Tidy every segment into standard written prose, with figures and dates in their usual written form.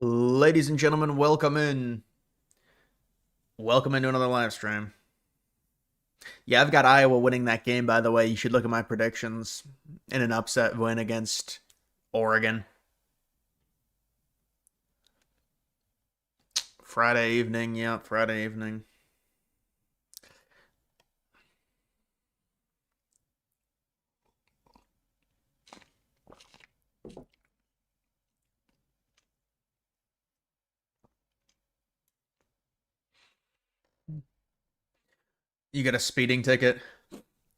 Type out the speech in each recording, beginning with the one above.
Ladies and gentlemen, welcome in. Welcome into another live stream. Yeah, I've got Iowa winning that game, by the way. You should look at my predictions in an upset win against Oregon. Friday evening, yeah, Friday evening. You get a speeding ticket.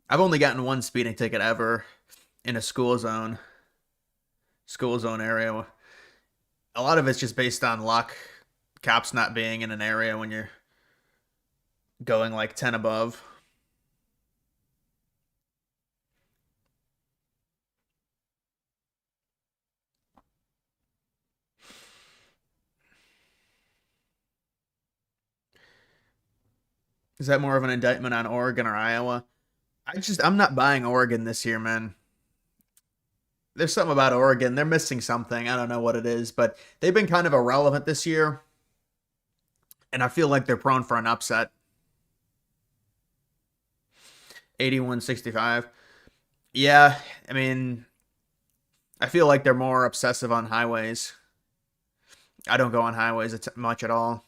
I've only gotten one speeding ticket ever in a school zone area. A lot of it's just based on luck. Cops not being in an area when you're going like 10 above. Is that more of an indictment on Oregon or Iowa? I'm not buying Oregon this year, man. There's something about Oregon. They're missing something. I don't know what it is, but they've been kind of irrelevant this year, and I feel like they're prone for an upset. 81-65. Yeah, I mean, I feel like they're more obsessive on highways. I don't go on highways much at all.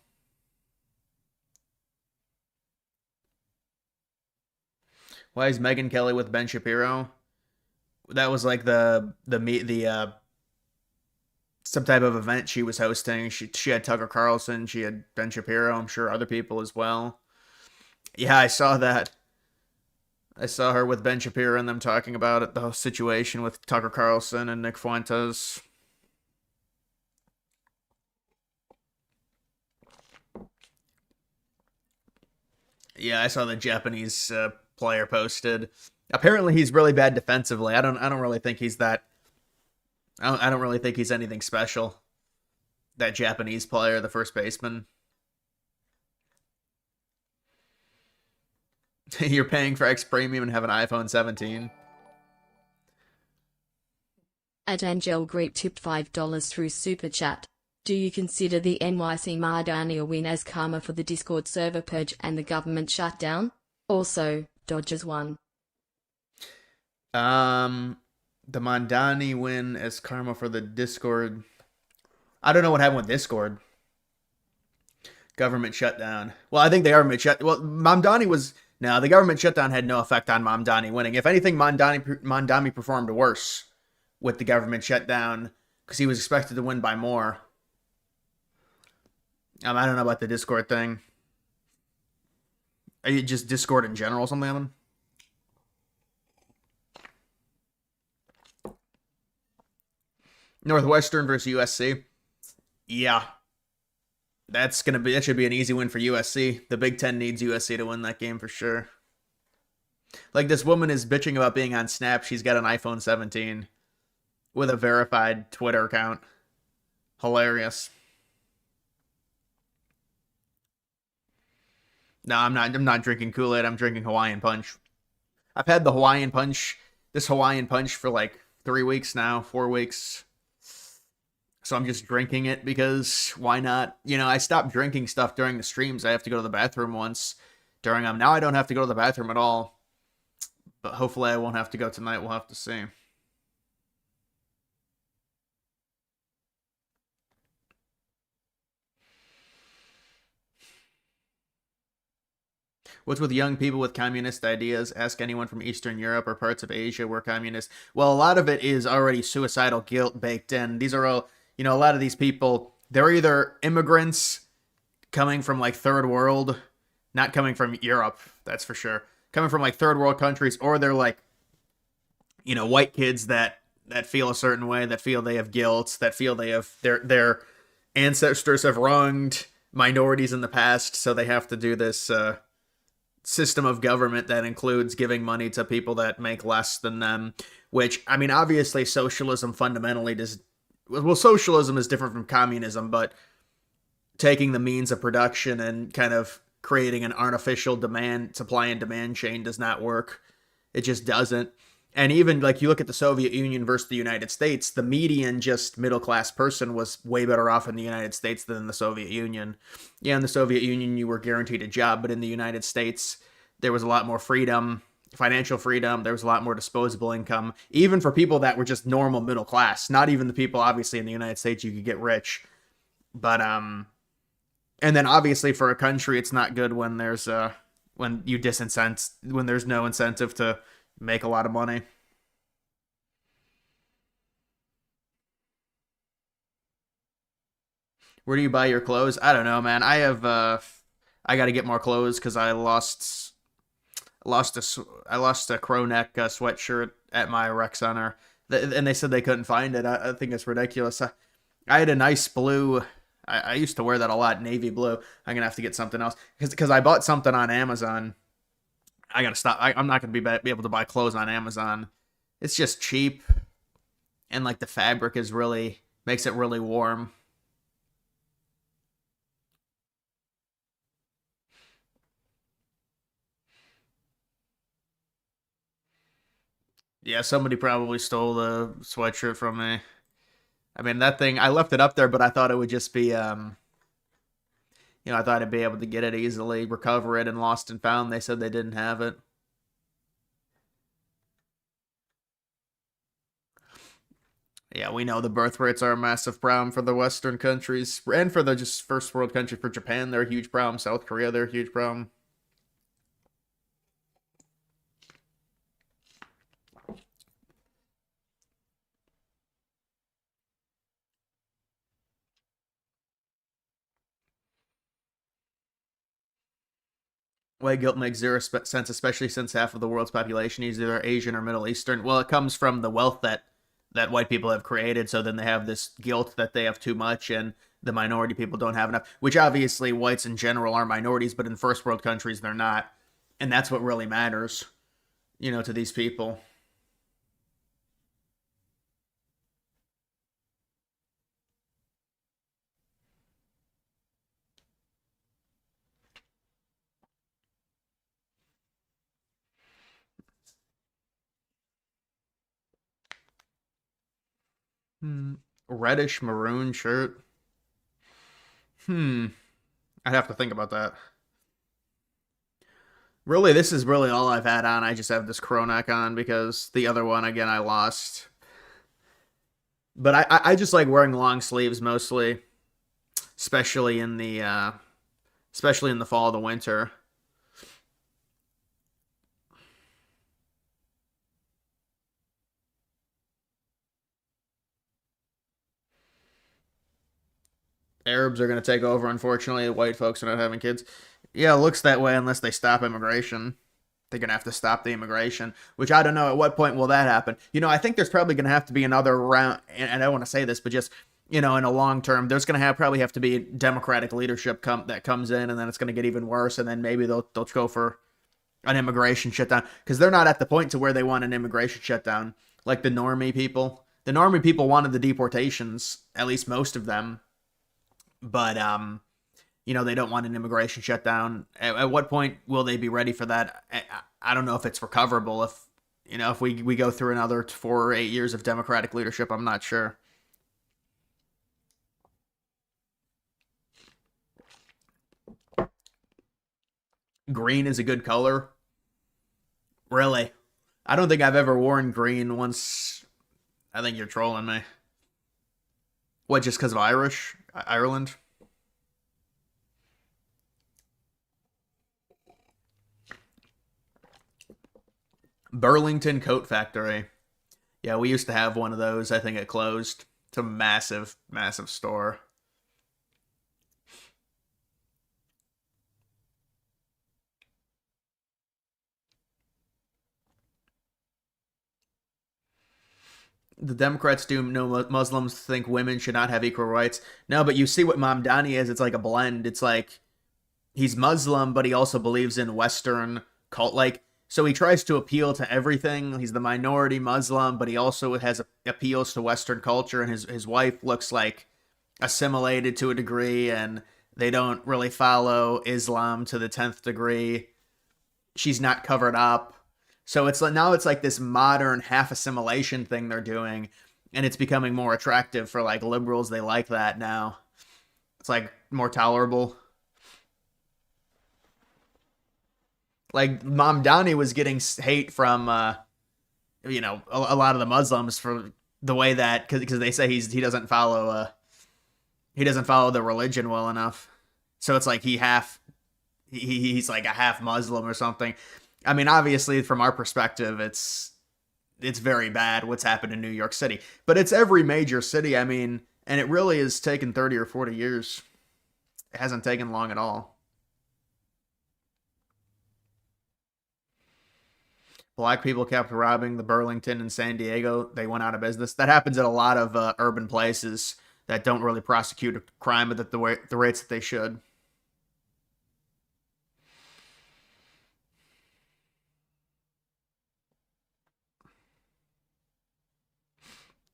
Why is Megan Kelly with Ben Shapiro? That was like the some type of event she was hosting. She had Tucker Carlson, she had Ben Shapiro, I'm sure other people as well. Yeah, I saw that. I saw her with Ben Shapiro and them talking about it, the whole situation with Tucker Carlson and Nick Fuentes. Yeah, I saw the Japanese player posted. Apparently, he's really bad defensively. I don't really think he's that. I don't really think he's anything special. That Japanese player, the first baseman. You're paying for X Premium and have an iPhone 17. At Angel Group tipped $5 through Super Chat. Do you consider the NYC Mardania win as karma for the Discord server purge and the government shutdown? Also, Dodgers won. The Mondani win as karma for the Discord. I don't know what happened with Discord. Government shutdown. Well, I think the government shut. Well, Mamdani was. No, the government shutdown had no effect on Mamdani winning. If anything, Mamdani performed worse with the government shutdown because he was expected to win by more. I don't know about the Discord thing. Are you just Discord in general, something happened? Northwestern versus USC. Yeah, that should be an easy win for USC. The Big Ten needs USC to win that game for sure. Like this woman is bitching about being on Snap. She's got an iPhone 17 with a verified Twitter account. Hilarious. No, I'm not drinking Kool-Aid. I'm drinking Hawaiian Punch. I've had this Hawaiian Punch for like 3 weeks now, 4 weeks. So I'm just drinking it because why not? I stopped drinking stuff during the streams. I have to go to the bathroom once during them. Now I don't have to go to the bathroom at all. But hopefully I won't have to go tonight. We'll have to see. What's with young people with communist ideas? Ask anyone from Eastern Europe or parts of Asia where communist. Well, a lot of it is already suicidal guilt baked in. These are all, a lot of these people, they're either immigrants coming from like third world, not coming from Europe, that's for sure. Coming from like third world countries, or they're like, white kids that feel a certain way, that feel they have guilt, that feel they have their ancestors have wronged minorities in the past, so they have to do this system of government that includes giving money to people that make less than them, which, I mean, obviously socialism fundamentally does. Well, socialism is different from communism, but taking the means of production and kind of creating an artificial supply and demand chain does not work. It just doesn't. And even like you look at the Soviet Union versus the United States, the median just middle class person was way better off in the United States than in the Soviet Union. Yeah, in the Soviet Union, you were guaranteed a job, but in the United States, there was a lot more freedom, financial freedom. There was a lot more disposable income, even for people that were just normal middle class. Not even the people, obviously, in the United States, you could get rich. But, and then obviously for a country, it's not good when when you disincent, when there's no incentive to make a lot of money. Where do you buy your clothes? I don't know, man. I got to get more clothes because I lost a crow neck sweatshirt at my rec center, and they said they couldn't find it. I think it's ridiculous. I had a nice blue. I used to wear that a lot, navy blue. I'm gonna have to get something else because I bought something on Amazon. I gotta stop. I'm not gonna be able to buy clothes on Amazon. It's just cheap, and like the fabric is really makes it really warm. Yeah, somebody probably stole the sweatshirt from me. I mean, that thing, I left it up there, but I thought it would just be, I thought I'd be able to get it easily, recover it, and lost and found. They said they didn't have it. Yeah, we know the birth rates are a massive problem for the Western countries and for the just first world country. For Japan, they're a huge problem. South Korea, they're a huge problem. White guilt makes zero sense, especially since half of the world's population is either Asian or Middle Eastern. Well, it comes from the wealth that white people have created. So then they have this guilt that they have too much, and the minority people don't have enough. Which obviously whites in general are minorities, but in first world countries they're not, and that's what really matters, to these people. Hmm. Reddish maroon shirt. Hmm. I'd have to think about that. Really, this is really all I've had on. I just have this Kronak on because the other one again I lost. But I just like wearing long sleeves mostly, especially in the especially in the fall, the winter. Arabs are going to take over. Unfortunately, white folks are not having kids. Yeah, it looks that way unless they stop immigration. They're going to have to stop the immigration, which I don't know at what point will that happen. I think there's probably going to have to be another round, and I don't want to say this, but just in a long term, there's going to probably have to be democratic leadership that comes in, and then it's going to get even worse, and then maybe they'll go for an immigration shutdown because they're not at the point to where they want an immigration shutdown like the normie people. The normie people wanted the deportations, at least most of them, but they don't want an immigration shutdown. At what point will they be ready for that? I don't know if it's recoverable. If we go through another 4 or 8 years of democratic leadership, I'm not sure. Green is a good color. Really? I don't think I've ever worn green once. I think you're trolling me. What, just because of Ireland? Burlington Coat Factory. Yeah, we used to have one of those. I think it closed. It's a massive, massive store. The Democrats do know Muslims think women should not have equal rights. No, but you see what Mamdani is. It's like a blend. It's like he's Muslim, but he also believes in Western cult. Like, so he tries to appeal to everything. He's the minority Muslim, but he also has appeals to Western culture. And his wife looks like assimilated to a degree, and they don't really follow Islam to the 10th degree. She's not covered up. So it's like now it's like this modern half assimilation thing they're doing, and it's becoming more attractive for like liberals. They like that now. It's like more tolerable. Like Mamdani was getting hate from a lot of the Muslims for the way that because they say he doesn't follow the religion well enough. So it's like he's like a half Muslim or something. I mean, obviously from our perspective, it's very bad what's happened in New York City, but it's every major city. I mean, and it really has taken 30 or 40 years. It hasn't taken long at all. Black people kept robbing the Burlington and San Diego. They went out of business. That happens at a lot of urban places that don't really prosecute crime at the rates that they should.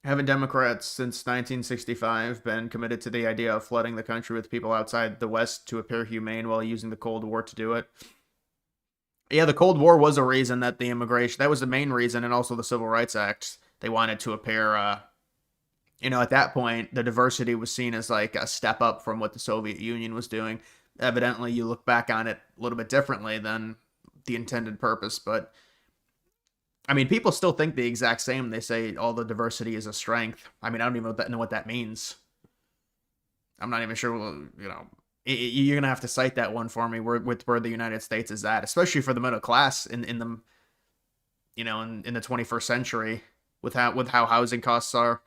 Haven't Democrats since 1965 been committed to the idea of flooding the country with people outside the West to appear humane while using the Cold War to do it? Yeah, the Cold War was a reason that that was the main reason, and also the Civil Rights Act. They wanted to appear, at that point, the diversity was seen as like a step up from what the Soviet Union was doing. Evidently, you look back on it a little bit differently than the intended purpose, but I mean, people still think the exact same. They say all the diversity is a strength. I mean, I don't even know what that means. I'm not even sure. You're gonna have to cite that one for me where the United States is at, especially for the middle class in the in the 21st century with how housing costs are.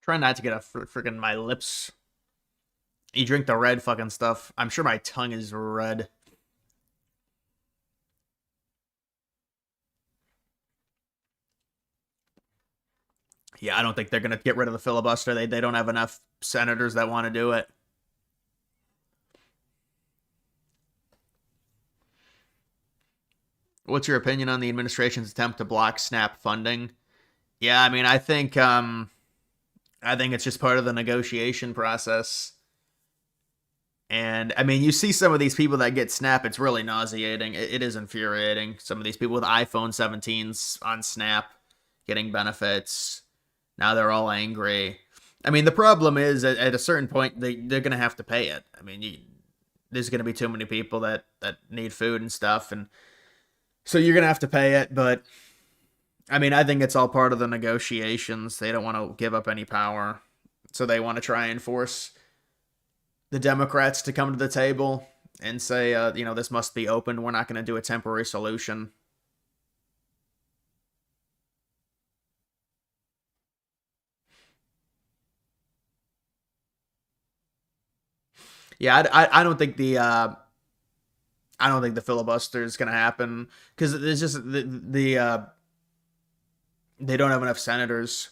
Trying not to get a freaking my lips. You drink the red fucking stuff. I'm sure my tongue is red. Yeah, I don't think they're gonna get rid of the filibuster. They don't have enough senators that want to do it. What's your opinion on the administration's attempt to block SNAP funding? Yeah, I mean, I think it's just part of the negotiation process. And I mean, you see some of these people that get Snap, it's really nauseating. It is infuriating. Some of these people with iPhone 17s on Snap getting benefits. Now they're all angry. I mean, the problem is at a certain point, they're going to have to pay it. I mean, there's going to be too many people that need food and stuff. And so you're going to have to pay it. But I mean, I think it's all part of the negotiations. They don't want to give up any power. So they want to try and force the Democrats to come to the table and say, this must be open. We're not going to do a temporary solution. Yeah, I don't think the filibuster is going to happen because it's just they don't have enough senators.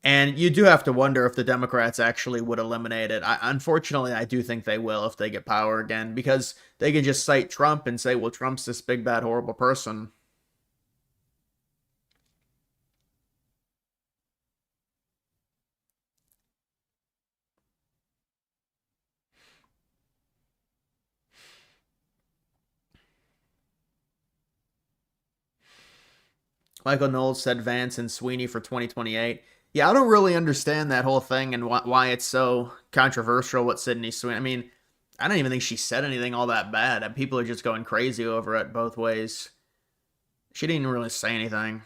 And you do have to wonder if the Democrats actually would eliminate it. Unfortunately, I do think they will if they get power again, because they can just cite Trump and say, well, Trump's this big, bad, horrible person. Michael Knowles said Vance and Sweeney for 2028. Yeah, I don't really understand that whole thing and why it's so controversial what Sydney Sweeney. I mean, I don't even think she said anything all that bad. People are just going crazy over it both ways. She didn't really say anything.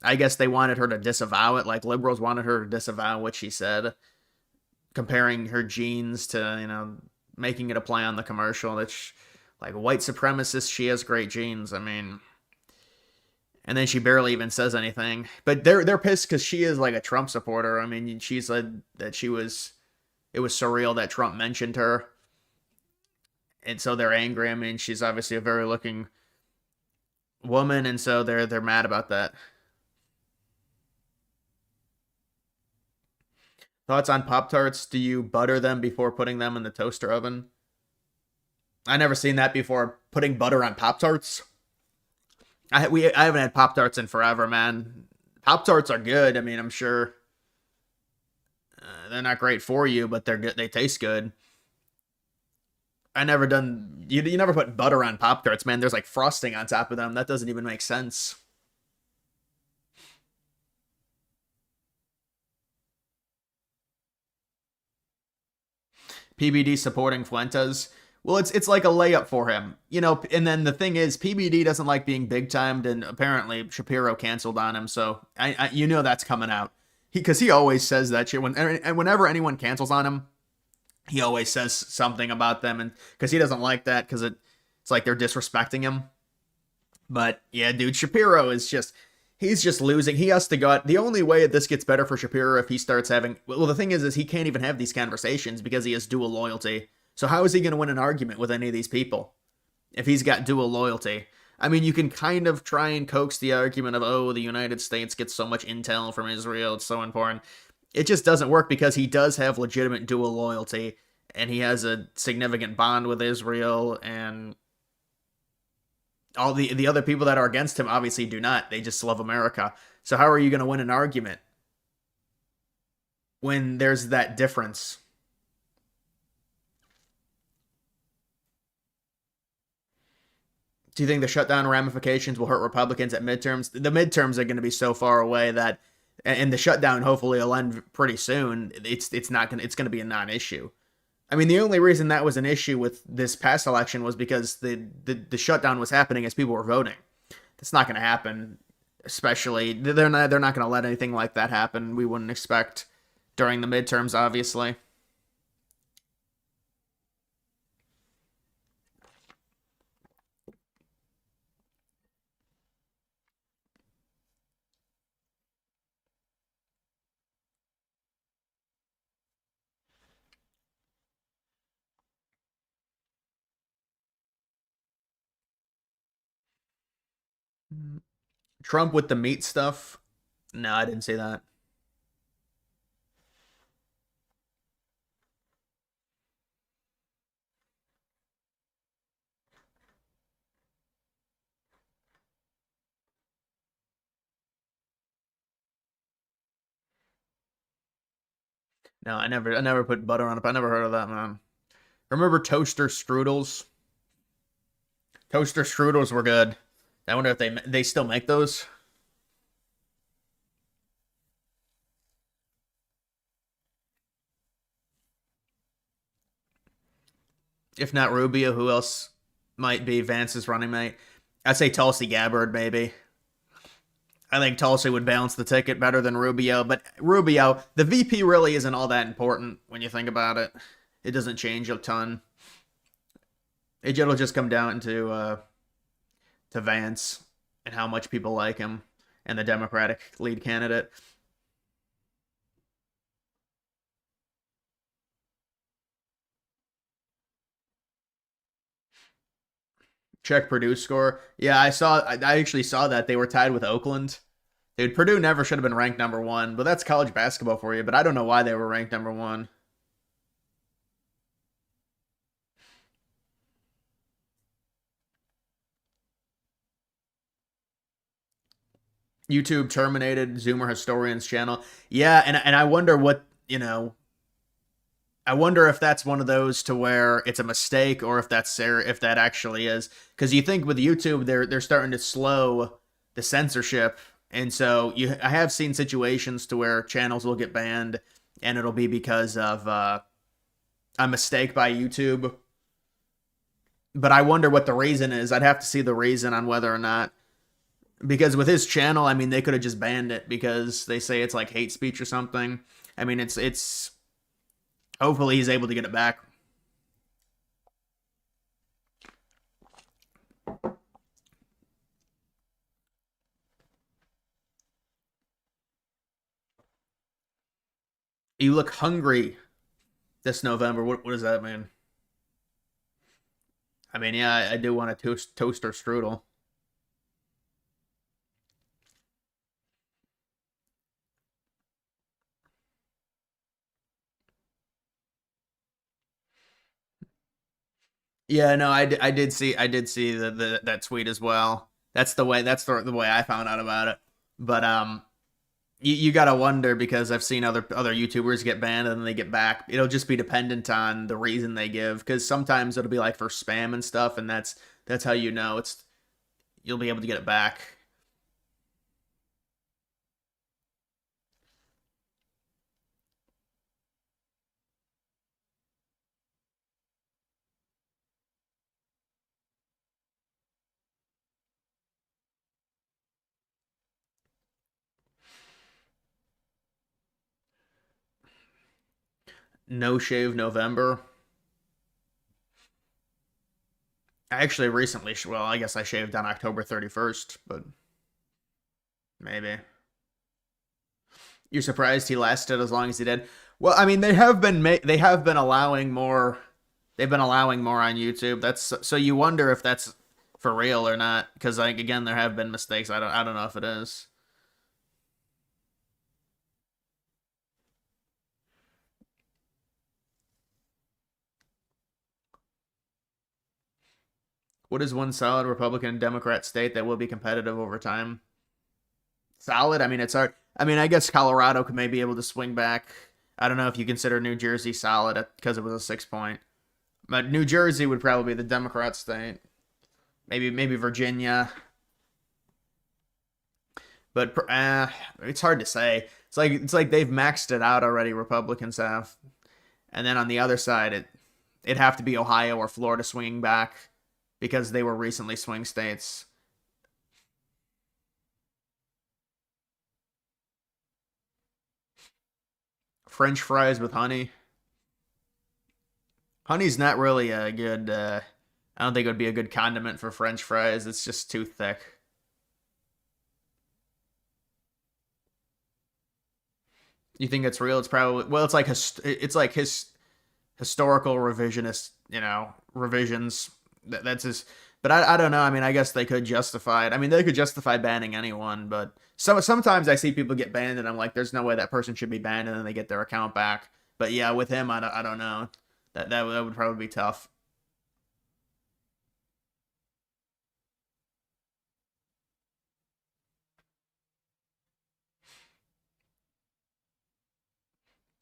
I guess they wanted her to disavow it, like liberals wanted her to disavow what she said, comparing her genes to, making it a play on the commercial. That's like white supremacist, she has great genes. I mean, and then she barely even says anything. But they're pissed because she is like a Trump supporter. I mean, she said that it was surreal that Trump mentioned her, and so they're angry. I mean, she's obviously a very looking woman, and so they're mad about that. Thoughts on Pop Tarts? Do you butter them before putting them in the toaster oven? I never seen that before. Putting butter on Pop Tarts. I haven't had Pop Tarts in forever, man. Pop Tarts are good. I mean, I'm sure they're not great for you, but they're good. They taste good. I never done. You never put butter on Pop Tarts, man. There's like frosting on top of them. That doesn't even make sense. PBD supporting Fuentes. Well, it's like a layup for him, you know. And then the thing is, PBD doesn't like being big timed, and apparently Shapiro canceled on him. So you know that's coming out. Because he always says that shit and whenever anyone cancels on him, he always says something about them, and because he doesn't like that because it's like they're disrespecting him. But yeah, dude, Shapiro is just he's just losing. He has to go out. The only way this gets better for Shapiro if he starts having well, the thing is he can't even have these conversations because he has dual loyalty. So how is he going to win an argument with any of these people if he's got dual loyalty? I mean, you can kind of try and coax the argument of, oh, the United States gets so much intel from Israel, it's so important. It just doesn't work because he does have legitimate dual loyalty and he has a significant bond with Israel, and all the other people that are against him obviously do not. They just love America. So how are you going to win an argument when there's that difference? Do you think the shutdown ramifications will hurt Republicans at midterms? The midterms are going to be so far away that, and the shutdown hopefully will end pretty soon. It's going to be a non-issue. I mean, the only reason that was an issue with this past election was because the shutdown was happening as people were voting. That's not going to happen. Especially they're not going to let anything like that happen. We wouldn't expect during the midterms, obviously. Trump with the meat stuff. No, I didn't see that. No, I never put butter on it. I never heard of that, man. Remember toaster strudels? Toaster strudels were good. I wonder if they still make those. If not Rubio, who else might be Vance's running mate? I'd say Tulsi Gabbard, maybe. I think Tulsi would balance the ticket better than Rubio, but Rubio, the VP really isn't all that important when you think about it. It doesn't change a ton. It'll just come down to Vance and how much people like him and the Democratic lead candidate. Check Purdue score. Yeah, I actually saw that they were tied with Oakland. Dude, Purdue never should have been ranked number one, but that's college basketball for you. But I don't know why they were ranked number one. YouTube terminated Zoomer Historian's channel. Yeah, and I wonder what, I wonder if that's one of those to where it's a mistake or if that actually is, because you think with YouTube they're starting to slow the censorship, and so I have seen situations to where channels will get banned and it'll be because of a mistake by YouTube. But I wonder what the reason is. I'd have to see the reason on whether or not, because with his channel, I mean, they could have just banned it because they say it's like hate speech or something. I mean, it's hopefully he's able to get it back. You look hungry this November. What does that mean? I mean, yeah, I do want a toaster strudel. Yeah, no, I did see that tweet as well. That's the way I found out about it. But you gotta wonder because I've seen other YouTubers get banned and then they get back. It'll just be dependent on the reason they give because sometimes it'll be like for spam and stuff, and that's how you know it's you'll be able to get it back. No shave November. I actually recently, well, I guess I shaved on October 31st, but maybe. You're surprised he lasted as long as he did. Well, I mean, they have been allowing more. They've been allowing more on YouTube. That's so you wonder if that's for real or not. Because like again, there have been mistakes. I don't know if it is. What is one solid Republican and Democrat state that will be competitive over time? Solid. I mean, it's hard. I mean, I guess Colorado could maybe be able to swing back. I don't know if you consider New Jersey solid because it was a 6 point. But New Jersey would probably be the Democrat state. Maybe Virginia. But it's hard to say. It's like they've maxed it out already. Republicans have, and then on the other side, it'd have to be Ohio or Florida swinging back because they were recently swing states. French fries with honey. Honey's not really a good. I don't think it would be a good condiment for French fries. It's just too thick. You think it's real? It's probably well. It's like his historical revisionist, revisions. That's his. But I don't know. I mean, I guess they could justify it. I mean, they could justify banning anyone, but sometimes I see people get banned, and I'm like, there's no way that person should be banned, and then they get their account back. But yeah, with him, I don't know. That would probably be tough.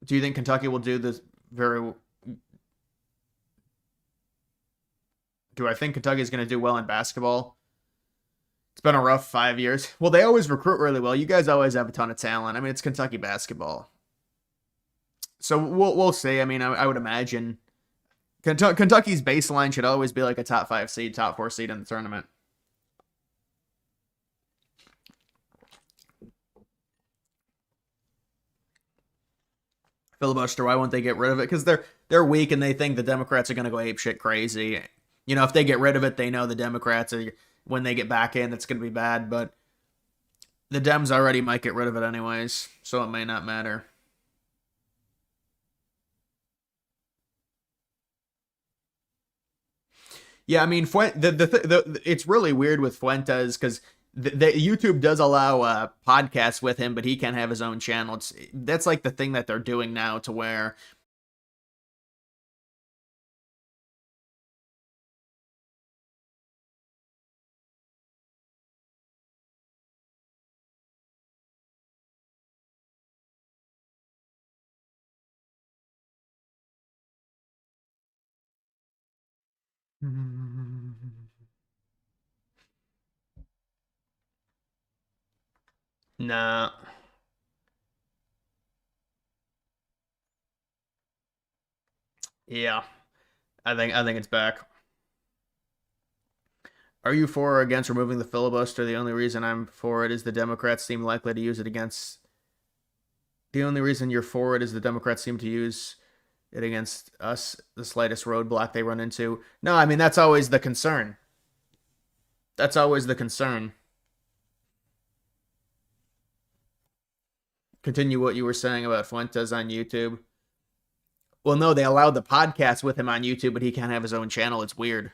Do you think Kentucky will do this very? Do I think Kentucky is going to do well in basketball? It's been a rough 5 years. Well, they always recruit really well. You guys always have a ton of talent. I mean, it's Kentucky basketball. So we'll see. I mean, I would imagine Kentucky's baseline should always be like a top 5 seed, top 4 seed in the tournament. Filibuster. Why won't they get rid of it? Because they're weak and they think the Democrats are going to go ape shit crazy. If they get rid of it, they know the Democrats are when they get back in, it's going to be bad. But the Dems already might get rid of it anyways, so it may not matter. Yeah, I mean, it's really weird with Fuentes because YouTube does allow podcasts with him, but he can't have his own channel. That's like the thing that they're doing now, to where nah, yeah, I think it's back. Are you for or against removing the filibuster? The only reason I'm for it is the Democrats seem likely to use it against. The only reason you're for it is the Democrats seem to use it against us, the slightest roadblock they run into. No, I mean that's always the concern. That's always the concern. Continue what you were saying about Fuentes on YouTube. Well, no, they allowed the podcast with him on YouTube, but he can't have his own channel. It's weird.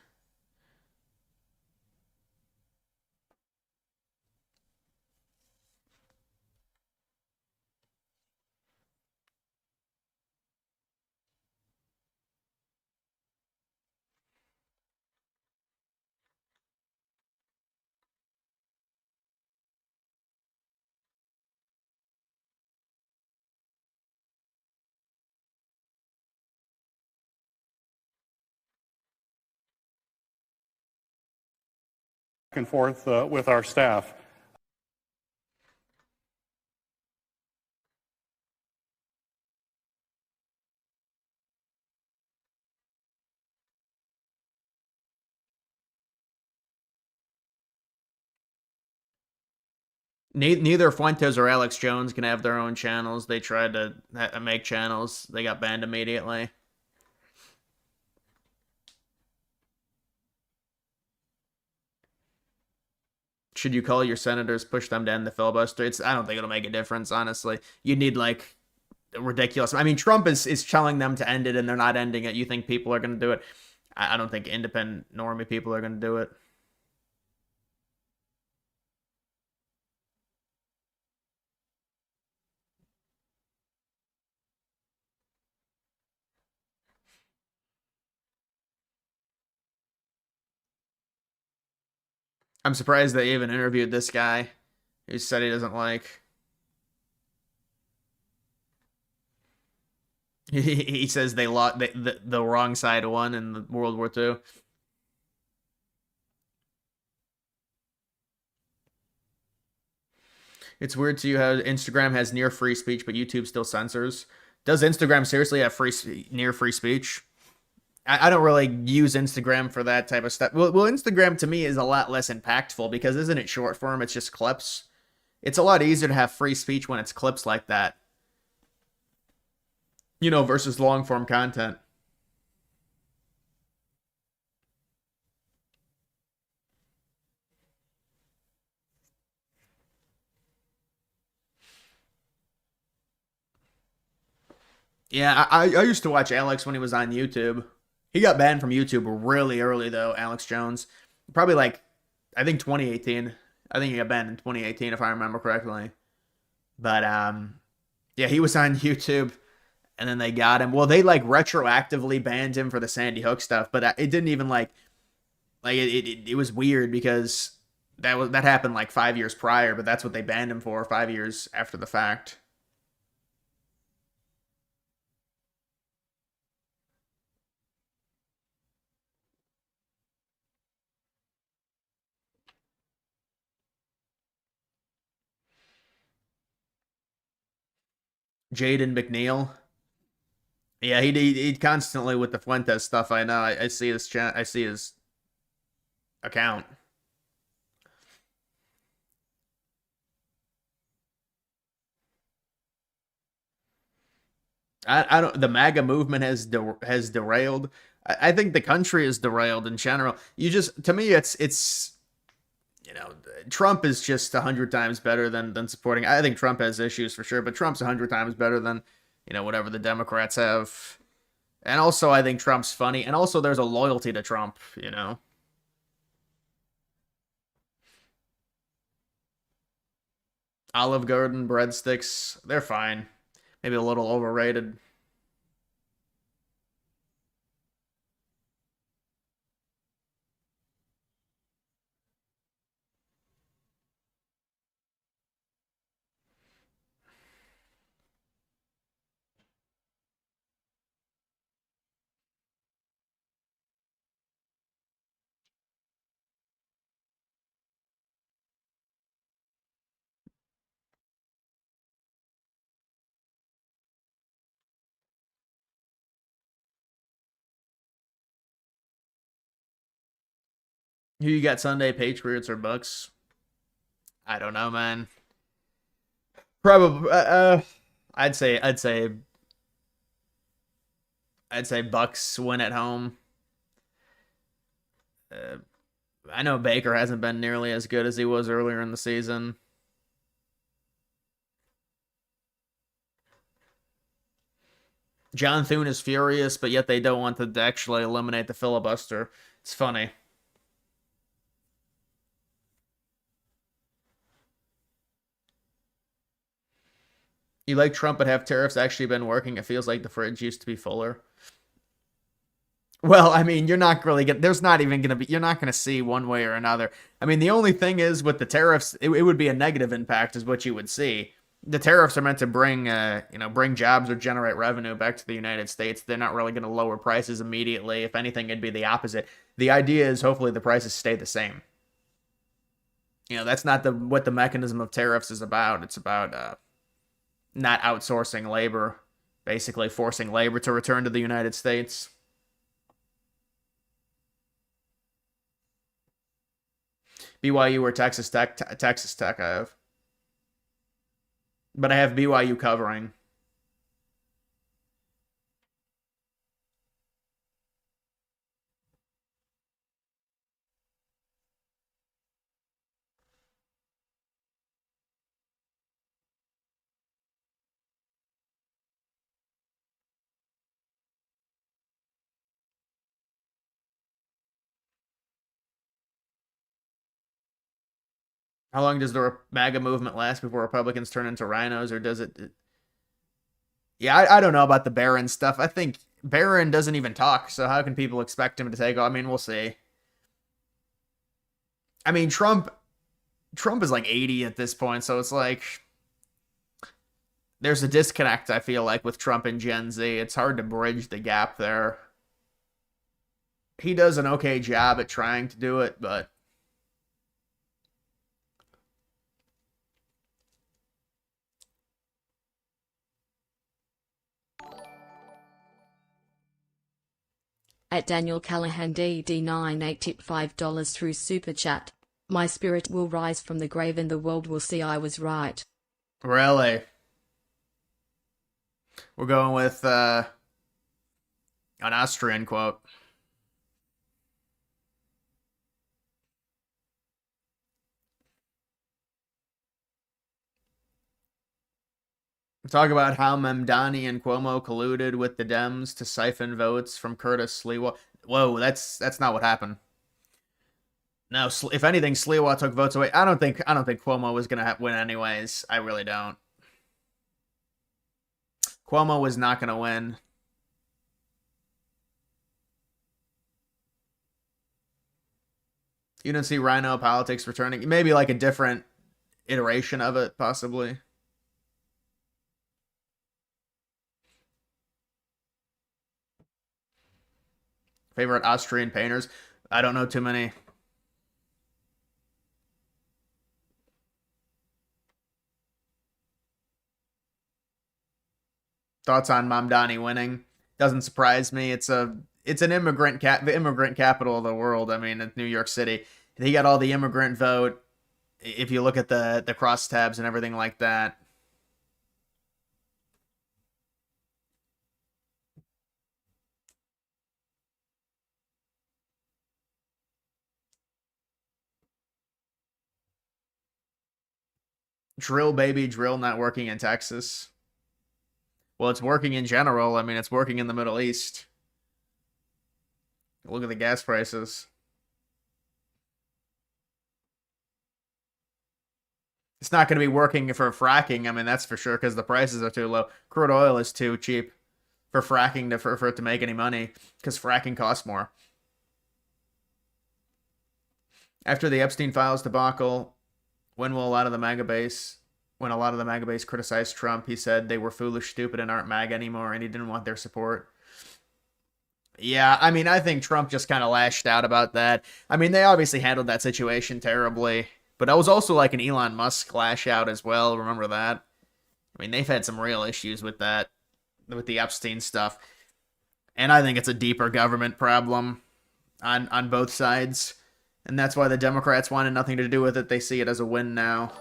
and forth with our staff. Neither Fuentes or Alex Jones can have their own channels. They tried to make channels. They got banned immediately. Should you call your senators, push them to end the filibuster? I don't think it'll make a difference, honestly. You need like ridiculous. I mean, Trump is telling them to end it, and they're not ending it. You think people are going to do it? I don't think independent normie people are going to do it. I'm surprised they even interviewed this guy who said he doesn't like. He says they lost the wrong side won in the World War II. It's weird to you how Instagram has near free speech, but YouTube still censors. Does Instagram seriously have near free speech? I don't really use Instagram for that type of stuff. Well, Instagram to me is a lot less impactful because isn't it short form? It's just clips. It's a lot easier to have free speech when it's clips like that. You know, versus long form content. Yeah, I used to watch Alex when he was on YouTube. He got banned from YouTube really early though, Alex Jones. Probably like I think 2018. I think he got banned in 2018 if I remember correctly. But yeah, he was on YouTube and then they got him. Well, they like retroactively banned him for the Sandy Hook stuff, but it didn't even it was weird because that happened like 5 years prior, but that's what they banned him for 5 years after the fact. Jaden McNeil. Yeah, he constantly with the Fuentes stuff. I know. I see his chat. I see his account. I don't. The MAGA movement has derailed. I think the country is derailed in general. You just to me, it's you know, Trump is just 100 times better than supporting. I think Trump has issues for sure, but Trump's 100 times better than whatever the Democrats have. And also, I think Trump's funny, and also there's a loyalty to Trump. Olive Garden breadsticks, they're fine. Maybe a little overrated. Who you got Sunday, Patriots or Bucks? I don't know, man. Probably. I'd say. I'd say Bucks win at home. Uh, I know Baker hasn't been nearly as good as he was earlier in the season. John Thune is furious, but yet they don't want to actually eliminate the filibuster. It's funny. You like Trump but have tariffs actually been working? It feels like the fridge used to be fuller. Well, I mean, you're not really gonna. There's not even gonna be. You're not gonna see one way or another. I mean, the only thing is with the tariffs, it would be a negative impact, is what you would see. The tariffs are meant to bring jobs or generate revenue back to the United States. They're not really going to lower prices immediately. If anything, it'd be the opposite. The idea is hopefully the prices stay the same. That's not the what the mechanism of tariffs is about. It's about not outsourcing labor, basically forcing labor to return to the United States. BYU or Texas Tech? Texas Tech I have. But I have BYU covering. How long does the MAGA movement last before Republicans turn into rhinos, or does it? Yeah, I don't know about the Barron stuff. I think Barron doesn't even talk, so how can people expect him to take? I mean, we'll see. I mean, Trump is like 80 at this point, so it's like there's a disconnect. I feel like with Trump and Gen Z, it's hard to bridge the gap there. He does an okay job at trying to do it, but At Daniel Callahan DD98 tip $5 through Super Chat. My spirit will rise from the grave and the world will see I was right. really, we're going with an Austrian quote. Talk about how Mamdani and Cuomo colluded with the Dems to siphon votes from Curtis Sliwa. Whoa, that's not what happened. No, if anything, Sliwa took votes away. I don't think Cuomo was gonna win anyways. I really don't. Cuomo was not gonna win. You don't see Rhino politics returning. Maybe like a different iteration of it, possibly. Favorite Austrian painters? I don't know too many. Thoughts on Mamdani winning? Doesn't surprise me. It's an the immigrant capital of the world. I mean, it's New York City. He got all the immigrant vote. If you look at the crosstabs and everything like that. Drill baby drill not working in Texas. Well, it's working in general. I mean, it's working in the Middle East. Look at the gas prices. It's not going to be working for fracking. I mean, that's for sure because the prices are too low. Crude oil is too cheap for fracking for it to make any money because fracking costs more. After the Epstein Files debacle, when a lot of the MAGA base criticized Trump, he said they were foolish, stupid, and aren't MAGA anymore, and he didn't want their support. Yeah, I mean, I think Trump just kind of lashed out about that. I mean, they obviously handled that situation terribly, but that was also like an Elon Musk lash out as well. Remember that? I mean, they've had some real issues with that, with the Epstein stuff. And I think it's a deeper government problem on both sides. And that's why the Democrats wanted nothing to do with it. They see it as a win now.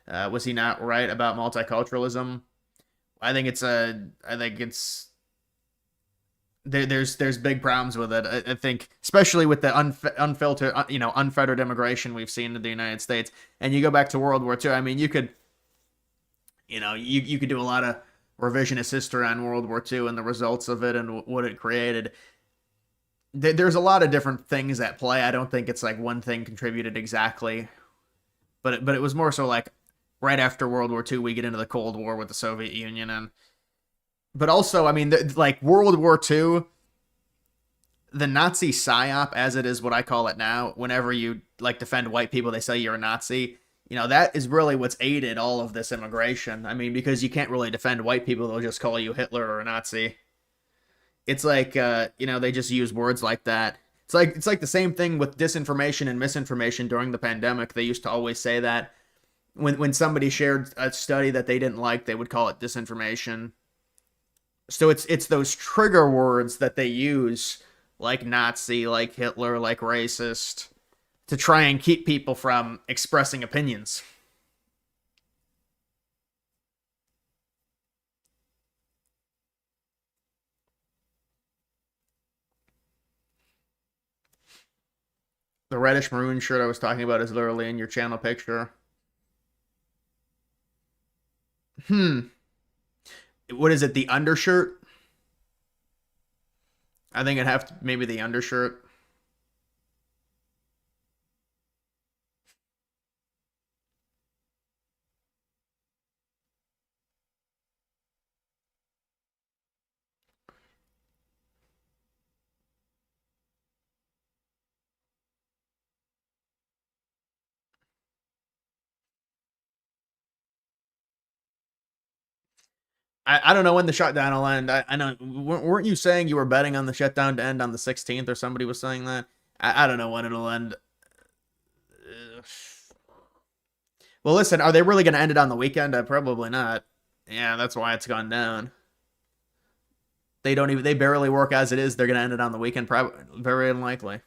Was he not right about multiculturalism? I think there's big problems with it. I think, especially with the unfiltered, unfettered immigration we've seen in the United States. And you go back to World War II. I mean, you could do a lot of revisionist history on World War II and the results of it and what it created. There's a lot of different things at play. I don't think it's like one thing contributed exactly, but it was more so like right after World War II, we get into the Cold War with the Soviet Union, but also, I mean, like World War II, the Nazi psyop, as it is what I call it now, whenever you like defend white people, they say you're a Nazi. That is really what's aided all of this immigration. I mean, because you can't really defend white people, they'll just call you Hitler or a Nazi. It's like, they just use words like that. It's like the same thing with disinformation and misinformation during the pandemic. They used to always say that when somebody shared a study that they didn't like, they would call it disinformation. So it's those trigger words that they use, like Nazi, like Hitler, like racist, to try and keep people from expressing opinions. The reddish maroon shirt I was talking about is literally in your channel picture. Hmm. What is it? The undershirt? I think it'd have to maybe the undershirt. I don't know when the shutdown will end. I know. Weren't you saying you were betting on the shutdown to end on the 16th, or somebody was saying that? I don't know when it'll end. Well, listen, are they really going to end it on the weekend? Probably not. Yeah, that's why it's gone down. They barely work as it is. They're going to end it on the weekend. Probably, very unlikely.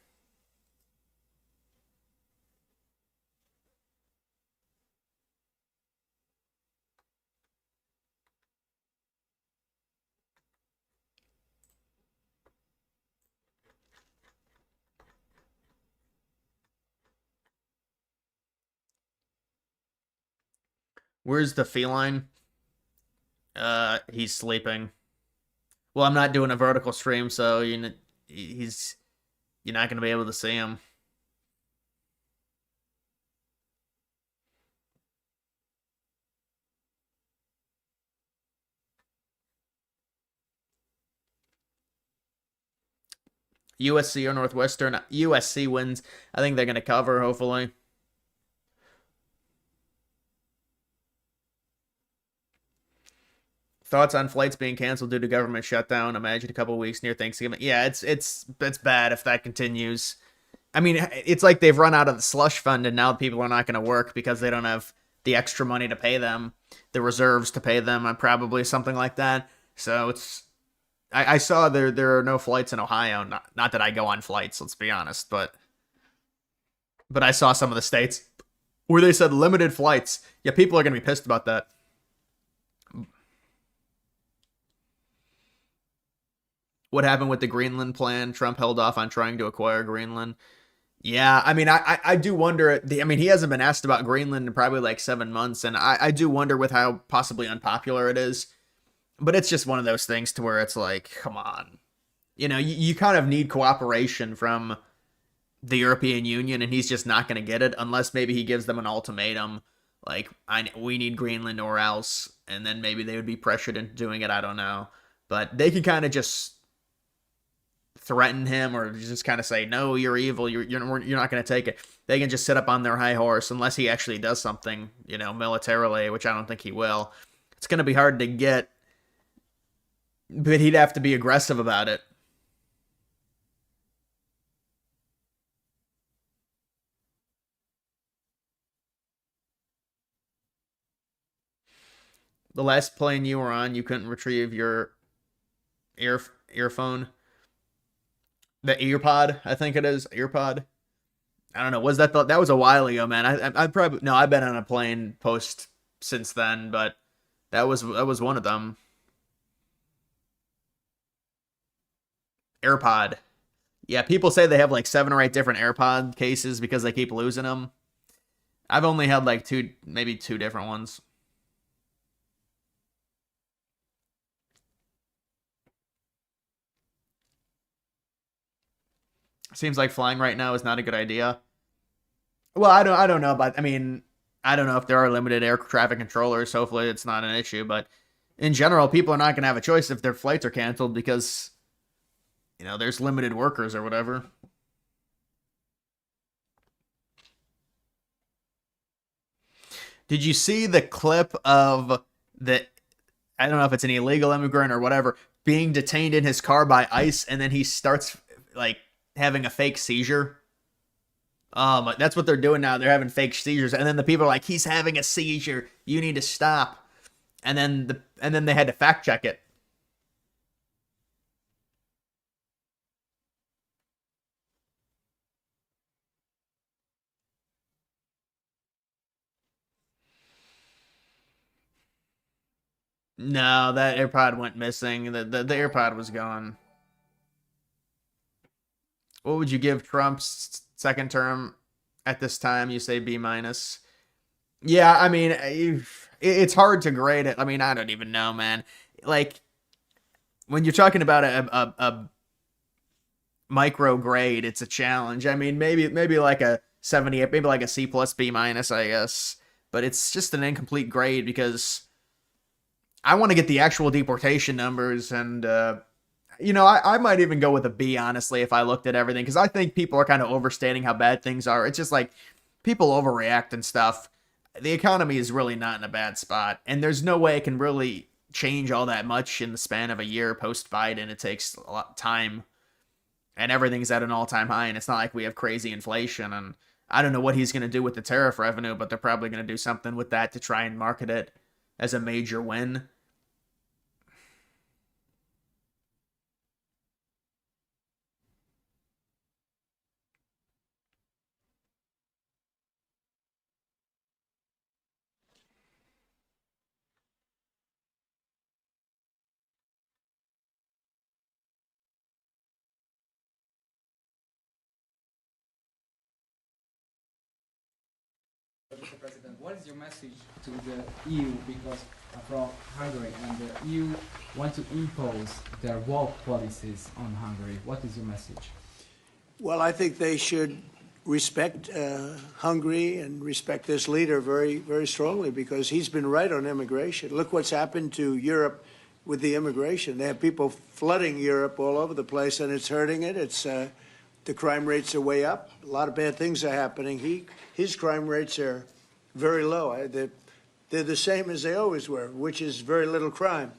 Where's the feline? He's sleeping. Well, I'm not doing a vertical stream, so he's you're not going to be able to see him. USC or Northwestern. USC wins. I think they're going to cover, hopefully. Thoughts on flights being canceled due to government shutdown? Imagine a couple of weeks near Thanksgiving. Yeah, it's bad if that continues. I mean, it's like they've run out of the slush fund, and now people are not going to work because they don't have the extra money to pay them, the reserves to pay them, and probably something like that. So it's. I saw there are no flights in Ohio. Not that I go on flights. Let's be honest, but I saw some of the states where they said limited flights. Yeah, people are going to be pissed about that. What happened with the Greenland plan? Trump held off on trying to acquire Greenland. Yeah, I mean, I do wonder. I mean, he hasn't been asked about Greenland in probably like 7 months, and I do wonder with how possibly unpopular it is. But it's just one of those things to where it's like, come on, you kind of need cooperation from the European Union, and he's just not going to get it unless maybe he gives them an ultimatum, like we need Greenland or else, and then maybe they would be pressured into doing it. I don't know, but they could kind of just threaten him or just kind of say, no, you're evil, you're not going to take it. They can just sit up on their high horse unless he actually does something, militarily, which I don't think he will. It's going to be hard to get, but he'd have to be aggressive about it. The last plane you were on, you couldn't retrieve your ear earphone, the earpod, I think it is earpod. I don't know. Was that was a while ago, man? I probably no. I've been on a plane post since then, but that was one of them. AirPod. Yeah, people say they have like 7 or 8 different AirPod cases because they keep losing them. I've only had like two, maybe two different ones. Seems like flying right now is not a good idea. Well, I don't know, but I mean, I don't know if there are limited air traffic controllers. Hopefully, it's not an issue, but in general, people are not going to have a choice if their flights are canceled because there's limited workers or whatever. Did you see the clip of the I don't know if it's an illegal immigrant or whatever being detained in his car by ICE, and then he starts like having a fake seizure. That's what they're doing now. They're having fake seizures, and then the people are like, "He's having a seizure. You need to stop." And then they had to fact check it. No, that AirPod went missing. The AirPod was gone. What would you give Trump's second term at this time? You say B minus. Yeah, I mean, it's hard to grade it. I mean, I don't even know, man. Like, when you're talking about a micro grade, it's a challenge. I mean, maybe like a 78, maybe like a C plus B minus, I guess. But it's just an incomplete grade because I want to get the actual deportation numbers, and I might even go with a B, honestly, if I looked at everything, because I think people are kind of overstating how bad things are. It's just like people overreact and stuff. The economy is really not in a bad spot, and there's no way it can really change all that much in the span of a year post-Biden. It takes a lot of time, and everything's at an all-time high, and it's not like we have crazy inflation, and I don't know what he's going to do with the tariff revenue, but they're probably going to do something with that to try and market it as a major win. Mr. President, what is your message to the EU, because from Hungary, and the EU want to impose their woke policies on Hungary? What is your message? Well, I think they should respect Hungary and respect this leader very, very strongly, because he's been right on immigration. Look what's happened to Europe with the immigration. They have people flooding Europe all over the place, and it's hurting it. It's the crime rates are way up. A lot of bad things are happening. His crime rates are very low. They're the same as they always were, which is very little crime,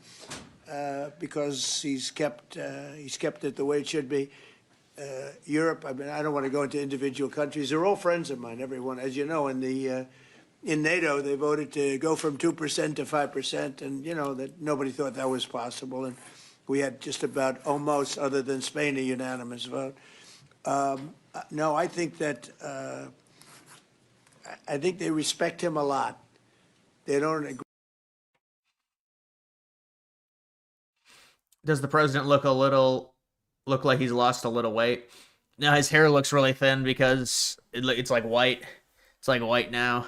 because he's kept it the way it should be. Europe, I mean, I don't want to go into individual countries. They're all friends of mine, everyone. As you know, in NATO, they voted to go from 2% to 5%, and that nobody thought that was possible. And we had just about almost, other than Spain, a unanimous vote. No, I think that I think they respect him a lot. They don't agree. Does the president look like he's lost a little weight? Now his hair looks really thin because it's like white. It's like white now.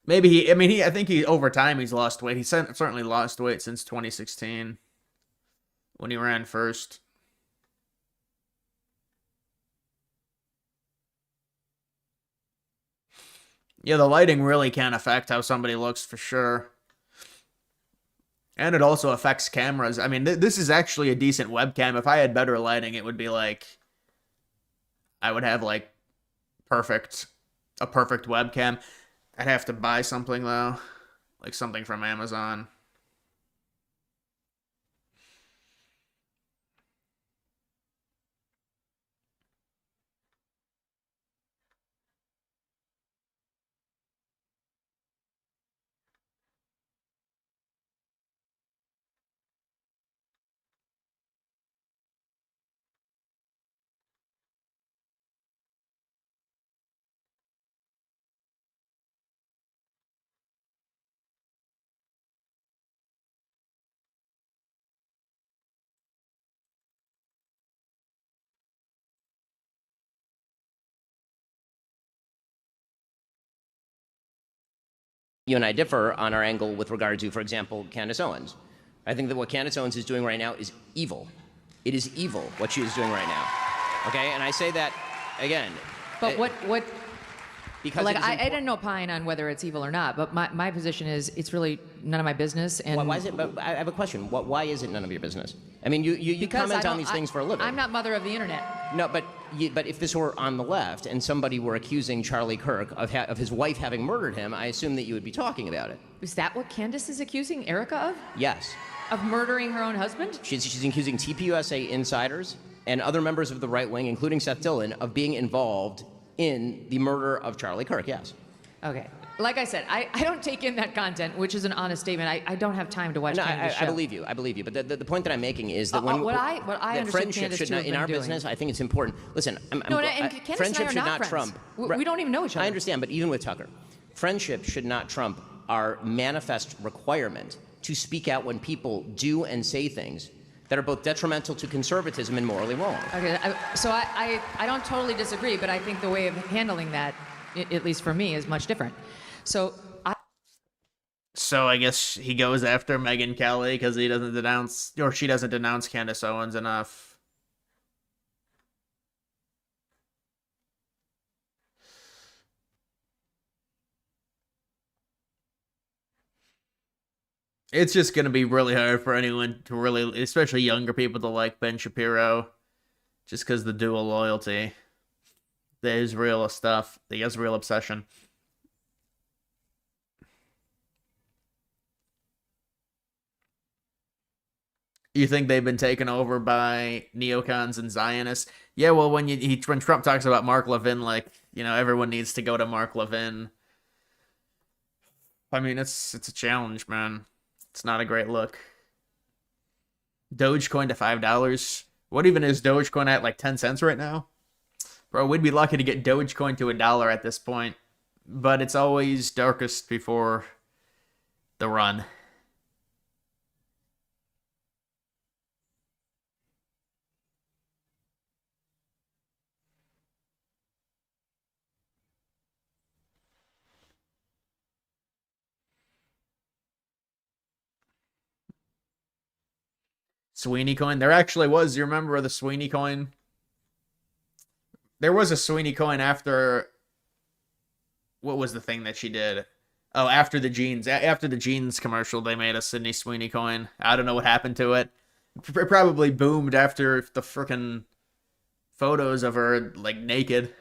Maybe I think over time he's lost weight. He certainly lost weight since 2016 when he ran first. Yeah, the lighting really can affect how somebody looks for sure. And it also affects cameras. I mean, this is actually a decent webcam. If I had better lighting, it would be like, I would have like a perfect webcam. I'd have to buy something though, like something from Amazon. You and I differ on our angle with regard to, for example, Candace Owens. I think that what Candace Owens is doing right now is evil. It is evil what she is doing right now. Okay, and I say that again. But what? Because like I didn't opine on whether it's evil or not, but my position is it's really none of my business. And why is it? But I have a question. Why is it none of your business? I mean, you comment on these things for a living. I'm not mother of the internet. No, but if this were on the left and somebody were accusing Charlie Kirk of his wife having murdered him, I assume that you would be talking about it. Is that what Candace is accusing Erica of? Yes. Of murdering her own husband? She's accusing TPUSA insiders and other members of the right wing, including Seth Dillon, of being involved in the murder of Charlie Kirk, yes. Okay. Like I said, I don't take in that content, which is an honest statement. I don't have time to watch No, Canada's show. I believe you. I believe you. But the point that I'm making is that when what I that understand friendship Candace should to not, have in been our doing. business, I think it's important. Listen, No, and Candace and I friendship are should not not friends. trump. We don't even know each other. I understand, but even with Tucker, friendship should not trump our manifest requirement to speak out when people do and say things that are both detrimental to conservatism and morally wrong. Okay, so I don't totally disagree, but I think the way of handling that, at least for me, is much different. So I guess he goes after Megyn Kelly because he doesn't denounce, or she doesn't denounce Candace Owens enough. It's just going to be really hard for anyone to really, especially younger people, to like Ben Shapiro, just because the dual loyalty, the Israel stuff, the Israel obsession. You think they've been taken over by neocons and Zionists? Yeah, well, when when Trump talks about Mark Levin, like, you know, everyone needs to go to Mark Levin. I mean, it's a challenge, man. It's not a great look. Dogecoin to $5. What even is Dogecoin at, like 10 cents right now? Bro, we'd be lucky to get Dogecoin to $1 at this point. But it's always darkest before the run. Sweeney coin. There actually was. You remember the Sweeney coin? There was a Sweeney coin after. What was the thing that she did? Oh, after the jeans. After the jeans commercial, they made a Sydney Sweeney coin. I don't know what happened to it. It probably boomed after the freaking photos of her like naked.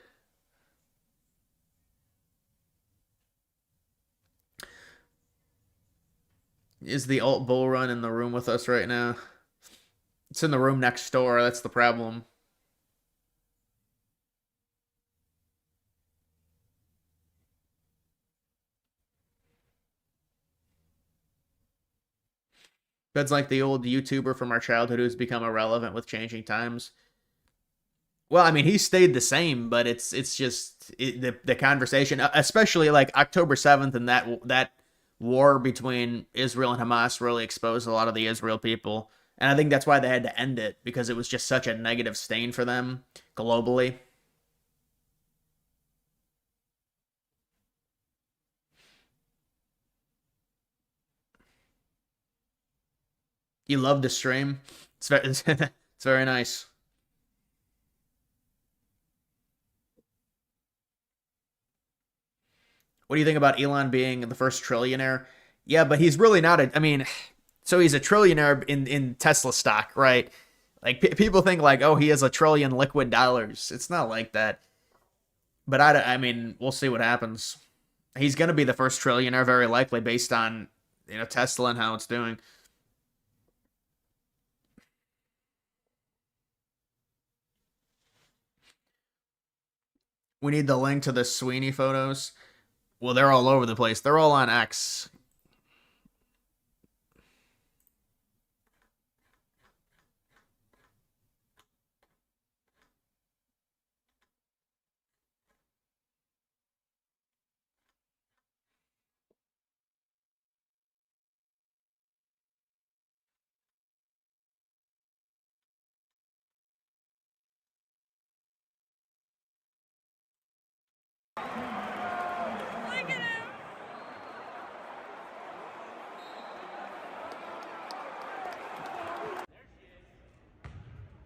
Is the alt bull run in the room with us right now? It's in the room next door. That's the problem. That's like the old YouTuber from our childhood who's become irrelevant with changing times. Well, I mean, he stayed the same, but it's just the conversation, especially like October 7th and that war between Israel and Hamas really exposed a lot of the Israel people. And I think that's why they had to end it, because it was just such a negative stain for them globally. You love to stream. It's very nice. What do you think about Elon being the first trillionaire? Yeah, but he's really not a. I mean, so he's a trillionaire in Tesla stock, right? Like people think like, oh, he has $1 trillion liquid dollars. It's not like that. But I mean, we'll see what happens. He's gonna be the first trillionaire, very likely, based on Tesla and how it's doing. We need the link to the Sweeney photos. Well, they're all over the place. They're all on X.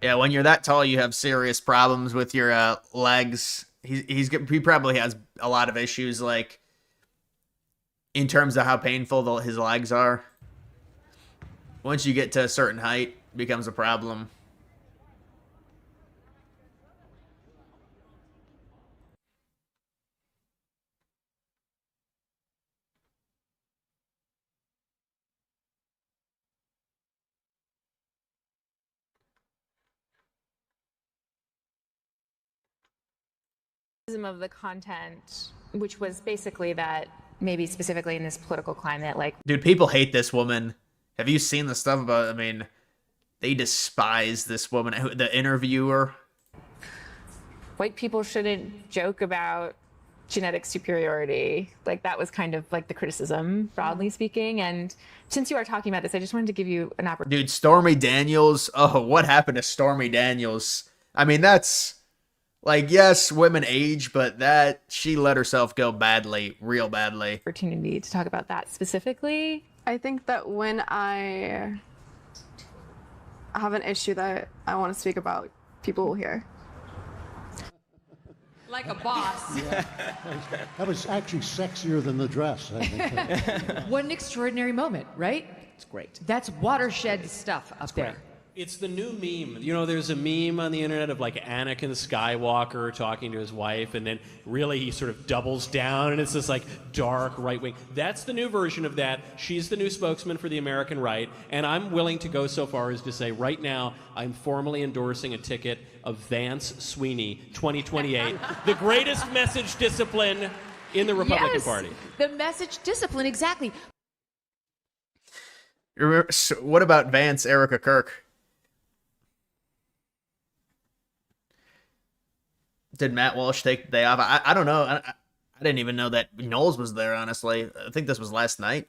Yeah, when you're that tall, you have serious problems with your legs. He probably has a lot of issues, like in terms of how painful his legs are. Once you get to a certain height, it becomes a problem. of the content, which was basically that maybe specifically in this political climate, like, Dude, people hate this woman. Have you seen the stuff about, I mean, they despise this woman, the interviewer. white people shouldn't joke about genetic superiority. Like, that was kind of like the criticism, broadly speaking. And since you are talking about this, I just wanted to give you an opportunity. Dude, Stormy Daniels. Oh, what happened to Stormy Daniels? I mean, that's like, yes, women age, but that she let herself go badly, real badly. Opportunity to talk about that specifically. I think that when I have an issue that I want to speak about, people will hear. Like a boss. That was actually sexier than the dress, I think. What an extraordinary moment, right? It's great. That's watershed stuff up there. It's the new meme. You know, there's a meme on the internet of like Anakin Skywalker talking to his wife, and then really he sort of doubles down, and it's this like dark right wing. That's the new version of that. She's the new spokesman for the American right, and I'm willing to go so far as to say right now I'm formally endorsing a ticket of Vance Sweeney 2028, the greatest message discipline in the Republican Party. The message discipline, exactly. So what about Vance, Erica Kirk? Did Matt Walsh take the day off? I don't know. I didn't even know that Knowles was there, honestly. I think this was last night.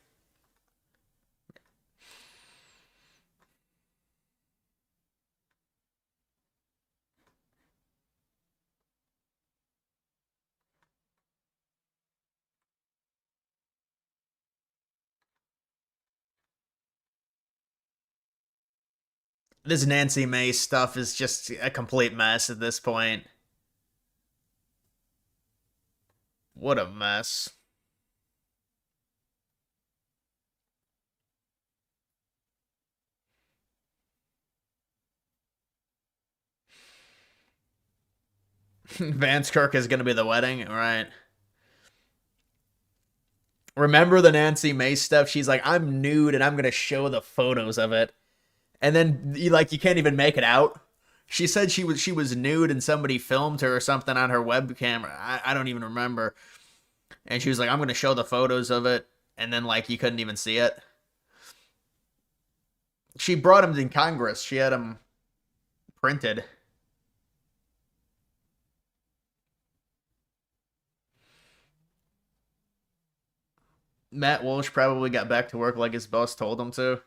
This Nancy Mace stuff is just a complete mess at this point. What a mess. Vance Kirk is going to be the wedding, right? Remember the Nancy Mace stuff? She's like, I'm nude and I'm going to show the photos of it. And then you can't even make it out. She said she was nude and somebody filmed her or something on her webcam. I don't even remember. And she was like, I'm going to show the photos of it. And then you couldn't even see it. She brought him in Congress. She had him printed. Matt Walsh probably got back to work like his boss told him to.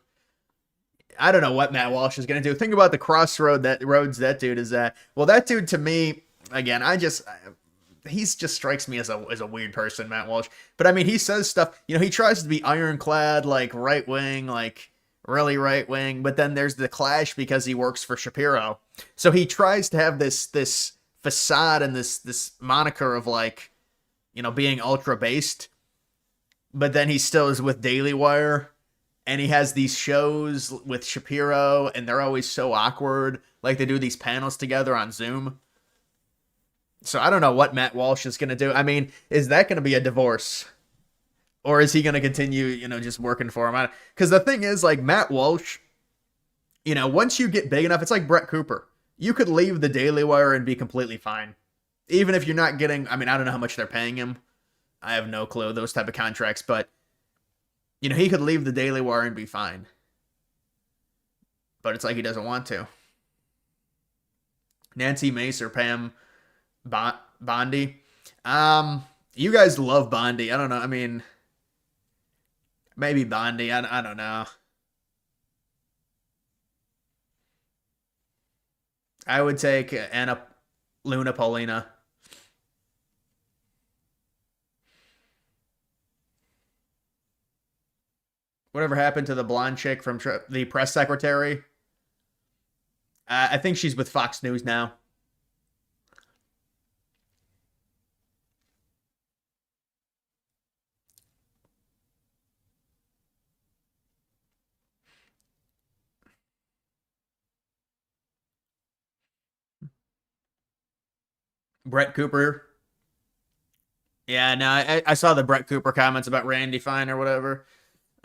I don't know what Matt Walsh is going to do. Think about the crossroads that dude is at. Well, that dude, to me, again, he just strikes me as a weird person, Matt Walsh. But I mean, he says stuff, he tries to be ironclad, right wing, really right wing. But then there's the clash because he works for Shapiro. So he tries to have this facade and this moniker of being ultra based. But then he still is with Daily Wire. And he has these shows with Shapiro, and they're always so awkward. They do these panels together on Zoom. So I don't know what Matt Walsh is going to do. I mean, is that going to be a divorce? Or is he going to continue, just working for him? Because the thing is, Matt Walsh, once you get big enough, it's like Brett Cooper. You could leave the Daily Wire and be completely fine. Even if you're not getting, I don't know how much they're paying him. I have no clue, those type of contracts, but he could leave the Daily Wire and be fine. But it's he doesn't want to. Nancy Mace or Pam Bondi. You guys love Bondi. I don't know. I mean, maybe Bondi. I don't know. I would take Luna Paulina. Whatever happened to the blonde chick from the press secretary? I think she's with Fox News now. Brett Cooper. Yeah, no, I saw the Brett Cooper comments about Randy Fine or whatever.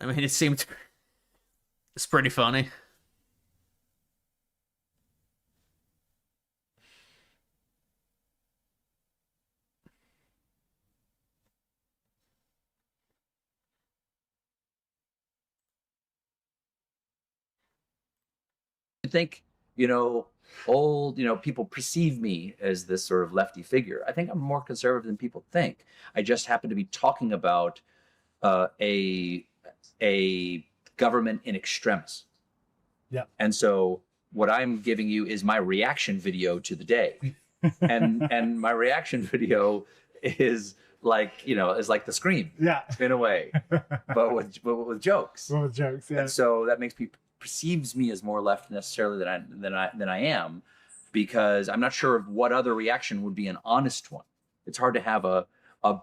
I mean, it's pretty funny. think, you know, old, you know, people perceive me as this sort of lefty figure. I think I'm more conservative than people think. I just happen to be talking about a government in extremis. Yeah. And so what I'm giving you is my reaction video to the day. and my reaction video is like, you know, is like the Scream. Yeah. In a way. but with jokes. Well, with jokes, yeah. And so that makes people perceives me as more left necessarily than I am, because I'm not sure of what other reaction would be an honest one. It's hard to have a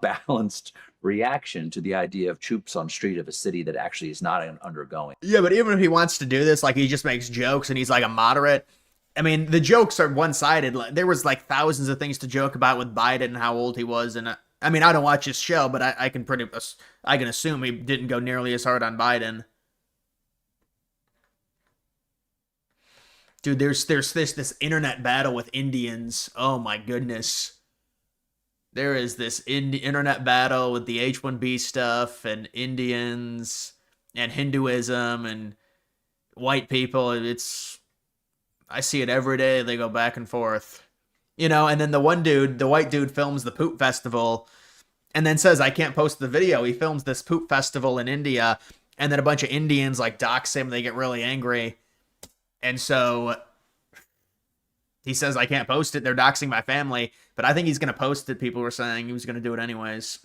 balanced reaction to the idea of troops on street of a city that actually is not undergoing. Yeah, but even if he wants to do this, like he just makes jokes and he's like a moderate. I mean, the jokes are one-sided. There was like thousands of things to joke about with Biden and how old he was, and I mean, I don't watch his show, but I can assume he didn't go nearly as hard on Biden. Dude, there's this internet battle with Indians. Oh my goodness. There is this internet battle with the H-1B stuff and Indians and Hinduism and white people. I see it every day. They go back and forth. You know, and then the white dude films the poop festival and then says, I can't post the video. He films this poop festival in India, and then a bunch of Indians like dox him. They get really angry. And so he says, I can't post it. They're doxing my family. But I think he's going to post it. People were saying he was going to do it anyways.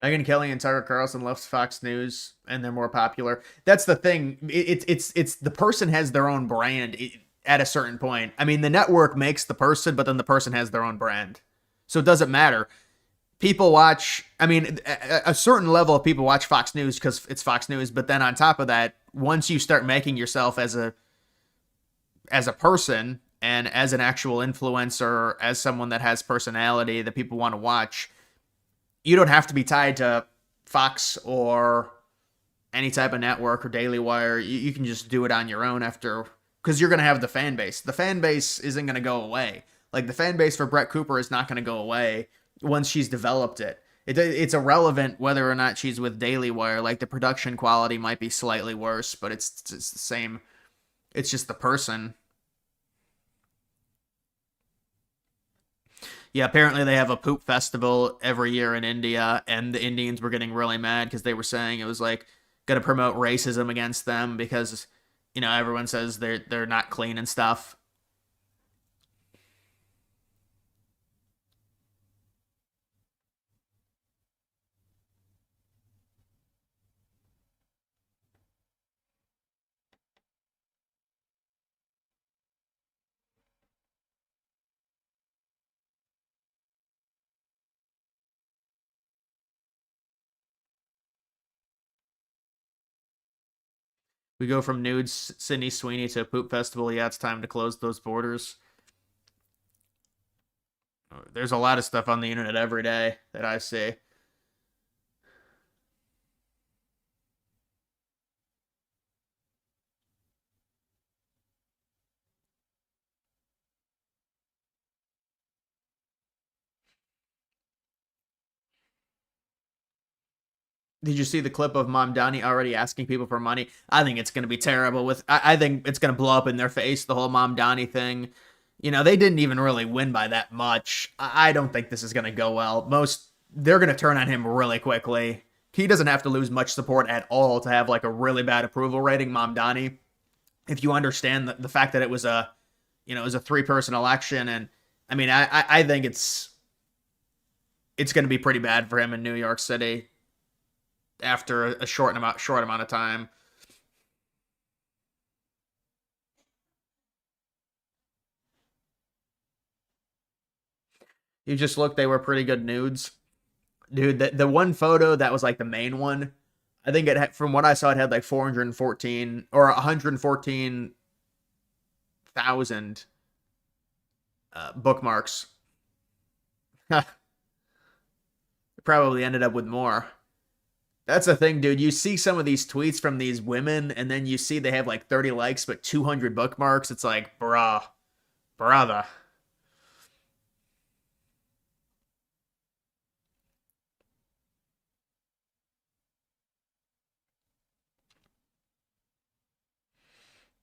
Megyn Kelly and Tucker Carlson left Fox News, and they're more popular. That's the thing. It's the person has their own brand at a certain point. I mean, the network makes the person, but then the person has their own brand. So it doesn't matter. People watch, I mean, a certain level of people watch Fox News because it's Fox News, but then on top of that, once you start making yourself as a person and as an actual influencer, as someone that has personality that people want to watch, you don't have to be tied to Fox or any type of network or Daily Wire. You can just do it on your own because you're going to have the fan base. The fan base isn't going to go away. Like the fan base for Brett Cooper is not going to go away once she's developed it. It's irrelevant whether or not she's with Daily Wire. Like the production quality might be slightly worse, but it's the same. It's just the person. Yeah, apparently they have a poop festival every year in India, and the Indians were getting really mad because they were saying it was like going to promote racism against them because, you know, everyone says they're not clean and stuff. We go from nudes Sydney Sweeney to a poop festival. Yeah, it's time to close those borders. There's a lot of stuff on the internet every day that I see. Did you see the clip of Mamdani already asking people for money? I think it's going to be terrible. I think it's going to blow up in their face, the whole Mamdani thing. You know, they didn't even really win by that much. I don't think this is going to go well. They're going to turn on him really quickly. He doesn't have to lose much support at all to have like a really bad approval rating, Mamdani. If you understand the fact that it was a 3-person election, and I mean, I think it's going to be pretty bad for him in New York City after a short amount of time. You just look, they were pretty good nudes. Dude, the one photo that was like the main one, I think it had, from what I saw, it had like 414 or 114,000 bookmarks. It probably ended up with more. That's the thing, dude. You see some of these tweets from these women, and then you see they have like 30 likes but 200 bookmarks. It's like, brother.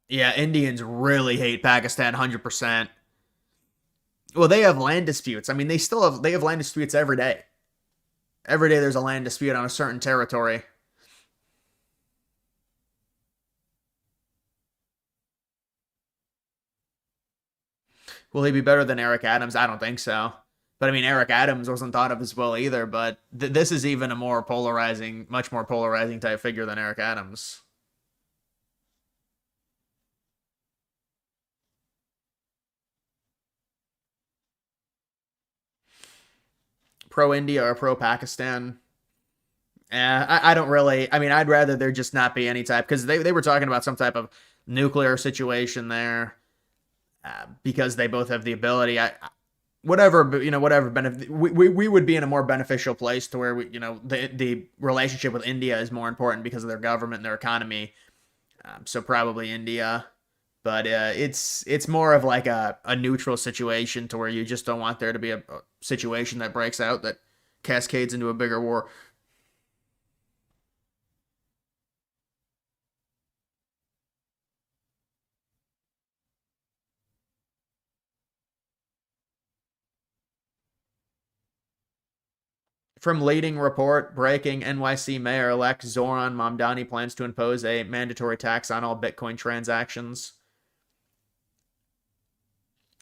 Yeah, Indians really hate Pakistan 100%. Well, they have land disputes. I mean, they have land disputes every day. Every day there's a land dispute on a certain territory. Will he be better than Eric Adams? I don't think so. But I mean, Eric Adams wasn't thought of as well either. But this is even a more polarizing, much more polarizing type figure than Eric Adams. Pro India or pro Pakistan? I don't really. I mean, I'd rather there just not be any type, because they were talking about some type of nuclear situation there, because they both have the ability. Whatever benefit, we would be in a more beneficial place to where the relationship with India is more important because of their government and their economy. So probably India, but it's more of like a neutral situation to where you just don't want there to be a situation that breaks out that cascades into a bigger war. From leading report, breaking, NYC Mayor-elect Zoran Mamdani plans to impose a mandatory tax on all Bitcoin transactions.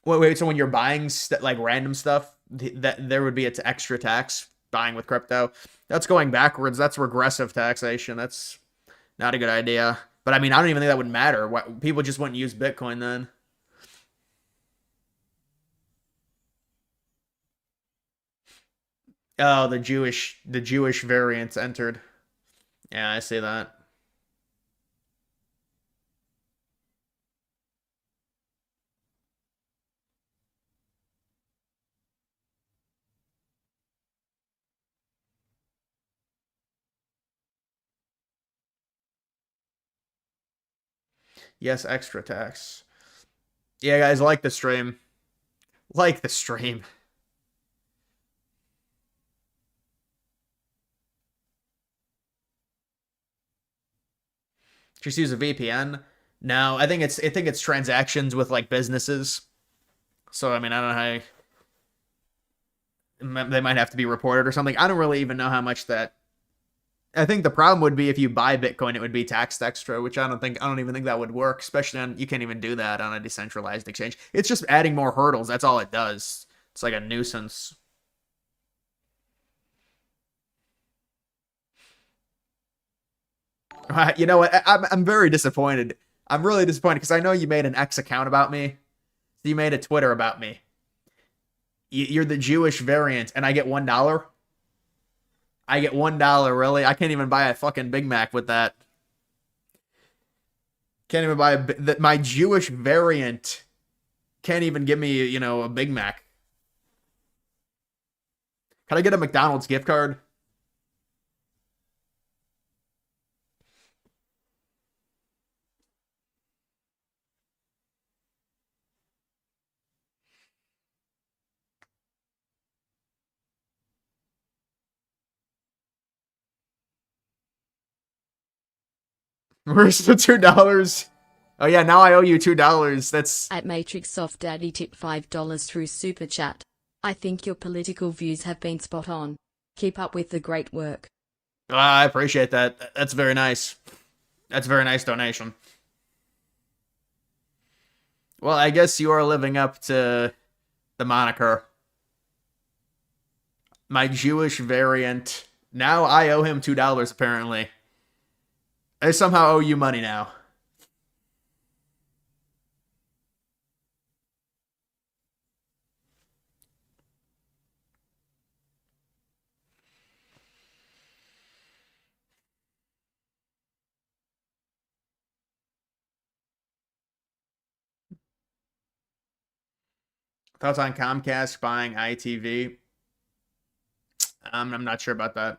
Wait, so when you're buying like random stuff, that there would be an extra tax buying with crypto? That's going backwards. That's regressive taxation. That's not a good idea. But I mean, I don't even think that would matter. People just wouldn't use Bitcoin then. Oh, the Jewish variants entered. Yeah, I see that. Yes, extra tax. Yeah, guys, like the stream. Like the stream. Just use a VPN. No, I think it's transactions with like businesses. So I mean, I don't know how they might have to be reported or something. I don't really even know how much that. I think the problem would be if you buy Bitcoin, it would be taxed extra, which I don't even think that would work, especially on, you can't even do that on a decentralized exchange. It's just adding more hurdles. That's all it does. It's like a nuisance. You know what? I'm very disappointed. I'm really disappointed because I know you made an X account about me. You made a Twitter about me. You're the Jewish variant, and I get $1. I get $1, really? I can't even buy a fucking Big Mac with that. Can't even buy my Jewish variant can't even give me, a Big Mac. Can I get a McDonald's gift card? Where's the $2? Oh yeah, now I owe you $2. That's At Matrix Soft Daddy tip $5 through Super Chat. I think your political views have been spot on. Keep up with the great work. I appreciate that. That's very nice. That's a very nice donation. Well, I guess you are living up to the moniker. My Jewish variant. Now I owe him $2 apparently. I somehow owe you money now. Thoughts on Comcast buying ITV? I'm not sure about that.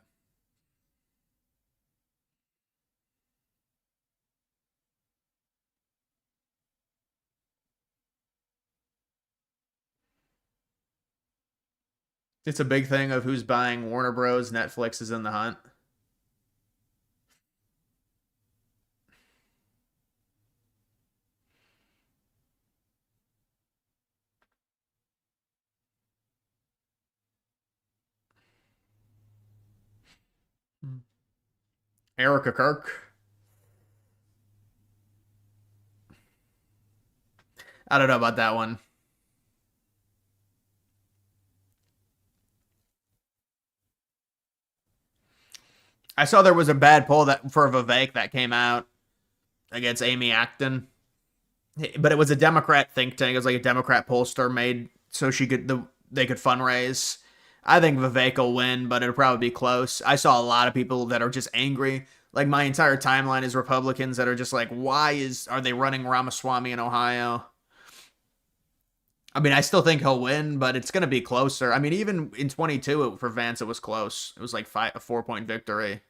It's a big thing of who's buying Warner Bros. Netflix is in the hunt. Erica Kirk. I don't know about that one. I saw there was a bad poll that for Vivek that came out against Amy Acton, but it was a Democrat think tank. It was like a Democrat pollster made so they could fundraise. I think Vivek will win, but it'll probably be close. I saw a lot of people that are just angry. Like my entire timeline is Republicans that are just like, are they running Ramaswamy in Ohio? I mean, I still think he'll win, but it's going to be closer. I mean, even in 22 for Vance, it was close. It was like a 4-point victory.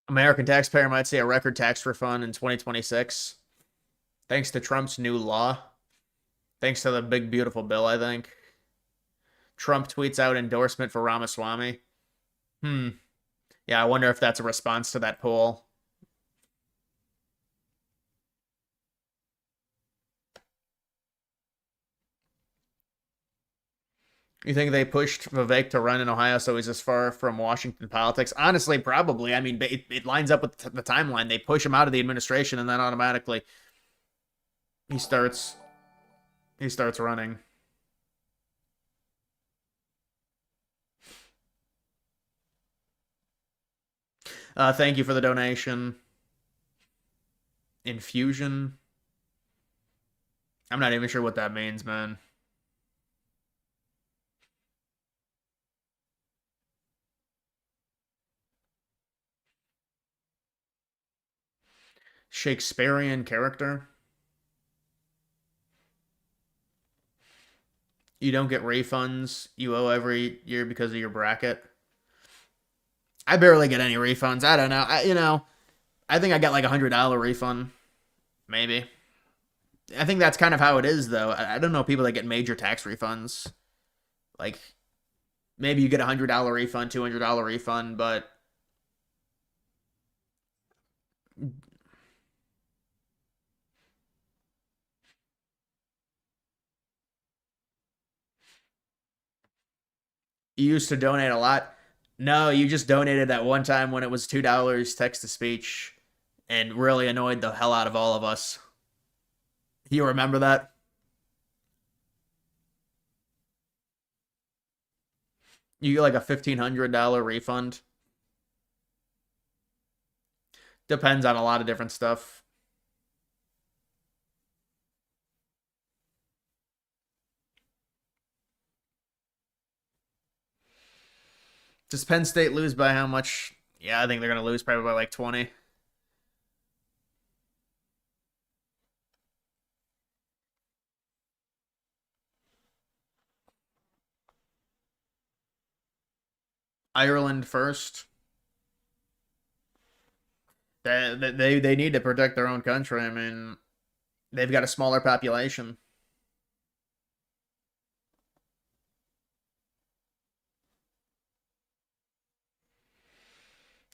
American taxpayer might see a record tax refund in 2026, thanks to Trump's new law. Thanks to the big, beautiful bill, I think. Trump tweets out endorsement for Ramaswamy. Yeah, I wonder if that's a response to that poll. You think they pushed Vivek to run in Ohio so he's as far from Washington politics? Honestly, probably. I mean, it lines up with the timeline. They push him out of the administration, and then automatically he starts running. Thank you for the donation. Infusion. I'm not even sure what that means, man. Shakespearean character. You don't get refunds you owe every year because of your bracket. I barely get any refunds. I don't know. I think I got like $100 refund. Maybe. I think that's kind of how it is, though. I don't know people that get major tax refunds. Like, maybe you get $100 refund, $200 refund, but you used to donate a lot. No, you just donated that one time when it was $2 text to speech and really annoyed the hell out of all of us. You remember that? You get like a $1,500 refund. Depends on a lot of different stuff. Does Penn State lose by how much? Yeah, I think they're going to lose probably by like 20. Ireland first. They need to protect their own country. I mean, they've got a smaller population.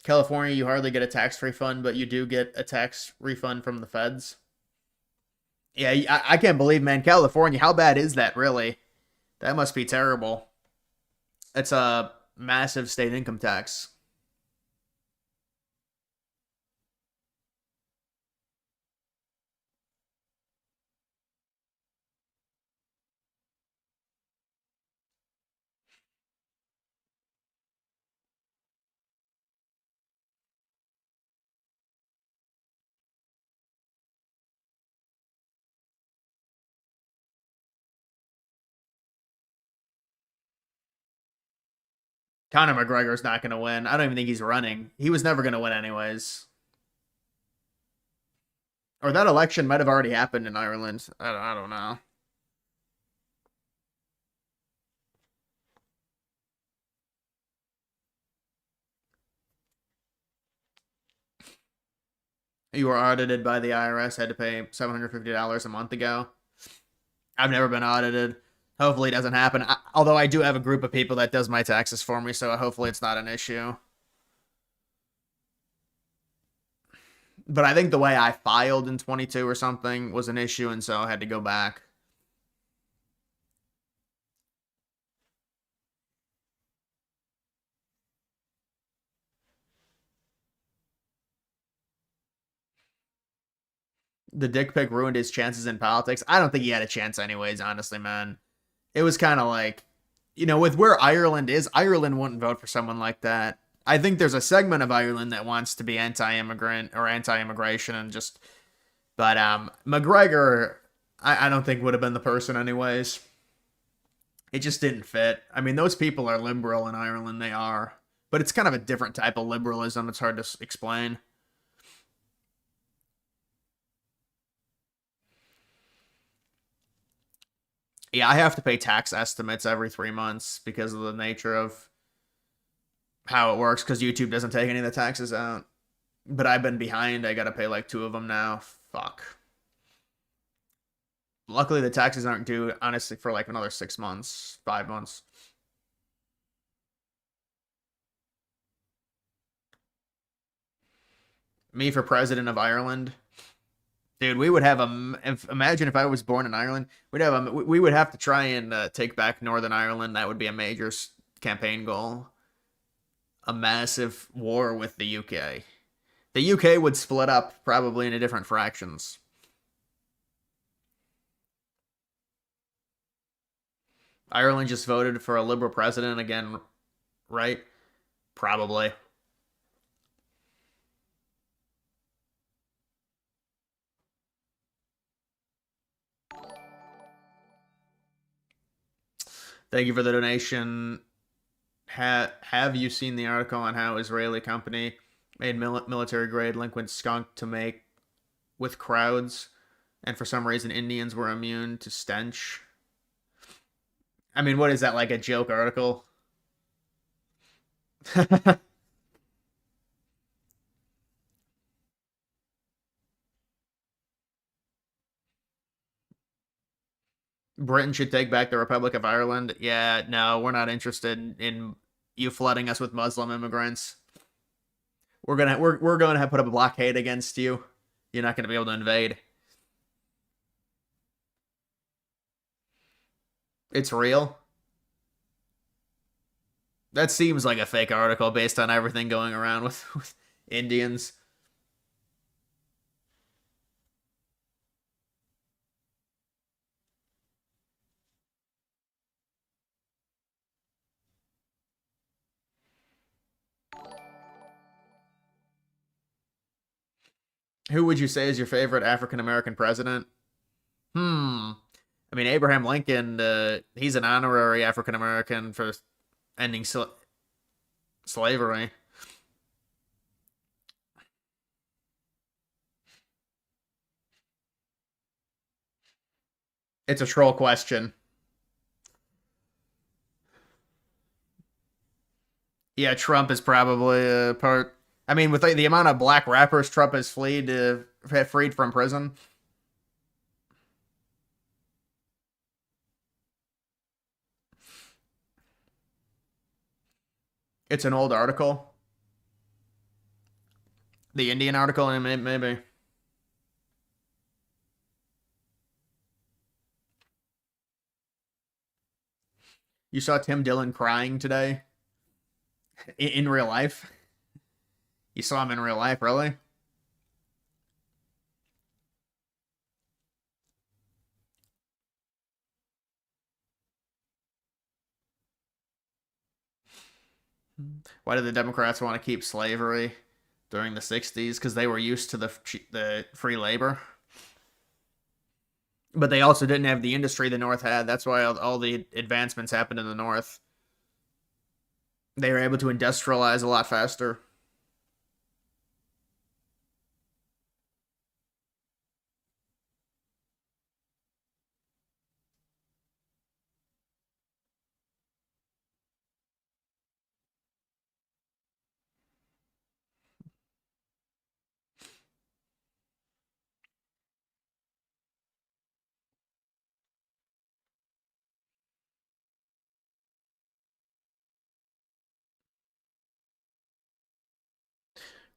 California, you hardly get a tax refund, but you do get a tax refund from the feds. Yeah, I can't believe, man, California, how bad is that, really? That must be terrible. It's a massive state income tax. Conor McGregor's not going to win. I don't even think he's running. He was never going to win anyways. Or that election might have already happened in Ireland. I don't know. You were audited by the IRS, had to pay $750 a month ago. I've never been audited. Hopefully it doesn't happen. Although I do have a group of people that does my taxes for me, so hopefully it's not an issue. But I think the way I filed in 22 or something was an issue, and so I had to go back. The dick pic ruined his chances in politics. I don't think he had a chance anyways, honestly, man. It was kind of like, you know, with where Ireland is, Ireland wouldn't vote for someone like that. I think there's a segment of Ireland that wants to be anti-immigrant or anti-immigration and just, but McGregor, I don't think would have been the person anyways. It just didn't fit. I mean, those people are liberal in Ireland, they are, but it's kind of a different type of liberalism. It's hard to explain. Yeah, I have to pay tax estimates every 3 months because of the nature of how it works, because YouTube doesn't take any of the taxes out. But I've been behind. I gotta pay like 2 of them now. Fuck. Luckily, the taxes aren't due, honestly, for like another 6 months, 5 months. Me for president of Ireland. Dude, we would have imagine if I was born in Ireland, we would have to try and take back Northern Ireland. That would be a major campaign goal. A massive war with the UK. The UK would split up probably into different fractions. Ireland just voted for a liberal president again, right? Probably. Thank you for the donation. Have you seen the article on how Israeli company made military-grade liquid skunk to make with crowds, and for some reason Indians were immune to stench? I mean, what is that, like a joke article? Britain should take back the Republic of Ireland. Yeah, no, we're not interested in you flooding us with Muslim immigrants. We're gonna have put up a blockade against you. You're not gonna be able to invade. It's real. That seems like a fake article based on everything going around with Indians. Who would you say is your favorite African-American president? I mean, Abraham Lincoln, he's an honorary African-American for ending slavery. It's a troll question. Yeah, Trump is probably a part. I mean, with the amount of black rappers Trump has freed from prison. It's an old article. The Indian article, maybe. You saw Tim Dillon crying today? In real life? You saw him in real life, really? Why did the Democrats want to keep slavery during the 60s? Because they were used to the free labor. But they also didn't have the industry the North had. That's why all the advancements happened in the North. They were able to industrialize a lot faster.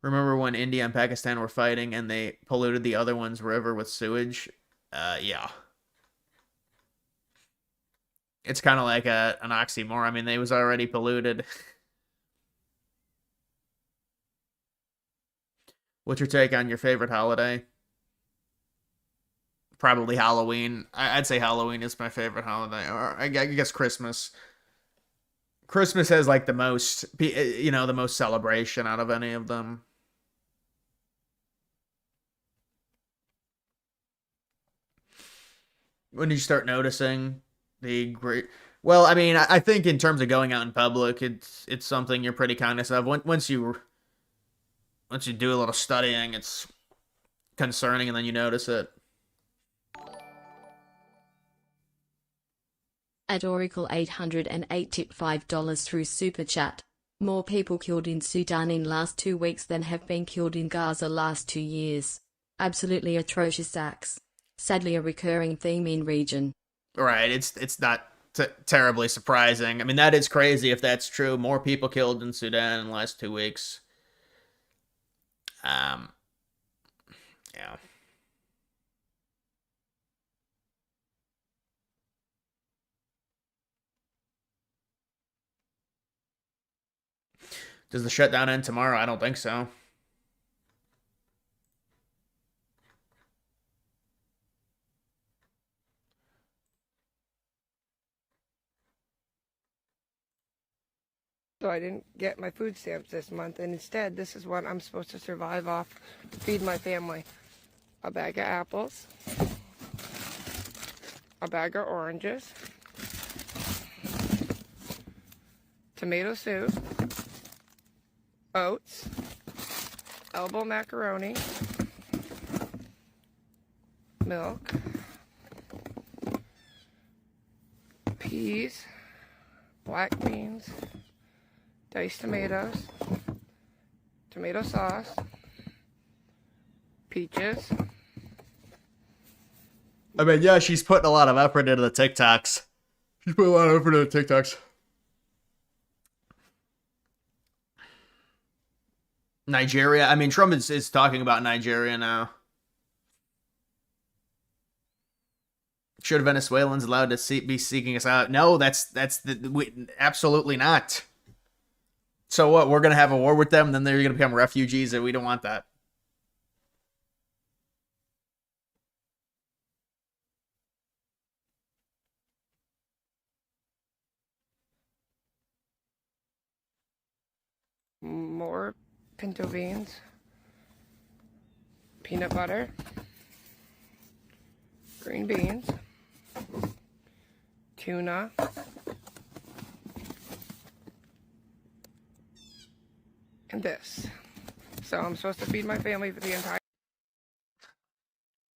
Remember when India and Pakistan were fighting and they polluted the other one's river with sewage? Yeah. It's kind of like an oxymoron. I mean, they was already polluted. What's your take on your favorite holiday? Probably Halloween. I'd say Halloween is my favorite holiday. Or I guess Christmas. Christmas has like the most, the most celebration out of any of them. When you start noticing the great, well, I mean, I think in terms of going out in public, it's something you're pretty cognizant of. Once you do a little studying, it's concerning, and then you notice it. At Oracle 808 tip $5 through Super Chat. More people killed in Sudan in last 2 weeks than have been killed in Gaza last 2 years. Absolutely atrocious acts. Sadly a recurring theme in region. Right, it's not terribly surprising. I mean, that is crazy if that's true. More people killed in Sudan in the last 2 weeks. Yeah. Does the shutdown end tomorrow? I don't think so. So I didn't get my food stamps this month, and instead, this is what I'm supposed to survive off to feed my family. A bag of apples, a bag of oranges, tomato soup, oats, elbow macaroni, milk, peas, black beans, diced tomatoes, tomato sauce, peaches. I mean, yeah, she's putting a lot of effort into the TikToks. She's putting a lot of effort into the TikToks. Nigeria. I mean, Trump is talking about Nigeria now. Should Venezuelans allowed to be seeking us out? No, absolutely not. So what? We're gonna have a war with them, then they're gonna become refugees, and we don't want that. More pinto beans, peanut butter, green beans, tuna, and this. So I'm supposed to feed my family for the entire...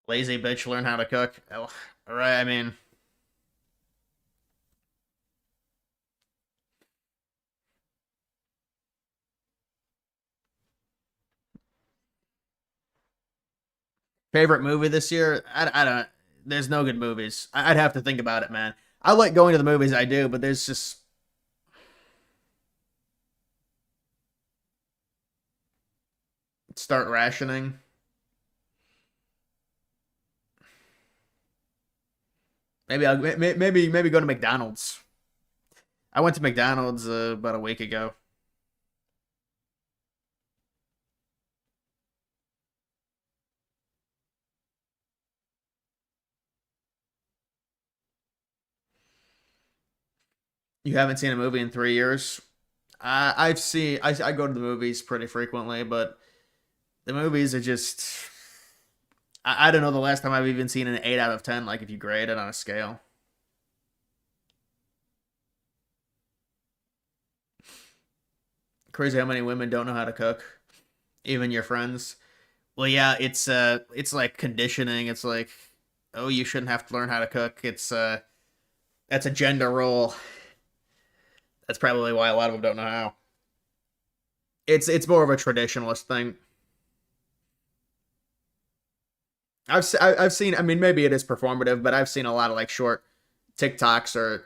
Lazy bitch, learn how to cook. Oh, all right, I mean... Favorite movie this year? I don't... There's no good movies. I'd have to think about it, man. I like going to the movies, I do, but there's just... Start rationing. Maybe maybe go to McDonald's. I went to McDonald's about a week ago. You haven't seen a movie in 3 years? I go to the movies pretty frequently, but the movies are just... I don't know the last time I've even seen an 8 out of 10, like if you grade it on a scale. Crazy how many women don't know how to cook, even your friends. Well, yeah, it's like conditioning. It's like, oh, you shouldn't have to learn how to cook. That's a gender role. That's probably why a lot of them don't know how. It's more of a traditionalist thing. I've seen. I mean, maybe it is performative, but I've seen a lot of like short TikToks or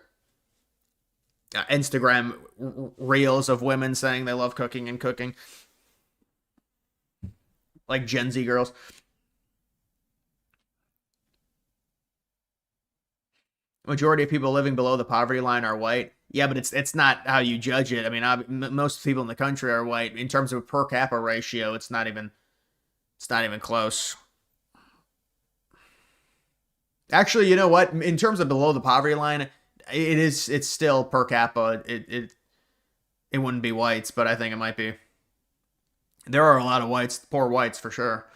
Instagram reels of women saying they love cooking and cooking, like Gen Z girls. Majority of people living below the poverty line are white. Yeah, but it's not how you judge it. I mean, most people in the country are white. In terms of per capita ratio, it's not even close. Actually, you know what? In terms of below the poverty line, it's still per capita. It wouldn't be whites, but I think it might be. There are a lot of whites, poor whites for sure.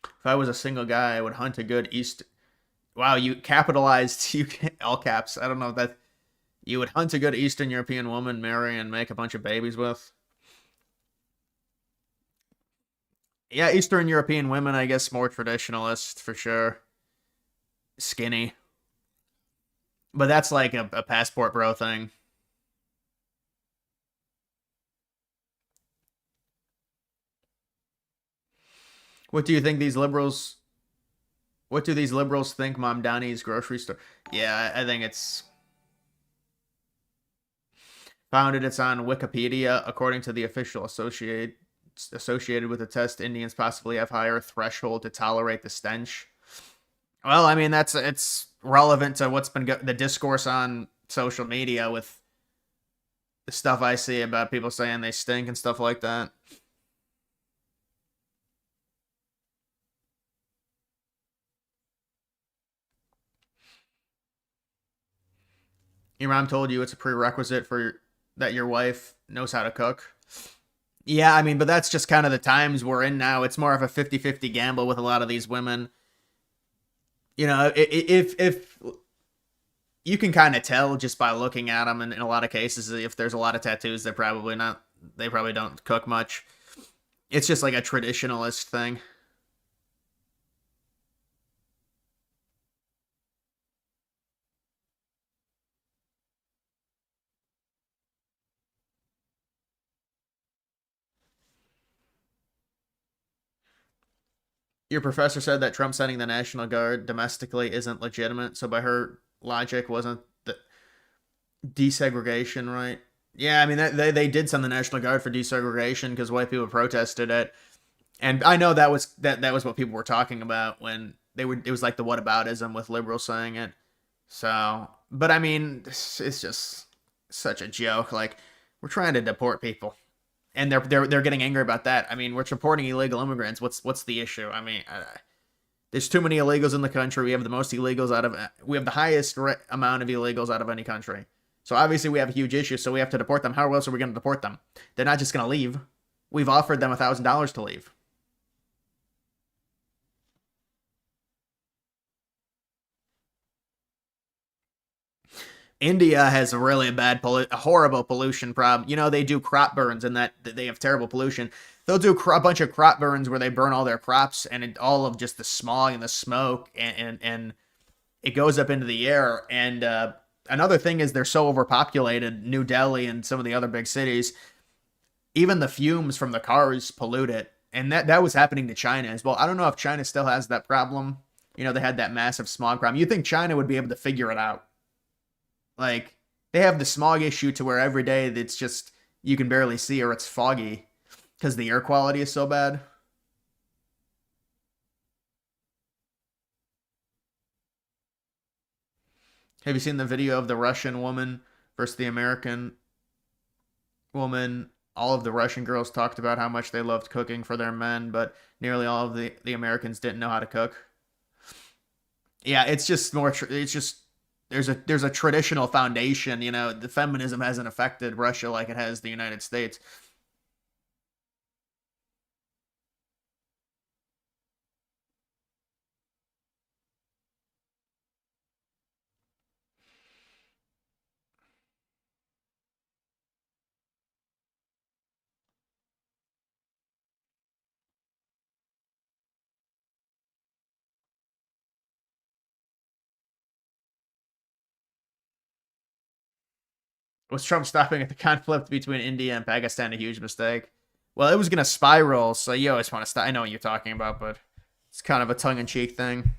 If I was a single guy, I would hunt a good East. Wow, you capitalized you all caps. I don't know if that you would hunt a good Eastern European woman, marry, and make a bunch of babies with. Yeah, Eastern European women, I guess, more traditionalist for sure. Skinny. But that's like a passport bro thing. What do you think these liberals? What do these liberals think Mamdani's grocery store? Yeah, I think it's founded. It's on Wikipedia. According to the official associated with the test, Indians possibly have higher threshold to tolerate the stench. Well, I mean it's relevant to what's been the discourse on social media with the stuff I see about people saying they stink and stuff like that. Your mom told you it's a prerequisite for that your wife knows how to cook. Yeah, I mean, but that's just kind of the times we're in now. It's more of a 50-50 gamble with a lot of these women. You know, if you can kind of tell just by looking at them, and in a lot of cases, if there's a lot of tattoos, they probably don't cook much. It's just like a traditionalist thing. Your professor said that Trump sending the National Guard domestically isn't legitimate, so by her logic, wasn't the desegregation right? Yeah, I mean, they did send the National Guard for desegregation because white people protested it. And I know that was what people were talking about when it was like the whataboutism with liberals saying it. So, but I mean, it's just such a joke. Like, we're trying to deport people, and they're getting angry about that. I mean, we're supporting illegal immigrants. What's the issue? I mean, there's too many illegals in the country. We have the most illegals we have the highest amount of illegals out of any country. So obviously we have a huge issue. So we have to deport them. How else are we going to deport them? They're not just going to leave. We've offered them $1,000 to leave. India has a really bad, horrible pollution problem. You know, they do crop burns and that they have terrible pollution. They'll do a bunch of crop burns where they burn all their crops and all of just the smog and the smoke and it goes up into the air. And another thing is they're so overpopulated, New Delhi and some of the other big cities, even the fumes from the cars pollute it. And that was happening to China as well. I don't know if China still has that problem. You know, they had that massive smog problem. You think China would be able to figure it out? Like, they have the smog issue to where every day it's just, you can barely see or it's foggy because the air quality is so bad. Have you seen the video of the Russian woman versus the American woman? All of the Russian girls talked about how much they loved cooking for their men, but nearly all of the Americans didn't know how to cook. Yeah, it's just more, it's just, there's a traditional foundation, you know, the feminism hasn't affected Russia like it has the United States. Was Trump stopping at the conflict between India and Pakistan a huge mistake? Well, it was going to spiral, so you always want to stop. I know what you're talking about, but it's kind of a tongue-in-cheek thing.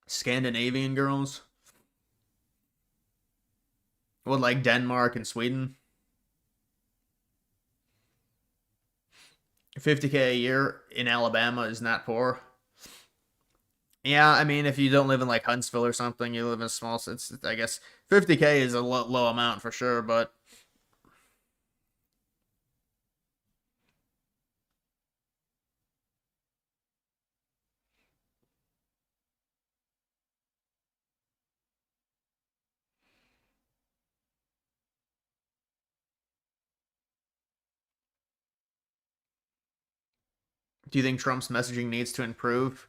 Scandinavian girls? Well, like Denmark and Sweden? 50K a year in Alabama is not poor. Yeah, I mean, if you don't live in like Huntsville or something, you live in a small. It's I guess 50K is a low amount for sure, but do you think Trump's messaging needs to improve?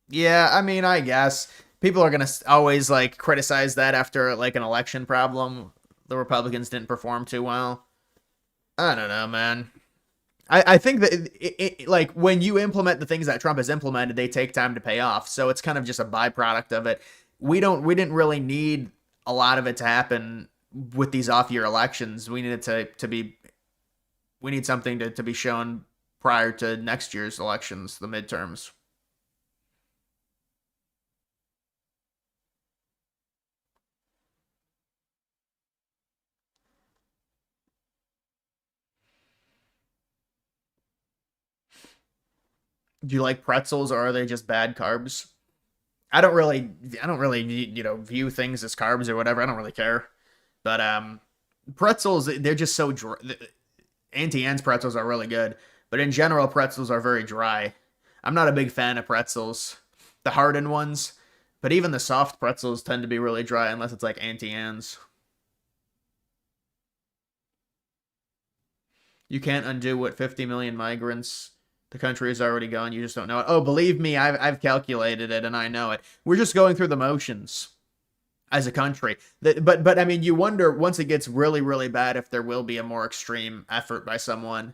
Yeah, I mean, I guess people are gonna always like criticize that after like an election problem. The Republicans didn't perform too well. I don't know, man. I think that like when you implement the things that Trump has implemented, they take time to pay off. So it's kind of just a byproduct of it. We didn't really need a lot of it to happen with these off-year elections. We needed to be we need something to be shown prior to next year's elections, the midterms. Do you like pretzels or are they just bad carbs? I don't really view things as carbs or whatever. I don't really care. But pretzels, they're just so dry. Auntie Anne's pretzels are really good, but in general pretzels are very dry. I'm not a big fan of pretzels, the hardened ones, but even the soft pretzels tend to be really dry unless it's like Auntie Anne's. You can't undo what 50 million migrants the country has already gone. You just don't know it. Oh, believe me, I've calculated it and I know it. We're just going through the motions as a country. But I mean, you wonder once it gets really, really bad if there will be a more extreme effort by someone.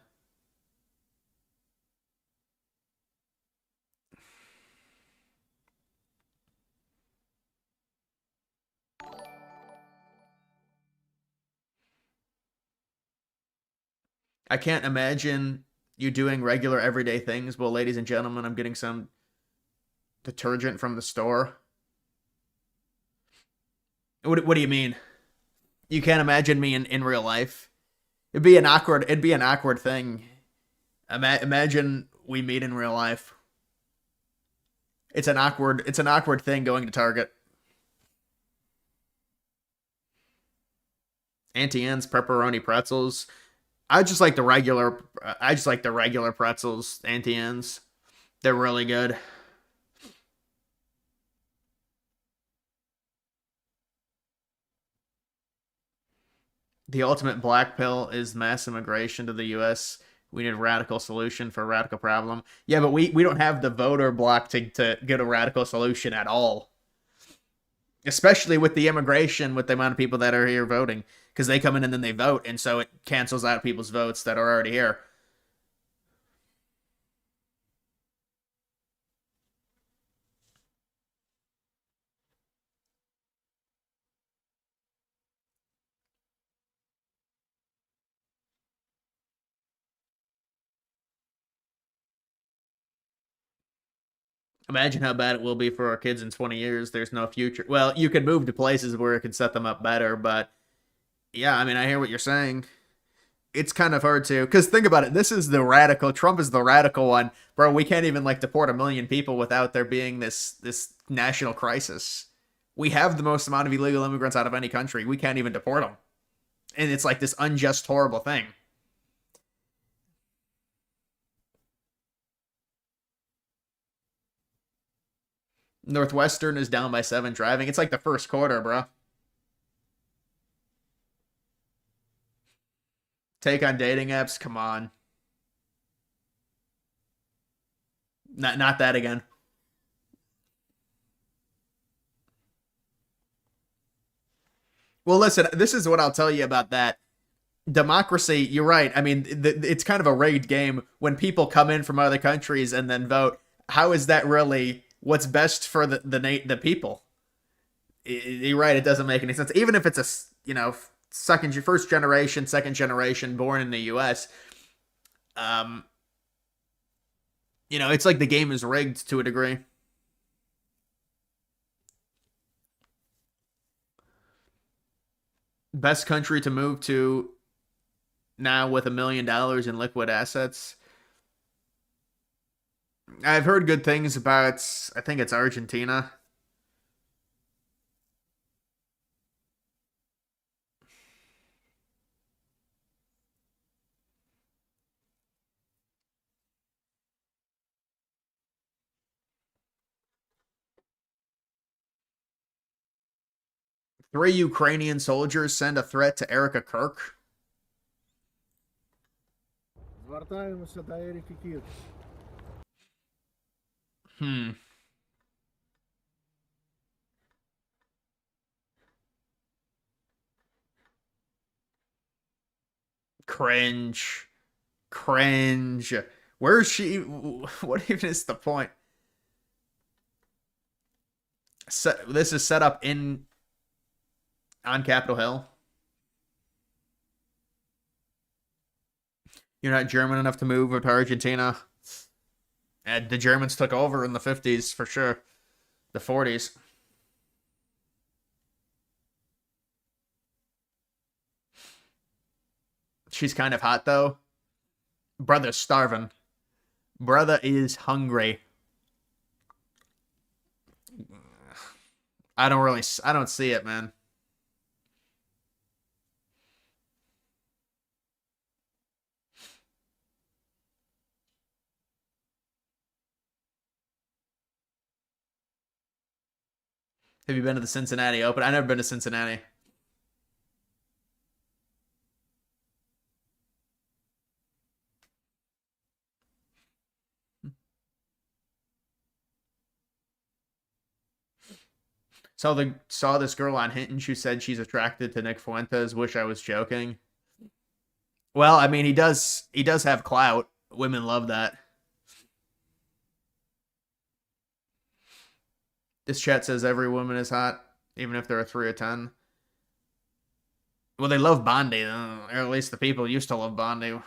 I can't imagine you doing regular everyday things. Well, ladies and gentlemen, I'm getting some detergent from the store. What do you mean? You can't imagine me in real life? It'd be an awkward thing. Imagine we meet in real life. It's an awkward thing going to Target. Auntie Anne's pepperoni pretzels. I just like the regular pretzels, Auntie Anne's. They're really good. The ultimate black pill is mass immigration to the US. We need a radical solution for a radical problem. Yeah, but we don't have the voter block to get a radical solution at all. Especially with the immigration, with the amount of people that are here voting. Because they come in and then they vote, and so it cancels out people's votes that are already here. Imagine how bad it will be for our kids in 20 years. There's no future. Well, you could move to places where it could set them up better, but yeah, I mean, I hear what you're saying. It's kind of hard to, because think about it. This is the radical. Trump is the radical one, bro. We can't even like deport 1 million people without there being this national crisis. We have the most amount of illegal immigrants out of any country. We can't even deport them, and it's like this unjust, horrible thing. Northwestern is down by 7 driving. It's like the first quarter, bro. Take on dating apps? Come on. Not that again. Well, listen, this is what I'll tell you about that. democracy, you're right. I mean, it's kind of a rigged game when people come in from other countries and then vote. How is that really what's best for the people? You're right. It doesn't make any sense. Even if it's first generation, second generation, born in the U.S. It's like the game is rigged to a degree. Best country to move to now with $1 million in liquid assets. I've heard good things about, I think it's Argentina. Three Ukrainian soldiers send a threat to Erica Kirk. Cringe. Where is she? What even is the point? This is set up on Capitol Hill. You're not German enough to move to Argentina. And the Germans took over in the 50s for sure. The 40s. She's kind of hot though. Brother's starving. Brother is hungry. I don't see it, man. Have you been to the Cincinnati Open? I've never been to Cincinnati. Saw this girl on Hinton who said she's attracted to Nick Fuentes. Wish I was joking. Well, I mean, he does have clout. Women love that. This chat says every woman is hot, even if they're a 3 or 10. Well, they love Bondi, or at least the people used to love Bondi.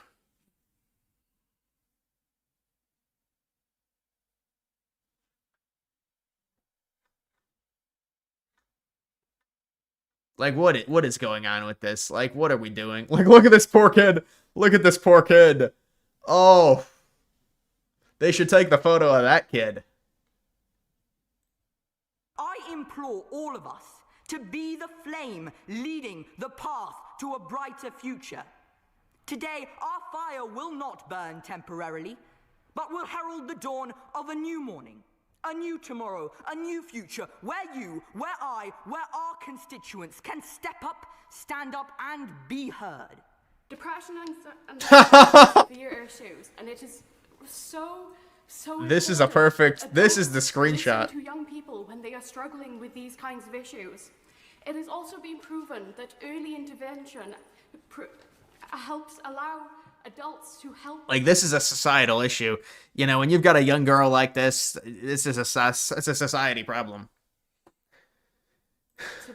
Like, what is going on with this? Like, what are we doing? Like, look at this poor kid. Look at this poor kid. Oh. They should take the photo of that kid. I implore all of us to be the flame leading the path to a brighter future. Today, our fire will not burn temporarily, but will herald the dawn of a new morning, a new tomorrow, a new future, where you, where I, where our constituents can step up, stand up, and be heard. Depression and severe issues, and it is so This is a perfect. This is the screenshot. To young people when they are struggling with these kinds of issues. It has also been proven that early intervention helps allow adults to help. Like, this is a societal issue. You know, when you've got a young girl like this, it's a society problem. To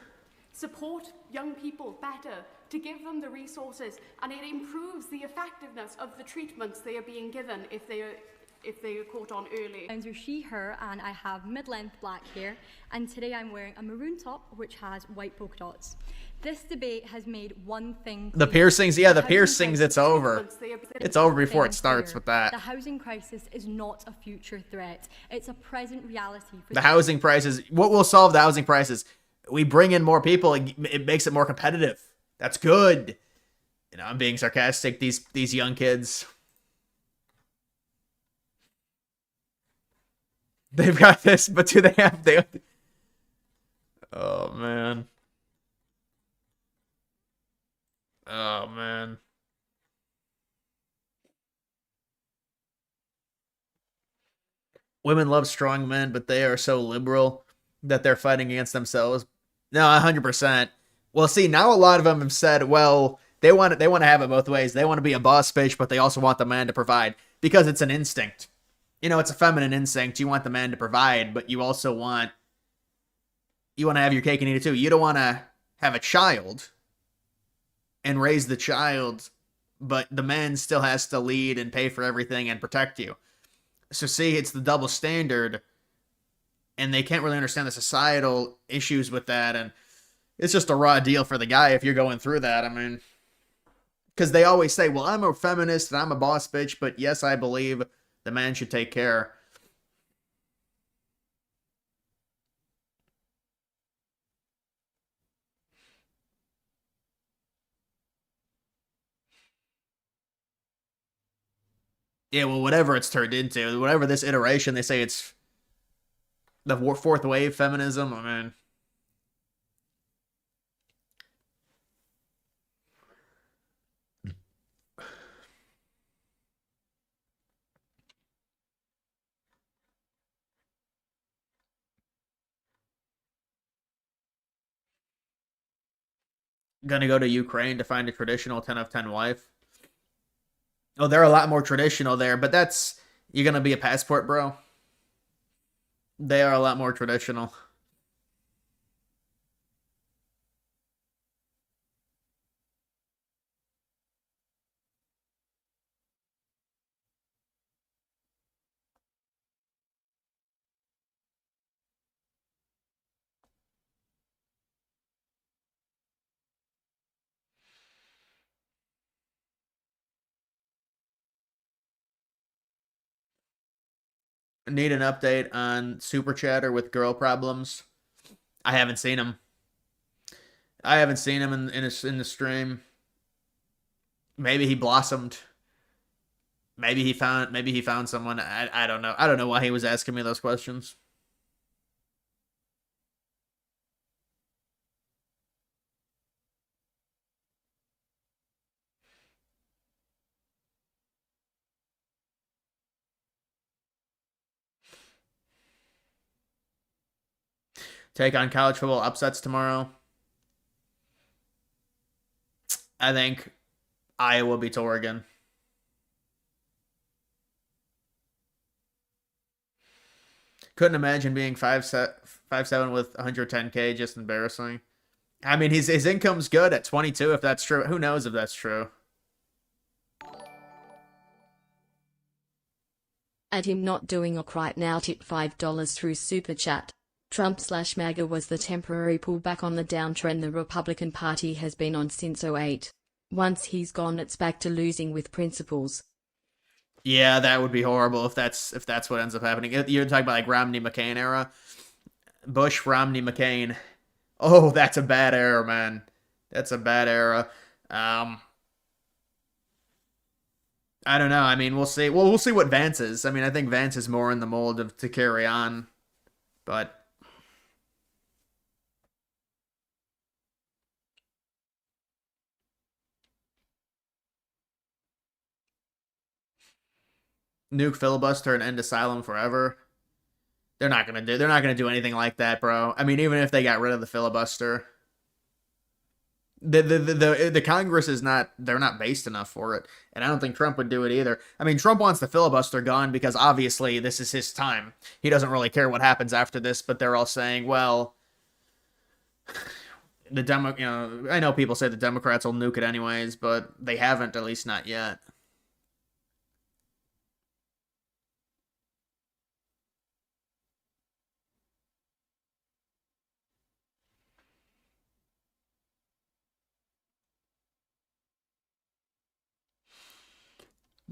support young people better, to give them the resources, and it improves the effectiveness of the treatments they are being given if they are caught on early. Are she, her, and I have mid-length black hair, and today I'm wearing a maroon top which has white polka dots. This debate has made one thing clear. The piercings, yeah, the piercings, it's over. It's over before it starts with that. The housing crisis is not a future threat. It's a present reality. For the housing prices, what will solve the housing prices? We bring in more people, it makes it more competitive. That's good. You know, I'm being sarcastic, these young kids. They've got this, but do they have... Oh, man. Oh, man. Women love strong men, but they are so liberal that they're fighting against themselves. No, 100%. Well, see, now a lot of them have said, well, They want to have it both ways. They want to be a boss bitch, but they also want the man to provide because it's an instinct. You know, it's a feminine instinct. You want the man to provide, but you also want to have your cake and eat it too. You don't want to have a child and raise the child, but the man still has to lead and pay for everything and protect you. So see, it's the double standard, and they can't really understand the societal issues with that, and it's just a raw deal for the guy if you're going through that. I mean, because they always say, well, I'm a feminist and I'm a boss bitch, but yes, I believe the man should take care. Yeah, well, whatever it's turned into, whatever this iteration, they say it's the fourth wave feminism. I mean, gonna go to Ukraine to find a traditional 10 of 10 wife. Oh, they're a lot more traditional there, but that's, you're gonna be a passport bro. They are a lot more traditional. Need an update on Super Chatter with girl problems. I haven't seen him. I haven't seen him in the stream. Maybe he blossomed. Maybe he found someone. I don't know. I don't know why he was asking me those questions. Take on college football upsets tomorrow. I think Iowa beats Oregon. Couldn't imagine being 5'7" with 110K. Just embarrassing. I mean, his income's good at 22, if that's true. Who knows if that's true? And him not doing ok right now, tip $5 through Super Chat. Trump/MAGA was the temporary pullback on the downtrend the Republican Party has been on since '08. Once he's gone, it's back to losing with principles. Yeah, that would be horrible if that's what ends up happening. You're talking about like Romney McCain era, Bush, Romney, McCain. Oh, that's a bad era, man. That's a bad era. I don't know. I mean, we'll see. Well, we'll see what Vance is. I mean, I think Vance is more in the mold to carry on, but. Nuke filibuster and end asylum forever. They're not gonna do anything like that, bro. I mean, even if they got rid of the filibuster, the Congress is not, they're not based enough for it, and I don't think Trump would do it either. I mean, Trump wants the filibuster gone because obviously this is his time. He doesn't really care what happens after this, but they're all saying, well, I know people say the Democrats will nuke it anyways, but they haven't, at least not yet.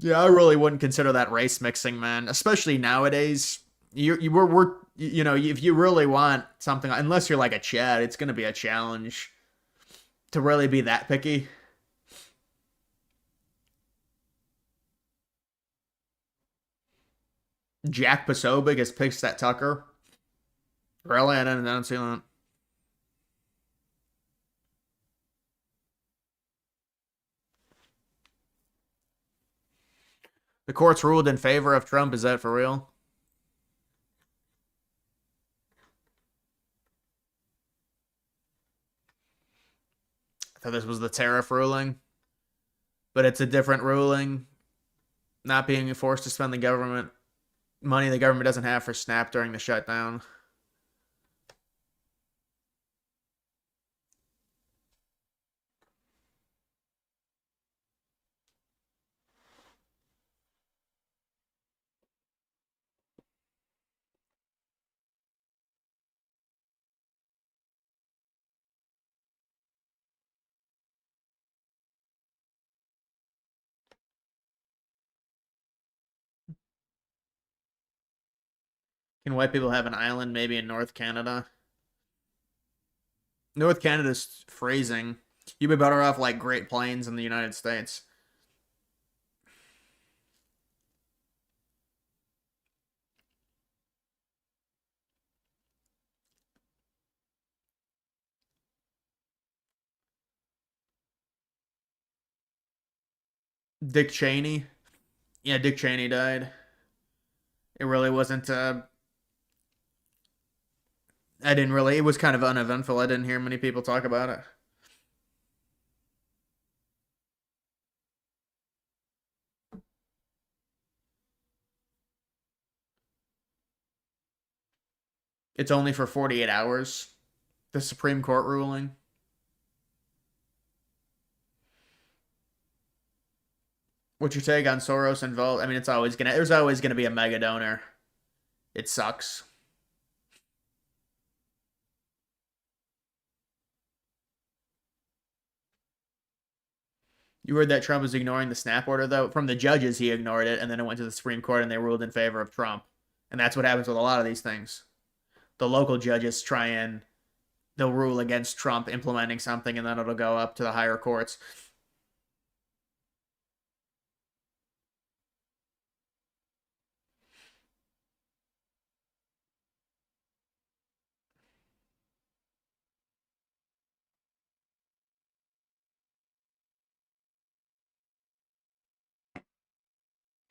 Yeah, I really wouldn't consider that race mixing, man. Especially nowadays. If you really want something, unless you're like a Chad, it's gonna be a challenge to really be that picky. Jack Posobiec has picked that Tucker. Really, I don't see that. The courts ruled in favor of Trump. Is that for real? I thought this was the tariff ruling. but it's a different ruling. Not being forced to spend the government money the government doesn't have for SNAP during the shutdown. Can white people have an island maybe in North Canada? North Canada's freezing. You'd be better off like Great Plains in the United States. Dick Cheney. Yeah, Dick Cheney died. It really wasn't I didn't really, it was kind of uneventful. I didn't hear many people talk about it. It's only for 48 hours. The Supreme Court ruling. What's your take on Soros involved? I mean, there's always gonna be a mega donor. It sucks. You heard that Trump was ignoring the SNAP order, though? From the judges, he ignored it, and then it went to the Supreme Court, and they ruled in favor of Trump. And that's what happens with a lot of these things. The local judges they'll rule against Trump implementing something, and then it'll go up to the higher courts.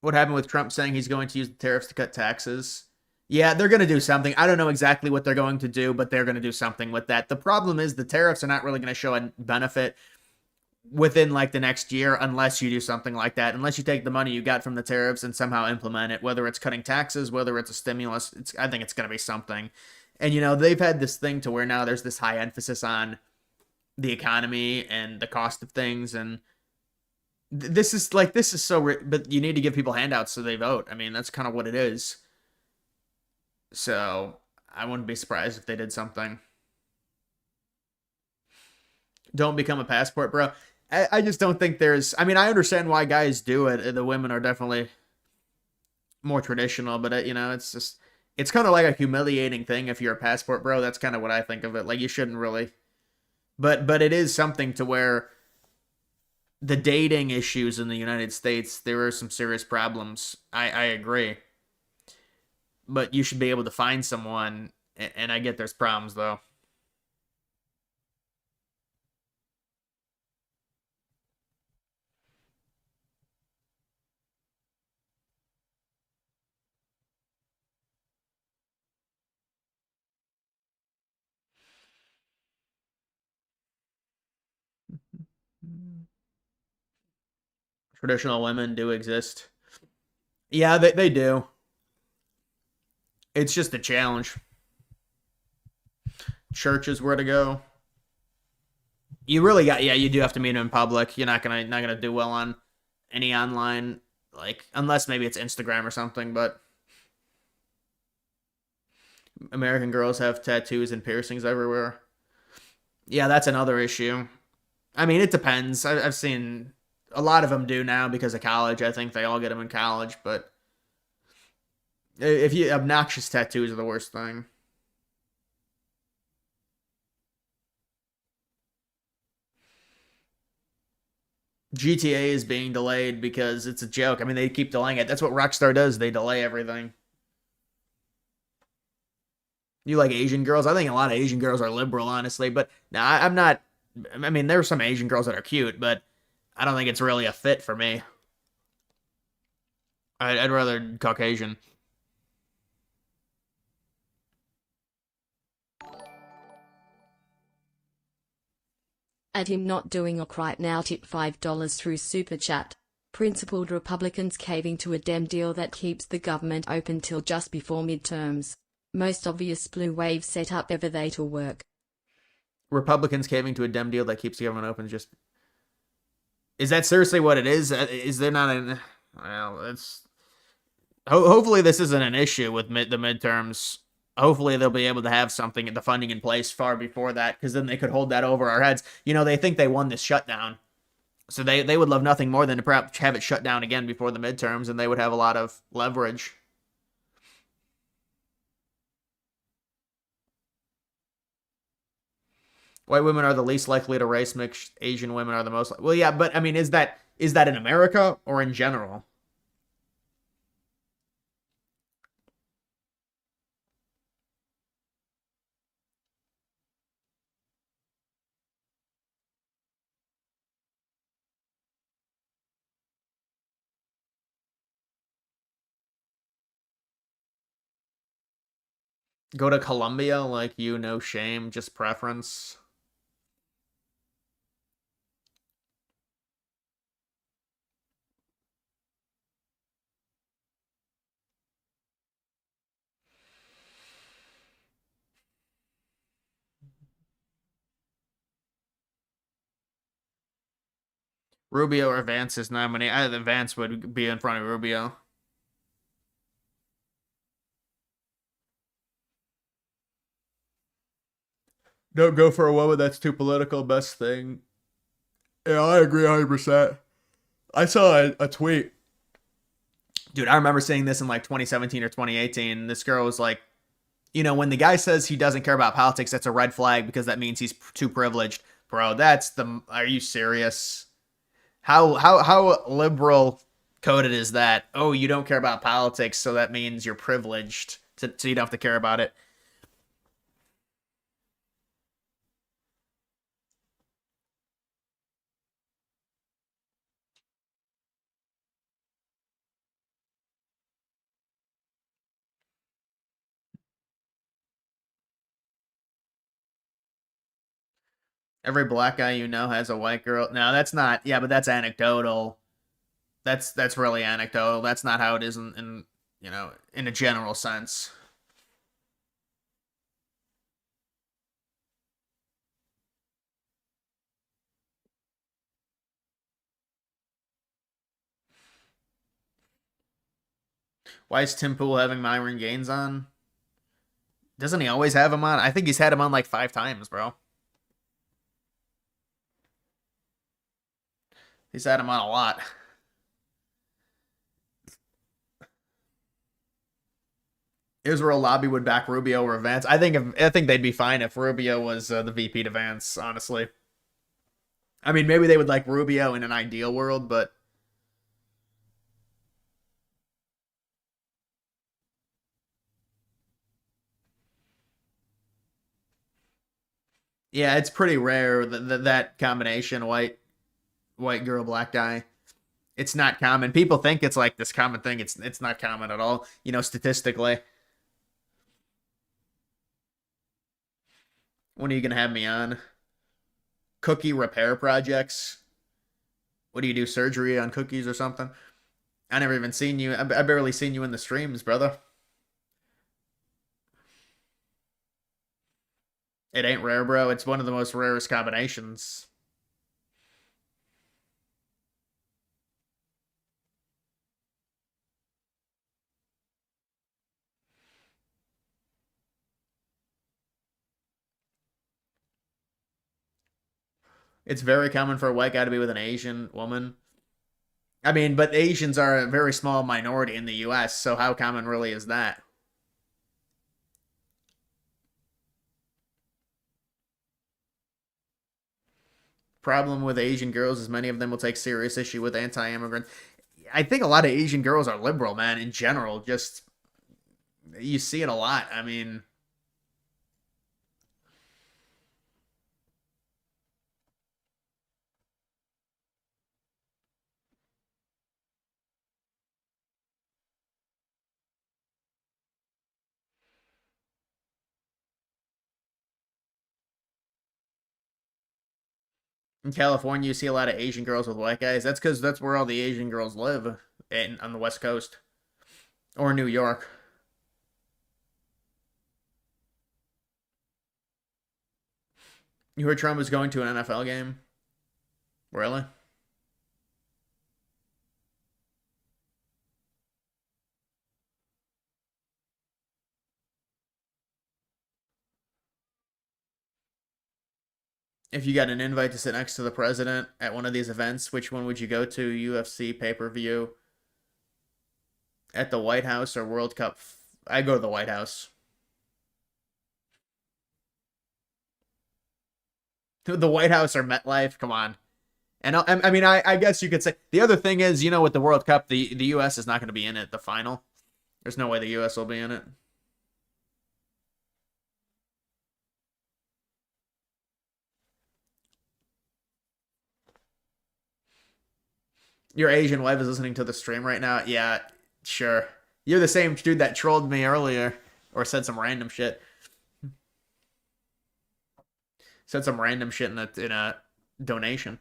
What happened with Trump saying he's going to use the tariffs to cut taxes? Yeah, they're going to do something. I don't know exactly what they're going to do, but they're going to do something with that. The problem is the tariffs are not really going to show a benefit within like the next year unless you do something like that. Unless you take the money you got from the tariffs and somehow implement it, whether it's cutting taxes, whether it's a stimulus, I think it's going to be something. And they've had this thing to where now there's this high emphasis on the economy and the cost of things, and this is so, but you need to give people handouts so they vote. I mean, that's kind of what it is. So I wouldn't be surprised if they did something. Don't become a passport bro. I just don't think I mean, I understand why guys do it. The women are definitely more traditional, but it's kind of like a humiliating thing if you're a passport bro. That's kind of what I think of it. Like, you shouldn't really, but it is something to where the dating issues in the United States, there are some serious problems. I agree. But you should be able to find someone, and I get there's problems, though. Traditional women do exist. Yeah, they do. It's just a challenge. Church is where to go. You really you do have to meet them in public. You're not gonna do well on any online, like, unless maybe it's Instagram or something, but American girls have tattoos and piercings everywhere. Yeah, that's another issue. I mean, it depends. I've seen a lot of them do now because of college. I think they all get them in college, but if you obnoxious tattoos are the worst thing. GTA is being delayed because it's a joke. I mean, they keep delaying it. That's what Rockstar does. They delay everything. You like Asian girls? I think a lot of Asian girls are liberal, honestly. But no, I'm not. I mean, there are some Asian girls that are cute, but I don't think it's really a fit for me. I'd rather Caucasian. At him not doing ok right now, tip $5 through Super Chat. Principled Republicans caving to a Dem deal that keeps the government open till just before midterms. Most obvious blue wave setup ever that'll work. Republicans caving to a Dem deal that keeps the government open. Just is that seriously what it is? Is there not an? Well, it's. Hopefully this isn't an issue with the midterms. Hopefully they'll be able to have something, the funding in place far before that, because then they could hold that over our heads. You know, they think they won this shutdown, so they would love nothing more than to perhaps have it shut down again before the midterms, and they would have a lot of leverage. White women are the least likely to race mix. Asian women are the most. Well, yeah, but I mean, is that in America or in general? Go to Colombia, like you, no shame, just preference. Rubio or Vance is nominated. I think Vance would be in front of Rubio. Don't go for a woman that's too political. Best thing. Yeah, I agree 100%. I saw a tweet. Dude, I remember seeing this in like 2017 or 2018. This girl was like, you know, when the guy says he doesn't care about politics, that's a red flag because that means he's too privileged. Bro, that's the... Are you serious? How liberal coded is that? Oh, you don't care about politics, so that means you're privileged, so you don't have to care about it. Every black guy you know has a white girl. No, that's not. Yeah, but that's anecdotal. That's really anecdotal. That's not how it is in you know, in a general sense. Why is Tim Pool having Myron Gaines on? Doesn't he always have him on? I think he's had him on like 5 times, bro. He's had him on a lot. Israel lobby would back Rubio or Vance. I think they'd be fine if Rubio was the VP to Vance, honestly. I mean, maybe they would like Rubio in an ideal world, but yeah, it's pretty rare that combination white girl black guy. It's not common. People think it's like this common thing. It's not common at all, you know, statistically. When are you gonna have me on? Cookie repair projects. What do you do? Surgery on cookies or something? I never even seen you. I barely seen you in the streams, brother. It ain't rare, bro. It's one of the most rarest combinations. It's very common for a white guy to be with an Asian woman. I mean, but Asians are a very small minority in the US, so how common really is that? Problem with Asian girls is many of them will take serious issue with anti-immigrant. I think a lot of Asian girls are liberal, man, in general. Just, you see it a lot. I mean, In California, you see a lot of Asian girls with white guys. That's because that's where all the Asian girls live, on the West Coast. Or New York. You heard Trump was going to an NFL game? Really? If you got an invite to sit next to the president at one of these events, which one would you go to? UFC pay-per-view, at the White House, or World Cup? I go to the White House. The White House or MetLife? Come on. And I mean, I guess you could say the other thing is, you know, with the World Cup, the U.S. is not going to be in it, the final. There's no way the U.S. will be in it. Your Asian wife is listening to the stream right now? Yeah, sure. You're the same dude that trolled me earlier, or said some random shit. Said some random shit in a donation.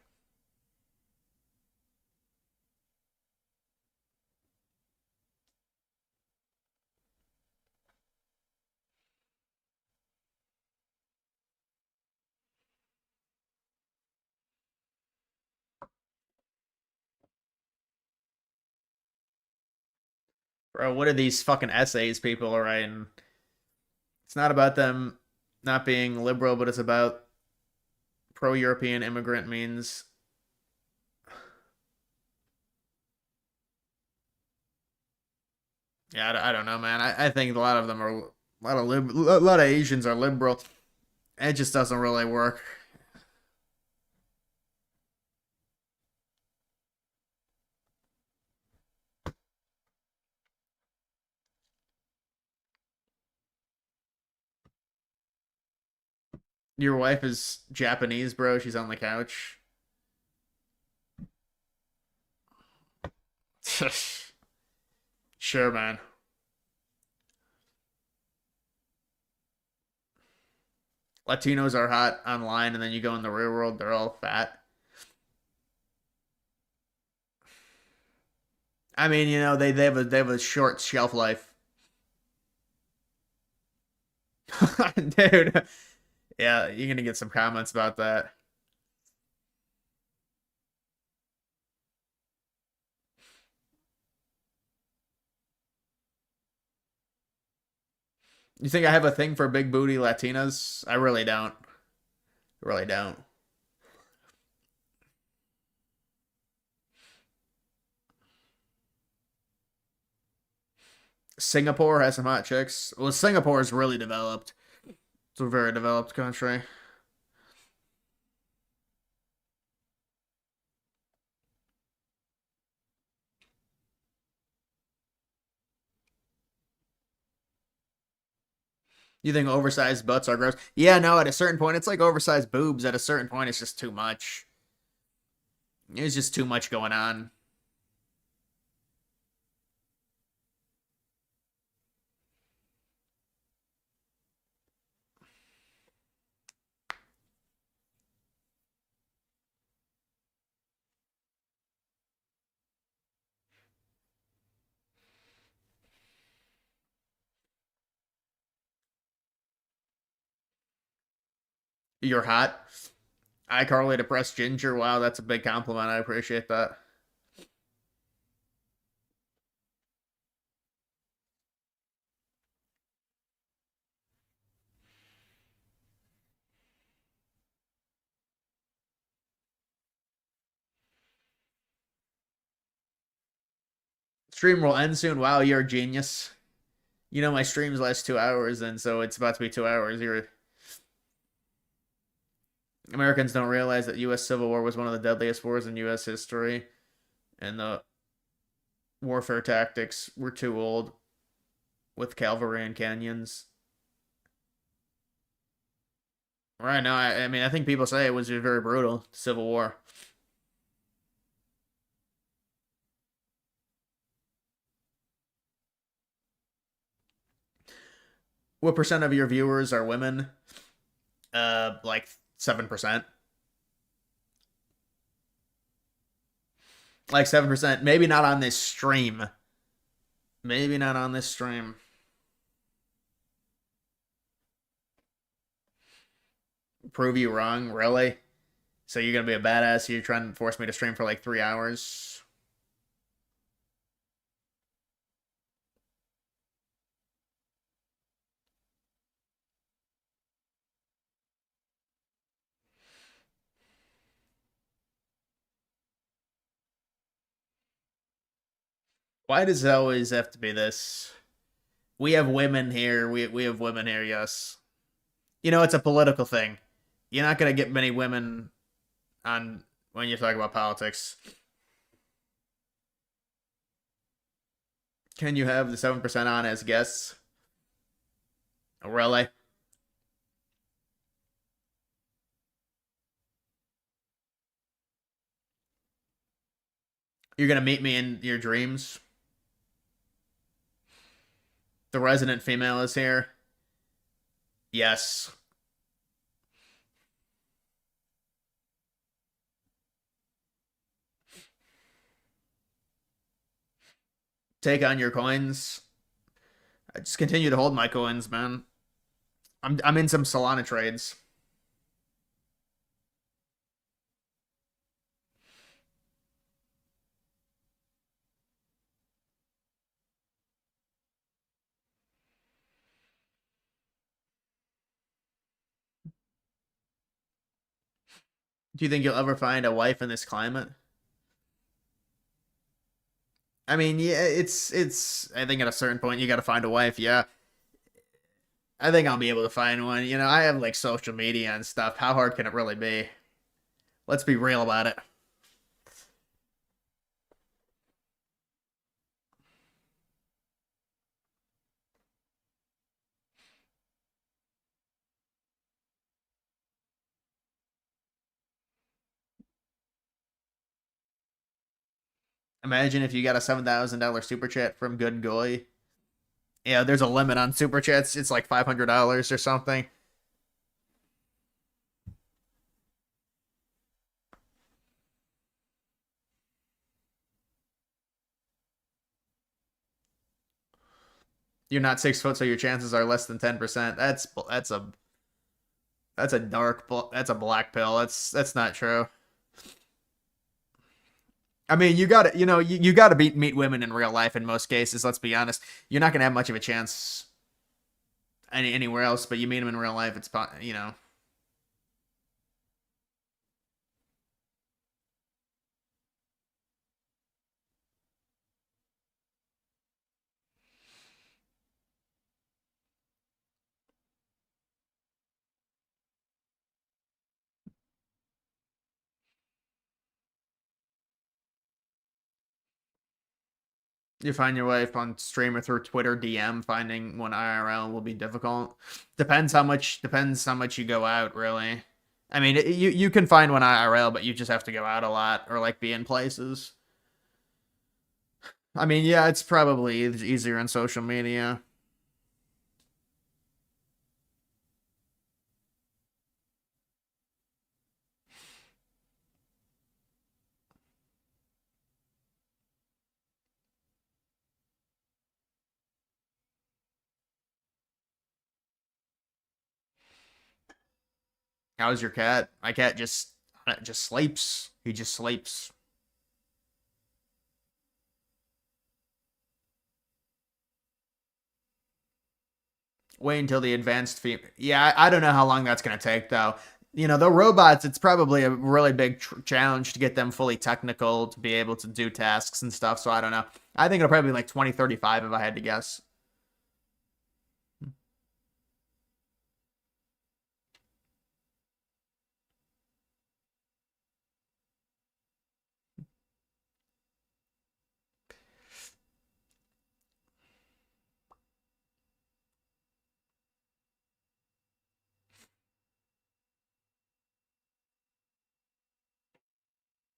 Bro, what are these fucking essays people are writing? It's not about them not being liberal, but it's about pro-European immigrant means. Yeah, I don't know, man. I think a lot of them are a lot of Asians are liberal. It just doesn't really work. Your wife is Japanese, bro. She's on the couch. Sure, man. Latinos are hot online, and then you go in the real world, they're all fat. I mean, you know, they have a short shelf life. Dude. Yeah, you're gonna get some comments about that. You think I have a thing for big booty Latinas? I really don't. Really don't. Singapore has some hot chicks. Well, Singapore is really developed. It's a very developed country. You think oversized butts are gross? Yeah, no, at a certain point, it's like oversized boobs. At a certain point, it's just too much. It's just too much going on. You're hot. iCarly depressed ginger. Wow, that's a big compliment. I appreciate that. Stream will end soon. Wow, you're a genius. You know my streams last 2 hours, and so it's about to be 2 hours. Americans don't realize that U.S. Civil War was one of the deadliest wars in U.S. history, and the warfare tactics were too old with cavalry and canyons. Right now, I mean, I think people say it was very brutal, Civil War. What percent of your viewers are women? Like 7%. Like 7%. Maybe not on this stream. Maybe not on this stream. Prove you wrong? Really? So you're gonna be a badass? You're trying to force me to stream for like 3 hours? Why does it always have to be this? We have women here. We have women here, yes. You know, it's a political thing. You're not going to get many women on when you talk about politics. Can you have the 7% on as guests? Oh, really? You're going to meet me in your dreams? The resident female is here? Yes. Take on your coins. I just continue to hold my coins, man. I'm in some Solana trades. Do you think you'll ever find a wife in this climate? I mean, yeah, it's I think at a certain point you got to find a wife, yeah. I think I'll be able to find one. You know, I have like social media and stuff. How hard can it really be? Let's be real about it. Imagine if you got a $7,000 super chat from Good Goy. Yeah, there's a limit on super chats. It's like $500 or something. You're not 6 foot, so your chances are less than 10%. That's a that's a black pill. That's not true. I mean, you got to, you got to meet women in real life in most cases. Let's be honest. You're not gonna have much of a chance anywhere else, but you meet them in real life. It's You find your wife on stream or through Twitter DM. Finding one IRL will be difficult. Depends how much you go out, really. I mean, you can find one IRL, but you just have to go out a lot or like be in places. I mean, yeah, it's probably easier on social media. How's your cat? My cat just sleeps. He just sleeps. Wait until the advanced female. Yeah, I don't know how long that's gonna take though. You know, the robots, it's probably a really big challenge to get them fully technical to be able to do tasks and stuff. So I don't know. I think it'll probably be like 2035 if I had to guess.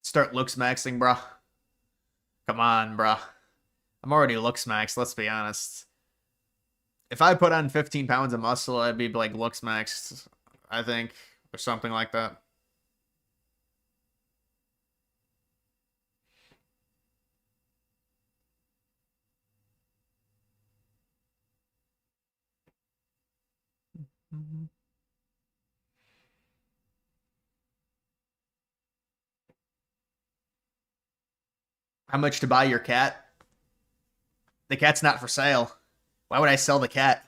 Start looks maxing, bruh. Come on, bruh. I'm already looks maxed, let's be honest. If I put on 15 pounds of muscle, I'd be like looks maxed, I think, or something like that. How much to buy your cat? The cat's not for sale. Why would I sell the cat?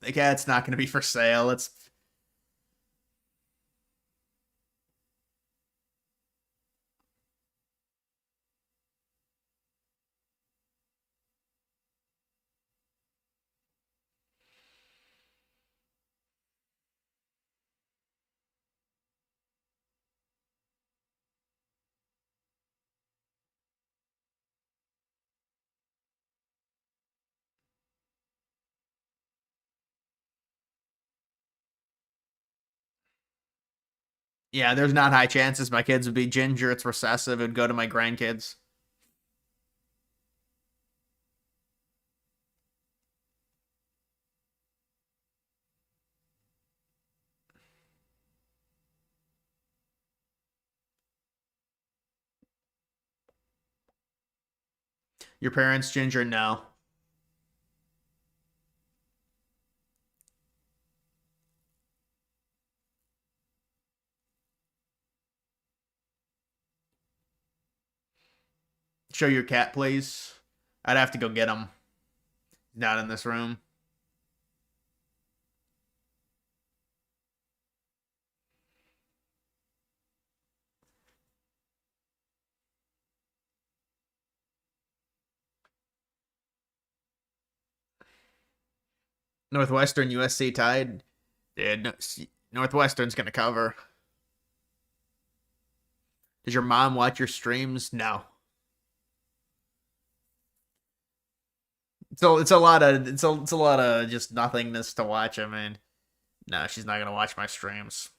The cat's not going to be for sale. It's yeah, there's not high chances my kids would be ginger. It's recessive. It would go to my grandkids. Your parents ginger? No. Show your cat, please. I'd have to go get him. Not in this room. Northwestern USC tied. Dude, no, Northwestern's gonna cover. Does your mom watch your streams? No. So it's a lot of it's a lot of just nothingness to watch. I mean, no, she's not gonna watch my streams.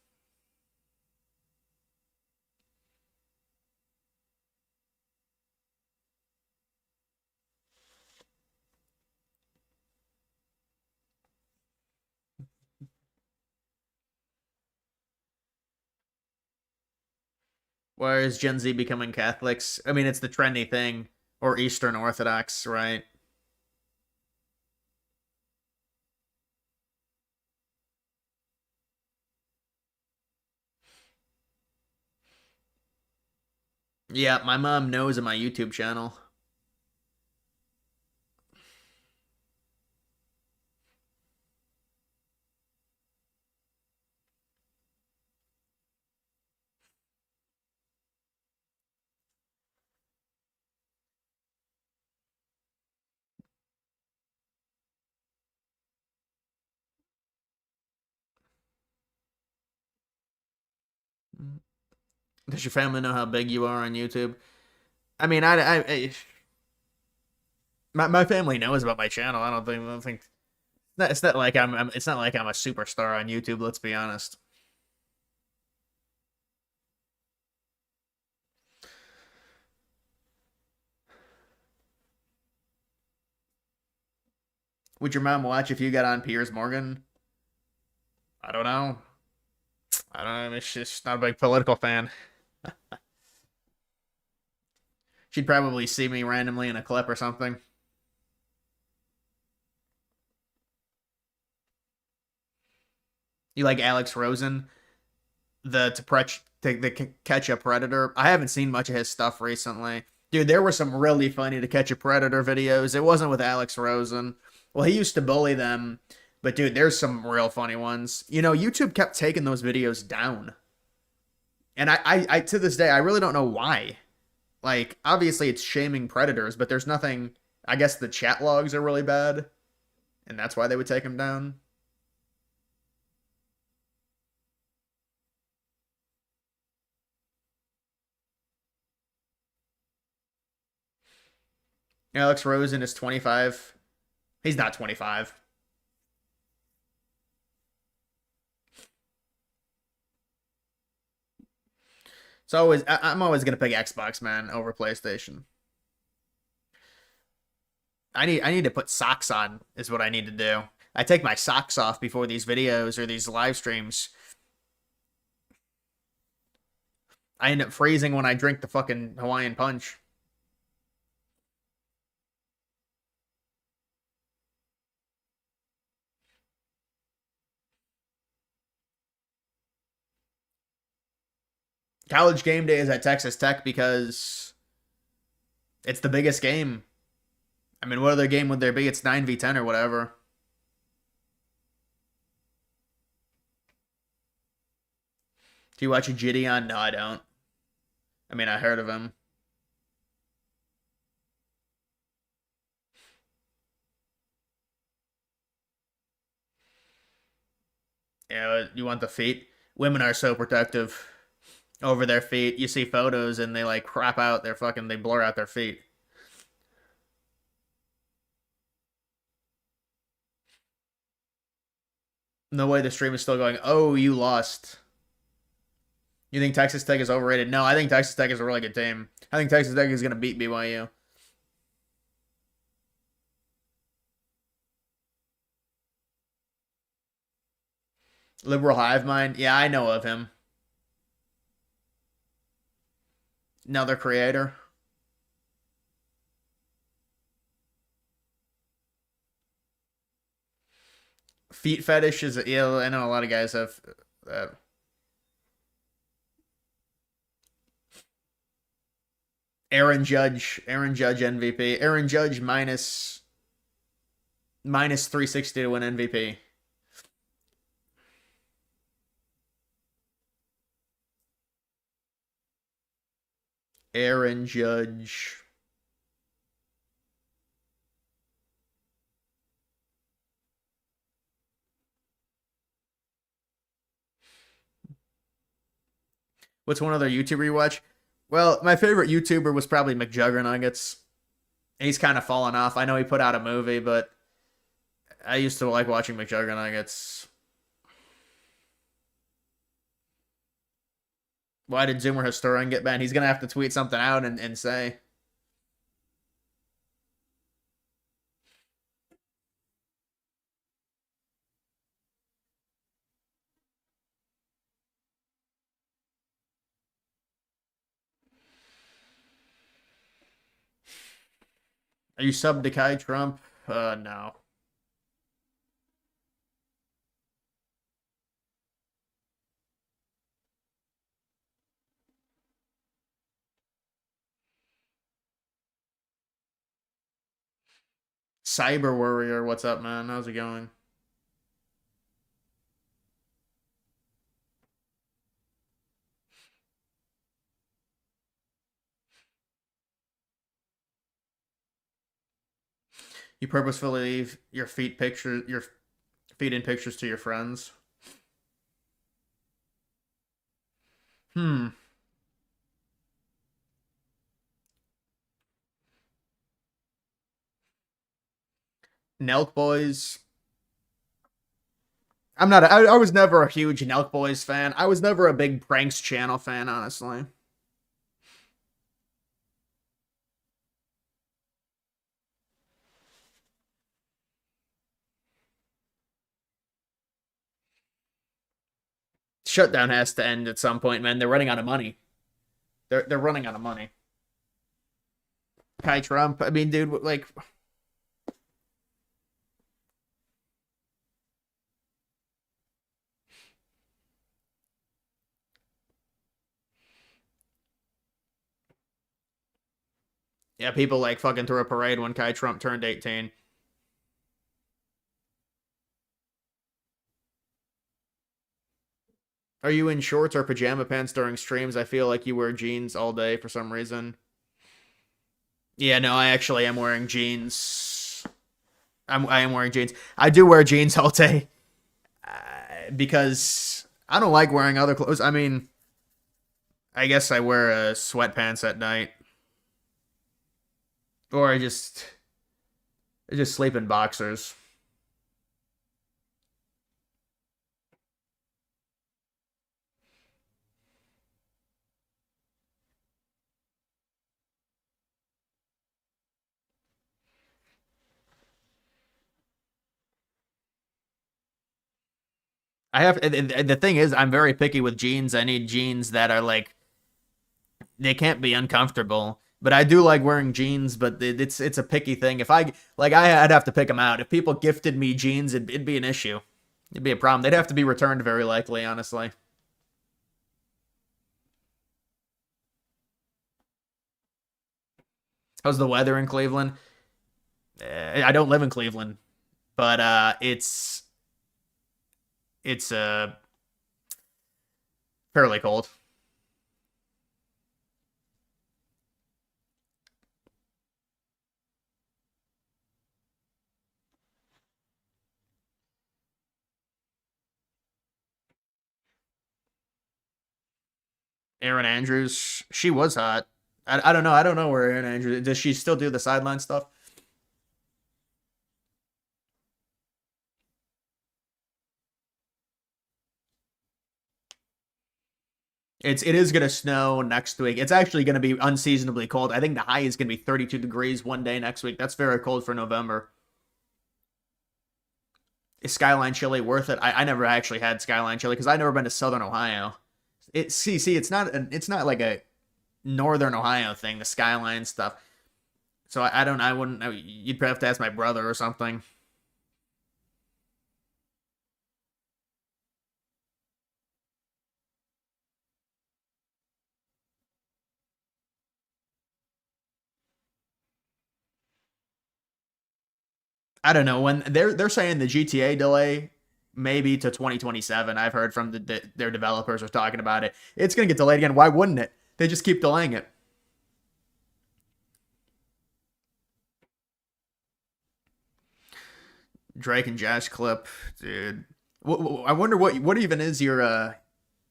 Why is Gen Z becoming Catholics? I mean, it's the trendy thing, or Eastern Orthodox, right? Yeah, my mom knows of my YouTube channel. Does your family know how big you are on YouTube? I mean, my family knows about my channel. I don't think it's not like it's not like I'm a superstar on YouTube. Let's be honest. Would your mom watch if you got on Piers Morgan? I don't know. I don't know. She's just not a big political fan. She'd probably see me randomly in a clip or something. You like Alex Rosen, the Catch a Predator? I haven't seen much of his stuff recently. Dude, there were some really funny To Catch a Predator videos. It wasn't with Alex Rosen. Well, he used to bully them, but dude, there's some real funny ones. You know, YouTube kept taking those videos down. And I to this day, I really don't know why. Like, obviously it's shaming predators, but there's nothing. I guess the chat logs are really bad, and that's why they would take them down. Alex Rosen is 25. He's not 25. So I'm always gonna pick Xbox, man, over PlayStation. I need to put socks on, is what I need to do. I take my socks off before these videos or these live streams. I end up freezing when I drink the fucking Hawaiian Punch. College game day is at Texas Tech because it's the biggest game. I mean, what other game would there be? It's 9v10 or whatever. Do you watch Gideon? No, I don't. I mean, I heard of him. Yeah, you want the feet? Women are so protective over their feet. You see photos and they like crop out their fucking, they blur out their feet. No way the stream is still going. Oh, you lost. You think Texas Tech is overrated? No, I think Texas Tech is a really good team. I think Texas Tech is going to beat BYU. Liberal Hive Mind? Yeah, I know of him. Another creator. Feet fetish is, yeah, I know a lot of guys have that. Aaron Judge MVP. Aaron Judge minus 360 to win MVP. Aaron Judge. What's one other YouTuber you watch? Well, my favorite YouTuber was probably McJuggernuggets. He's kind of fallen off. I know he put out a movie, but I used to like watching McJuggernuggets. Why did Zoomer Historian get banned? He's going to have to tweet something out and say. Are you subbed to Kai Trump? No. Cyber Warrior, what's up, man? How's it going? You purposefully leave your feet in pictures to your friends. Nelk Boys. I was never a huge Nelk Boys fan. I was never a big Pranks channel fan, honestly. Shutdown has to end at some point, man. They're running out of money. They're running out of money. Kai Trump, I mean, dude, like, yeah, people like fucking threw a parade when Kai Trump turned 18. Are you in shorts or pajama pants during streams? I feel like you wear jeans all day for some reason. Yeah, no, I actually am wearing jeans. I am wearing jeans. I do wear jeans all day because I don't like wearing other clothes. I mean, I guess I wear sweatpants at night. Or I just sleep in boxers. The thing is, I'm very picky with jeans. I need jeans that are like, they can't be uncomfortable. But I do like wearing jeans, but it's a picky thing. If I'd have to pick them out. If people gifted me jeans, it'd be an issue. It'd be a problem. They'd have to be returned very likely, honestly. How's the weather in Cleveland? I don't live in Cleveland, but it's fairly cold. Erin Andrews, she was hot. I don't know. I don't know where Erin Andrews, does she still do the sideline stuff? It is gonna snow next week. It's actually gonna be unseasonably cold. I think the high is gonna be 32 degrees one day next week. That's very cold for November. Is Skyline chili worth it? I never actually had Skyline chili because I've never been to Southern Ohio. It's not like a Northern Ohio thing, the Skyline stuff. So I wouldn't. You'd probably have to ask my brother or something. I don't know when they're saying the GTA delay maybe to 2027. I've heard from their developers are talking about it. It's gonna get delayed again. Why wouldn't it? They just keep delaying it. Drake and Josh clip, dude. I wonder what even is your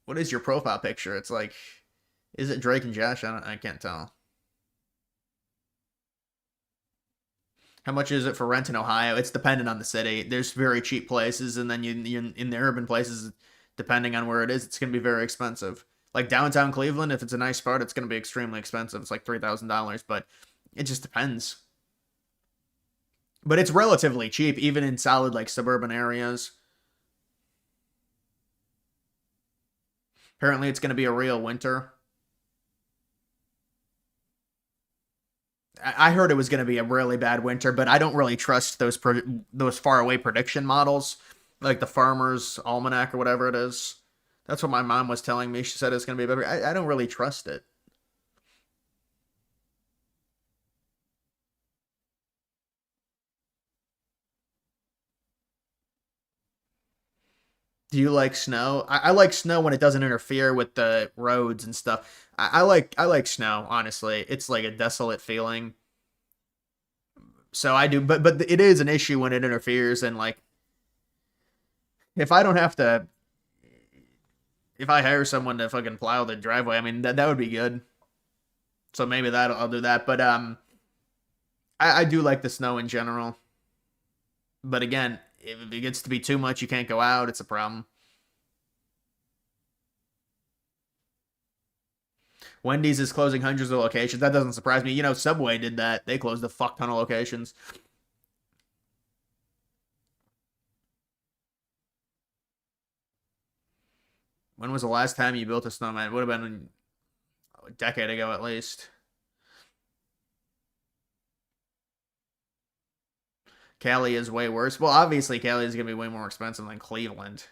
what is your profile picture? It's like, is it Drake and Josh? I can't tell. How much is it for rent in Ohio? It's dependent on the city. There's very cheap places, and then you in the urban places, depending on where it is, it's going to be very expensive. Like downtown Cleveland, if it's a nice spot, it's going to be extremely expensive. It's like $3,000, but it just depends. But it's relatively cheap, even in solid like suburban areas. Apparently, it's going to be a real winter. I heard it was going to be a really bad winter, but I don't really trust those far away prediction models, like the Farmer's Almanac or whatever it is. That's what my mom was telling me. She said it's going to be better. I don't really trust it. Do you like snow? I like snow when it doesn't interfere with the roads and stuff. I like snow, honestly. It's like a desolate feeling. So I do, but it is an issue when it interferes, and like if I don't have to, if I hire someone to fucking plow the driveway, I mean that would be good. So maybe I'll do that. But I do like the snow in general. But again, if it gets to be too much, you can't go out. It's a problem. Wendy's is closing hundreds of locations. That doesn't surprise me. You know, Subway did that. They closed a fuck ton of locations. When was the last time you built a snowman? It would have been a decade ago at least. Cali is way worse. Well, obviously Cali is going to be way more expensive than Cleveland.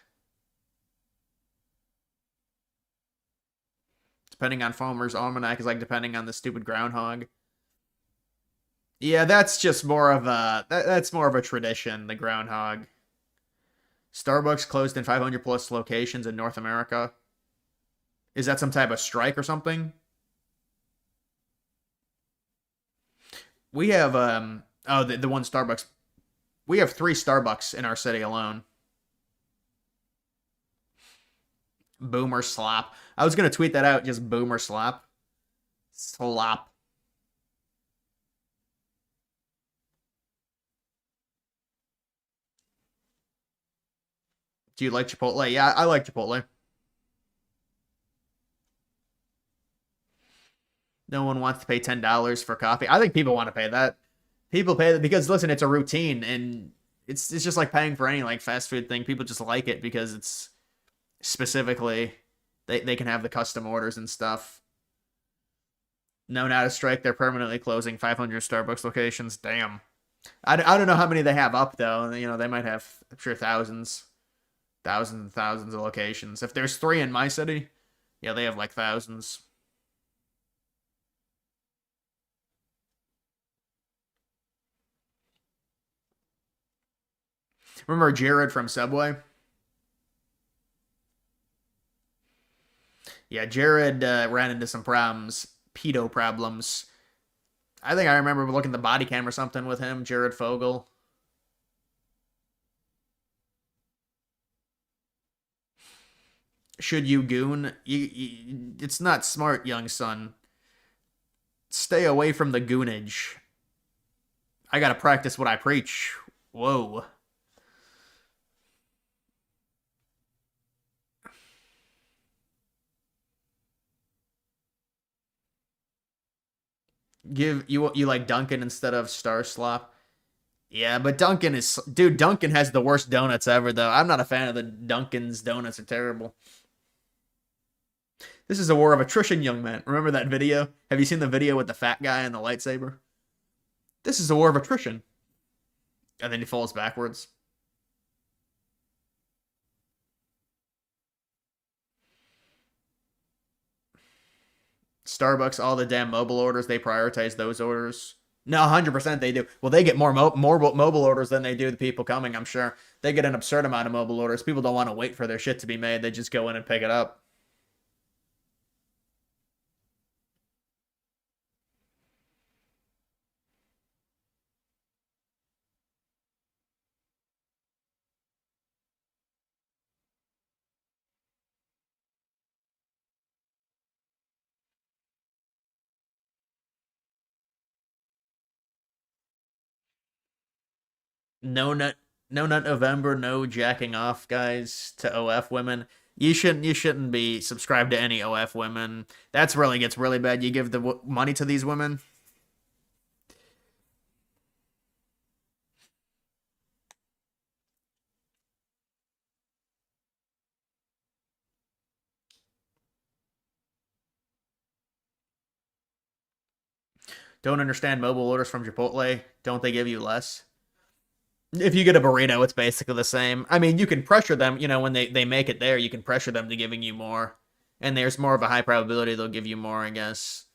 Depending on Farmer's Almanac is like depending on the stupid groundhog. Yeah, that's just more of a that's more of a tradition, the groundhog. Starbucks closed in 500 plus locations in North America. Is that some type of strike or something? We have the one Starbucks. We have 3 Starbucks in our city alone. Boomer slop. I was gonna tweet that out, just boomer slop. Slop. Do you like Chipotle? Yeah, I like Chipotle. No one wants to pay $10 for coffee. I think people want to pay that. People pay that because listen, it's a routine, and it's just like paying for any like fast food thing. People just like it because it's specifically they can have the custom orders and stuff. No, not a strike. They're permanently closing 500 Starbucks locations. Damn. I don't know how many they have up though. You know, they might have, I'm sure, thousands and thousands of locations. If there's 3 in my city, yeah, they have like thousands. Remember Jared from Subway? Yeah, Jared ran into some problems, pedo problems. I think I remember looking at the body cam or something with him, Jared Fogle. Should you goon? It's not smart, young son. Stay away from the goonage. I gotta practice what I preach. Whoa. You like Dunkin' instead of Star Slop? Yeah, but Dunkin' is... Dude, Dunkin' has the worst donuts ever, though. I'm not a fan of the Dunkin's donuts. Are terrible. This is a war of attrition, young man. Remember that video? Have you seen the video with the fat guy and the lightsaber? This is a war of attrition. And then he falls backwards. Starbucks, all the damn mobile orders, they prioritize those orders. No, 100% they do. Well, they get more mobile orders than they do the people coming, I'm sure. They get an absurd amount of mobile orders. People don't want to wait for their shit to be made. They just go in and pick it up. No nut November, no jacking off, guys, to OF women. You shouldn't be subscribed to any OF women. That's really gets really bad. You give the money to these women. Don't understand mobile orders from Chipotle. Don't they give you less? If you get a burrito, it's basically the same. I mean, you can pressure them, you know, when they make it there, you can pressure them to giving you more. And there's more of a high probability they'll give you more, I guess.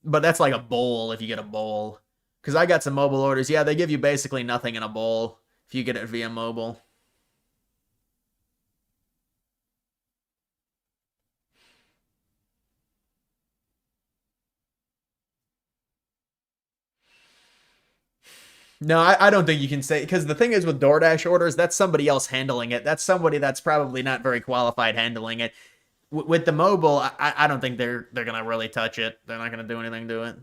But that's like a bowl if you get a bowl. Because I got some mobile orders. Yeah, they give you basically nothing in a bowl if you get it via mobile. No, I don't think you can say, because the thing is with DoorDash orders, that's somebody else handling it. That's somebody that's probably not very qualified handling it. With the mobile, I don't think they're gonna really touch it. They're not gonna do anything to it.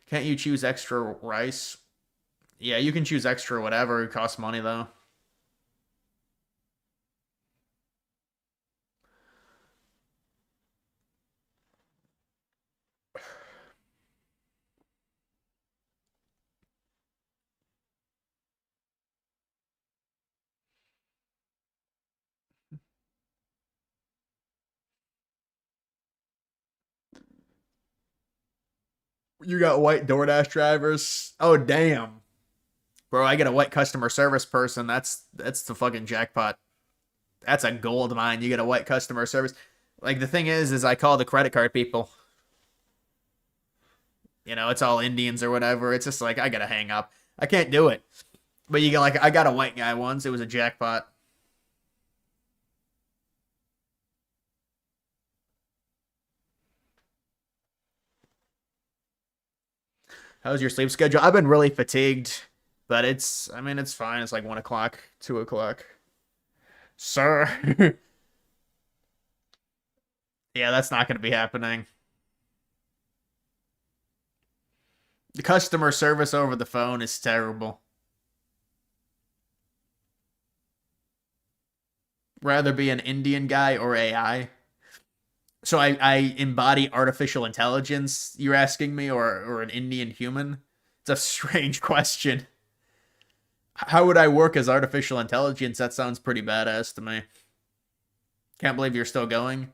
Can't you choose extra rice? Yeah, you can choose extra whatever. It costs money though. You got white DoorDash drivers? Oh, damn. Bro, I get a white customer service person. That's the fucking jackpot. That's a gold mine. You get a white customer service. Like, the thing is I call the credit card people. You know, it's all Indians or whatever. It's just like, I gotta hang up. I can't do it. But you get like, I got a white guy once. It was a jackpot. How's your sleep schedule? I've been really fatigued, but I mean, it's fine. It's like 1 o'clock, 2 o'clock. Sir. Yeah, that's not going to be happening. The customer service over the phone is terrible. Rather be an Indian guy or AI. So I embody artificial intelligence, you're asking me, or an Indian human? It's a strange question. How would I work as artificial intelligence? That sounds pretty badass to me. Can't believe you're still going.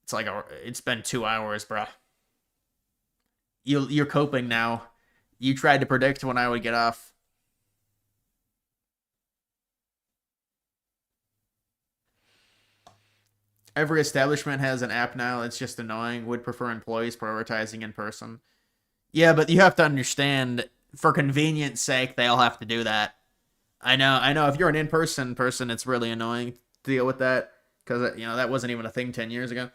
It's like it's been 2 hours, bruh. You're coping now. You tried to predict when I would get off. Every establishment has an app now. It's just annoying. Would prefer employees prioritizing in person. Yeah, but you have to understand, for convenience sake, they all have to do that. I know. If you're an in-person person, it's really annoying to deal with that because that wasn't even a thing 10 years ago.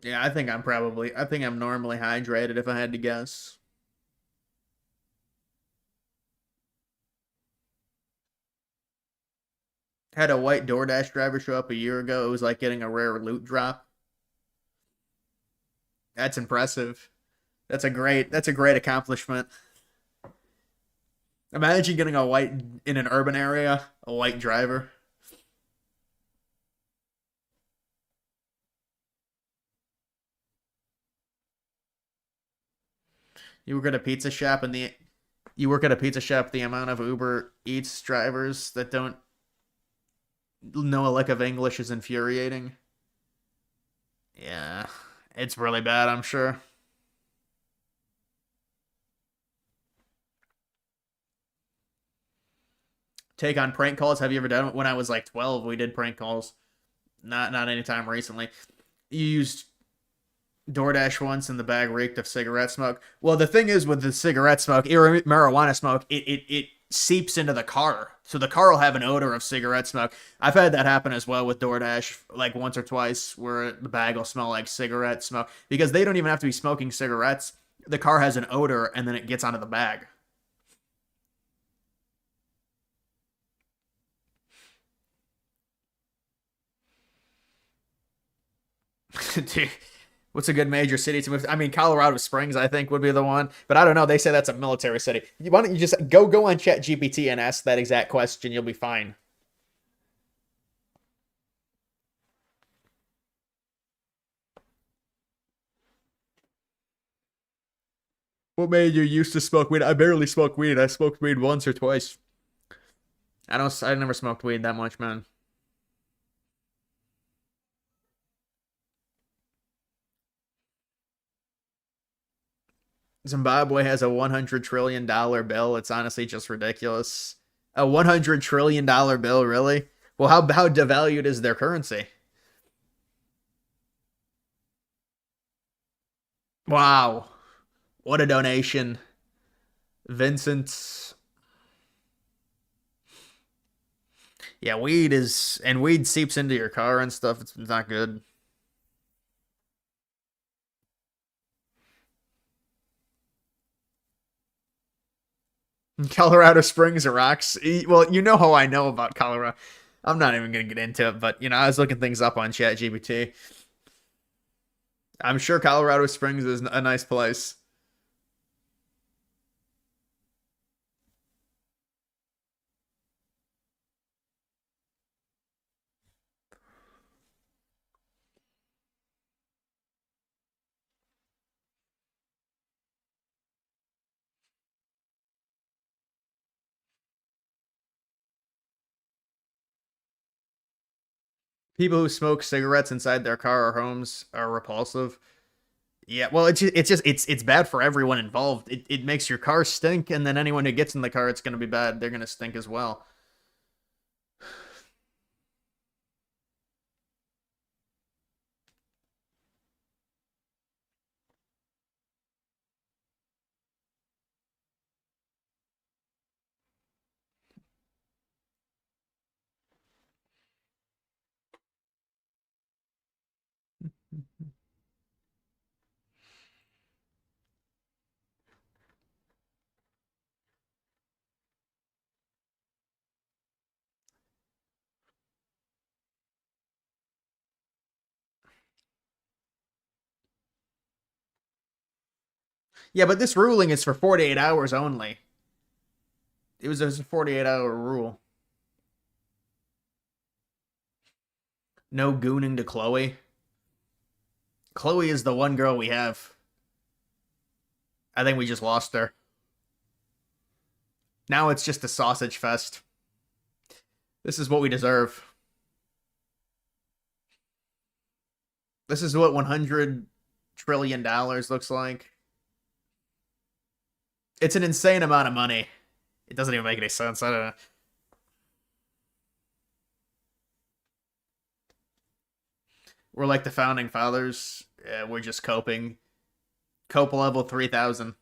Yeah, I think I'm normally hydrated if I had to guess. Had a white DoorDash driver show up a year ago. It was like getting a rare loot drop. That's impressive. That's a great accomplishment. Imagine getting a white in an urban area, a white driver. You work at a pizza shop and the amount of Uber Eats drivers that don't know a lick of English is infuriating. Yeah, it's really bad, I'm sure. Take on prank calls. Have you ever done it? When I was like 12, we did prank calls. Not anytime recently. You used DoorDash once and the bag reeked of cigarette smoke. Well, the thing is with the cigarette smoke, or marijuana smoke, it seeps into the car. So the car will have an odor of cigarette smoke. I've had that happen as well with DoorDash, like once or twice, where the bag will smell like cigarette smoke. Because they don't even have to be smoking cigarettes. The car has an odor and then it gets onto the bag. Dude, what's a good major city to move to? I mean, Colorado Springs, I think, would be the one. But I don't know. They say that's a military city. Why don't you just go on ChatGPT and ask that exact question? You'll be fine. What made you used to smoke weed? I barely smoke weed. I smoked weed once or twice. I never smoked weed that much, man. Zimbabwe has a $100 trillion bill. It's honestly just ridiculous. A $100 trillion bill, really? Well, how devalued is their currency? Wow. What a donation. Vincent. Yeah, weed seeps into your car and stuff. It's not good. Colorado Springs rocks. Well, you know how I know about Colorado. I'm not even going to get into it, but I was looking things up on ChatGPT. I'm sure Colorado Springs is a nice place. People who smoke cigarettes inside their car or homes are repulsive. Yeah, well, it's bad for everyone involved. It makes your car stink, and then anyone who gets in the car, it's going to be bad. They're going to stink as well. Yeah, but this ruling is for 48 hours only. It was a 48-hour rule. No gooning to Chloe. Chloe is the one girl we have. I think we just lost her. Now it's just a sausage fest. This is what we deserve. This is what $100 trillion looks like. It's an insane amount of money. It doesn't even make any sense. I don't know. We're like the founding fathers. Yeah, we're just coping. Cope level 3000.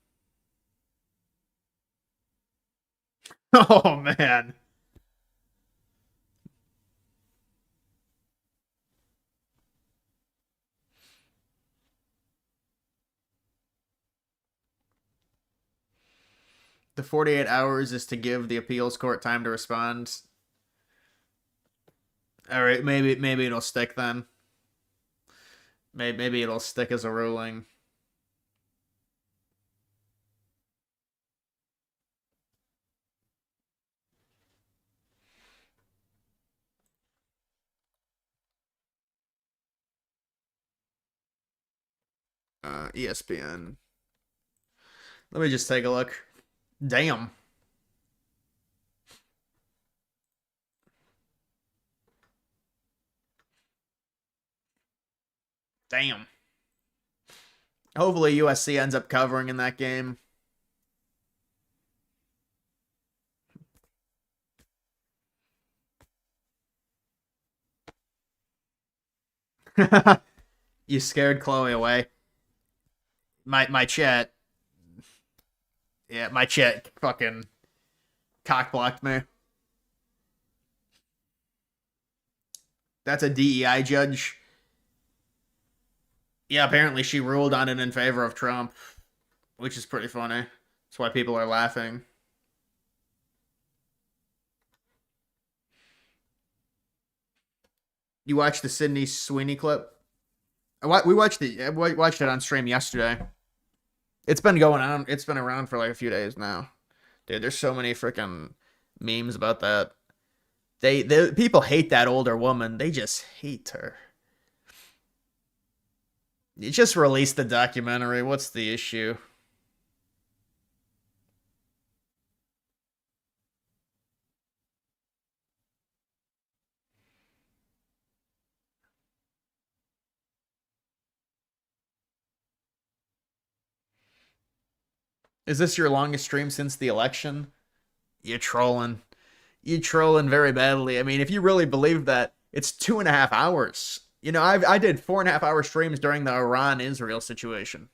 Oh, man. The 48 hours is to give the appeals court time to respond. All right, maybe it'll stick then. Maybe it'll stick as a ruling. ESPN. Let me just take a look. Damn. Damn. Hopefully USC ends up covering in that game. You scared Chloe away. My chat. Yeah, my chat fucking cock blocked me. That's a DEI judge. Yeah, apparently she ruled on it in favor of Trump, which is pretty funny. That's why people are laughing. You watched the Sydney Sweeney clip? We watched it on stream yesterday. It's been going on. It's been around for like a few days now. Dude, there's so many freaking memes about that. They people hate that older woman. They just hate her. You just released the documentary. What's the issue? Is this your longest stream since the election? You're trolling. You're trolling very badly. I mean, if you really believe that, it's 2.5 hours. You know, I did 4.5 hour streams during the Iran-Israel situation.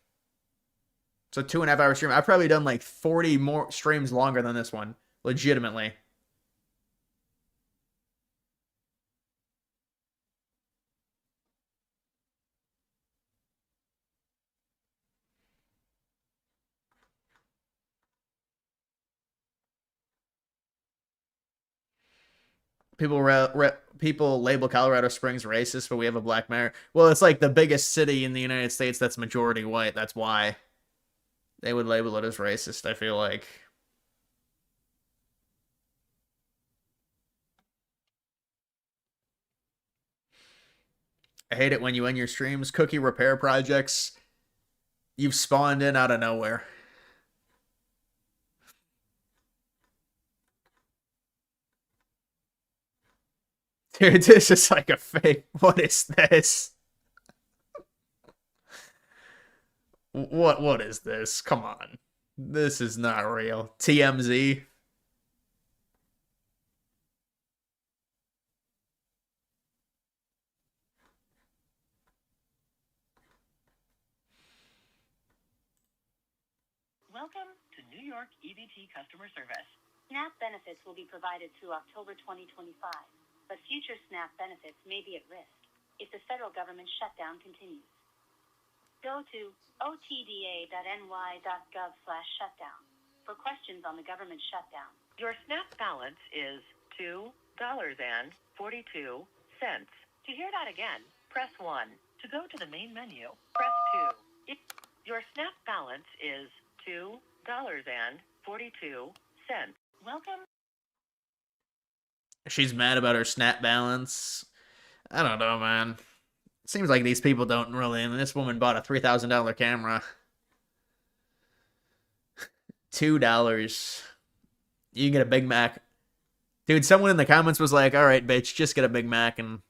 So 2.5 hour stream. I've probably done like 40 more streams longer than this one. Legitimately. People label Colorado Springs racist, but we have a black mayor. Well, it's like the biggest city in the United States that's majority white. That's why they would label it as racist, I feel like. I hate it when you end your streams. Cookie repair projects. You've spawned in out of nowhere. Dude, this is like a fake. What is this? What is this? Come on. This is not real. TMZ. Welcome to New York EBT customer service. SNAP benefits will be provided through October 2025, but future SNAP benefits may be at risk if the federal government shutdown continues. Go to otda.ny.gov/shutdown for questions on the government shutdown. Your SNAP balance is $2.42. To hear that again, press 1. To go to the main menu, press 2. Your SNAP balance is $2.42. Welcome. She's mad about her SNAP balance. I don't know, man. Seems like these people don't really. And this woman bought a $3,000 camera. $2. You can get a Big Mac. Dude, someone in the comments was like, all right, bitch, just get a Big Mac and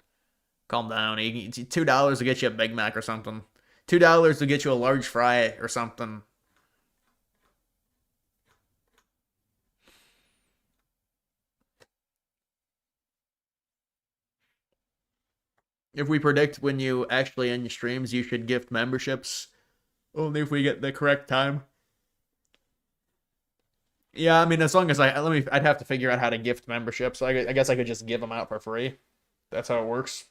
calm down. $2 will get you a Big Mac or something. $2 will get you a large fry or something. If we predict when you actually end your streams, you should gift memberships. Only if we get the correct time. Yeah, I mean, as long as I'd have to figure out how to gift memberships. So I guess I could just give them out for free. That's how it works.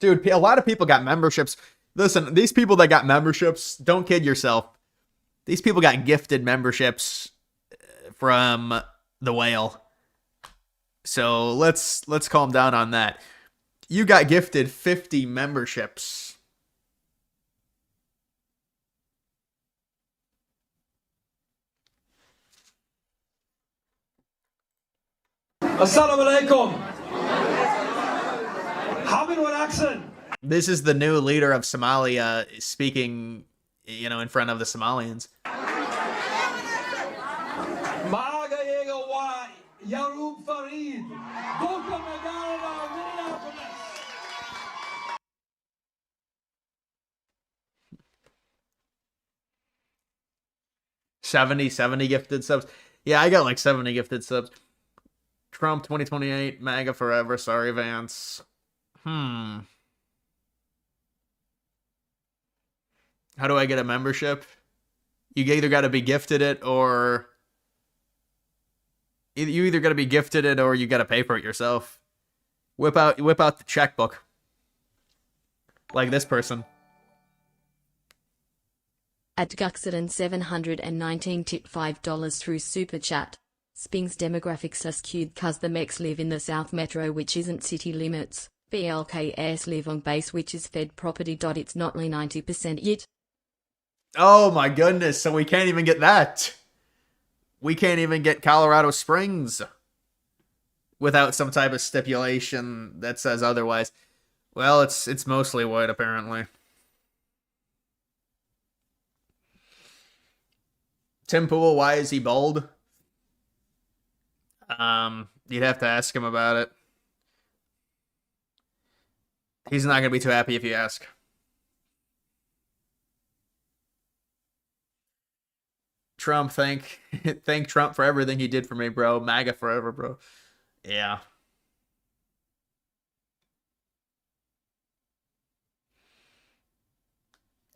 Dude, a lot of people got memberships. Listen, these people that got memberships, don't kid yourself. These people got gifted memberships from the whale. So let's calm down on that. You got gifted 50 memberships. Assalamu alaikum. Hamid wal accent. This is the new leader of Somalia speaking, in front of the Somalians. Magayega wa Yarub Farid. Boca Magala, Minneapolis. 70 gifted subs. Yeah, I got like 70 gifted subs. Trump 2028, MAGA forever. Sorry, Vance. How do I get a membership? You either got to be gifted it or you either got to be gifted it or you got to pay for it yourself. Whip out the checkbook. Like this person. At Guxiden 719 tip $5 through Super Chat. Sping's demographics are skewed cause the mechs live in the South Metro which isn't city limits. BLKs live on base which is fed property. It's not only 90% yet. Oh my goodness, so we can't even get that. We can't even get Colorado Springs without some type of stipulation that says otherwise. Well, it's mostly white apparently. Tim Pool, why is he bald? You'd have to ask him about it. He's not gonna be too happy if you ask. Trump, thank Trump for everything he did for me, bro. MAGA forever, bro. Yeah.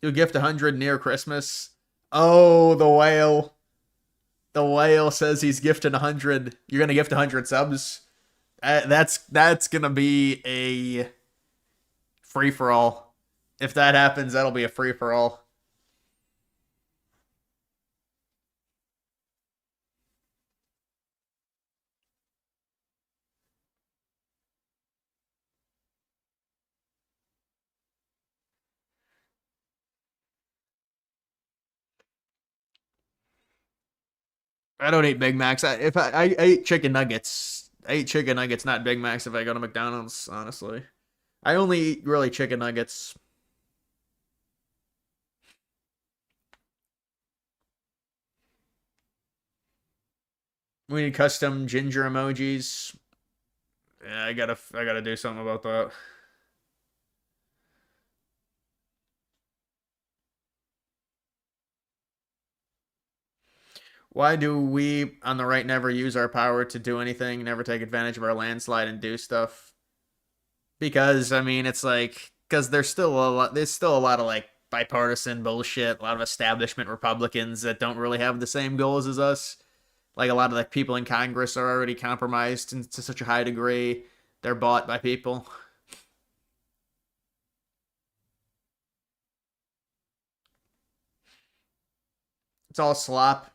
You'll gift 100 near Christmas. Oh, the whale. The whale says he's gifting 100. You're gonna gift 100 subs. That's gonna be a free for all. If that happens, that'll be a free for all. I don't eat Big Macs. I eat chicken nuggets. I eat chicken nuggets, not Big Macs if I go to McDonald's, honestly. I only eat really chicken nuggets. We need custom ginger emojis. Yeah, I gotta do something about that. Why do we on the right never use our power to do anything, never take advantage of our landslide and do stuff? Because, I mean, it's like, because there's still a lot of like bipartisan bullshit, a lot of establishment Republicans that don't really have the same goals as us. Like a lot of the people in Congress are already compromised to such a high degree. They're bought by people. It's all slop.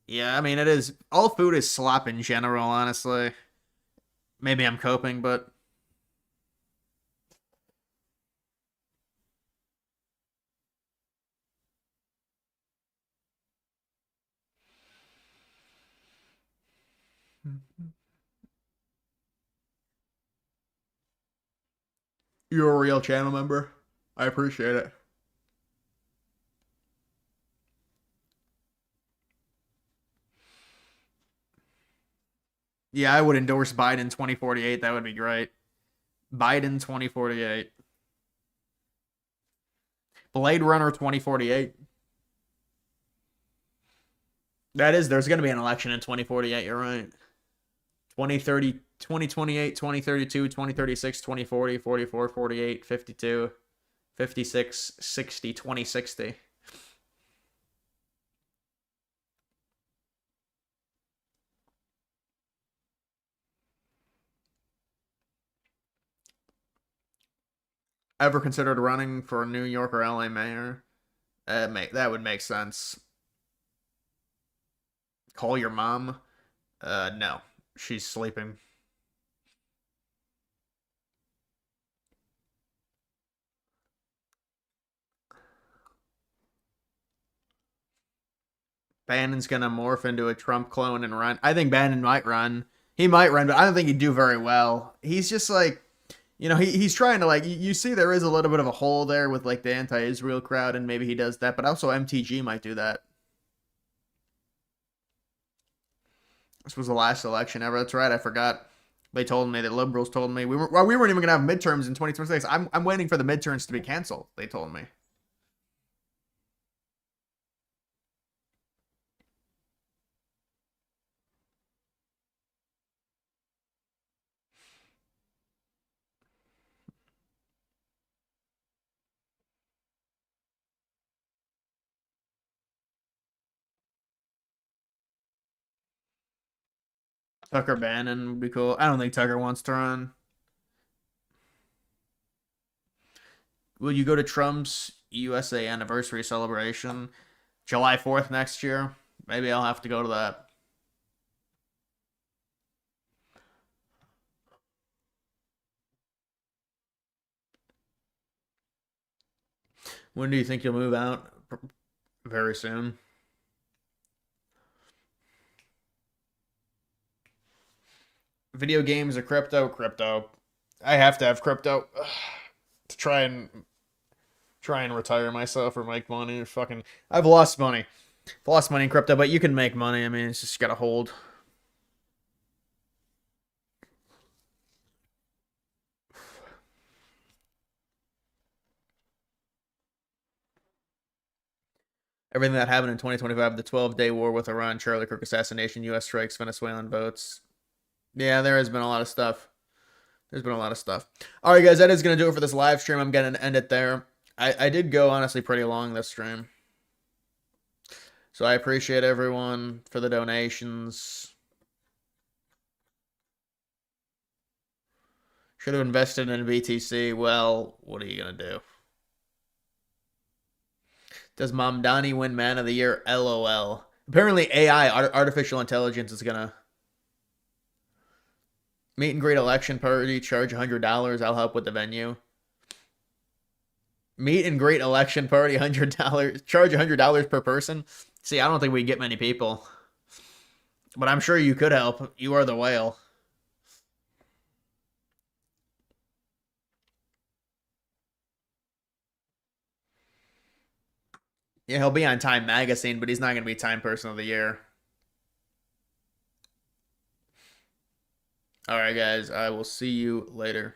Yeah, I mean, it is. All food is slop in general, honestly. Maybe I'm coping, but... You're a real channel member. I appreciate it. Yeah, I would endorse Biden 2048. That would be great. Biden 2048. Blade Runner 2048. There's going to be an election in 2048, you're right. 2030, 2028, 2032, 2036, 2040, 44, 48, 52, 56, 60, 2060. Ever considered running for New York or LA mayor? That would make sense. Call your mom? No. She's sleeping. Bannon's gonna morph into a Trump clone and run. I think Bannon might run. He might run, but I don't think he'd do very well. He's just like, you know, he's trying to like, you see there is a little bit of a hole there with like the anti-Israel crowd, and maybe he does that, but also MTG might do that. This was the last election ever. That's right, I forgot. They told me, the liberals told me, we weren't even gonna have midterms in 2026. I'm waiting for the midterms to be canceled, they told me. Tucker Bannon would be cool. I don't think Tucker wants to run. Will you go to Trump's USA anniversary celebration July 4th next year? Maybe I'll have to go to that. When do you think you'll move out? Very soon. Video games or crypto? Crypto. I have to have crypto to try and retire myself or make money. Fucking, I've lost money. I've lost money in crypto, but you can make money. I mean, it's just gotta hold. Everything that happened in 2025, the 12-day war with Iran, Charlie Kirk assassination, U.S. strikes, Venezuelan votes. Yeah, there has been a lot of stuff. There's been a lot of stuff. All right, guys, that is going to do it for this live stream. I'm going to end it there. I did go, honestly, pretty long this stream. So I appreciate everyone for the donations. Should have invested in BTC. Well, what are you going to do? Does Mamdani win Man of the Year? LOL. Apparently AI, artificial intelligence, is going to... Meet and greet election party, charge $100. I'll help with the venue. Meet and greet election party, $100. Charge $100 per person. See, I don't think we get many people. But I'm sure you could help. You are the whale. Yeah, he'll be on Time Magazine, but he's not going to be Time Person of the Year. All right, guys. I will see you later.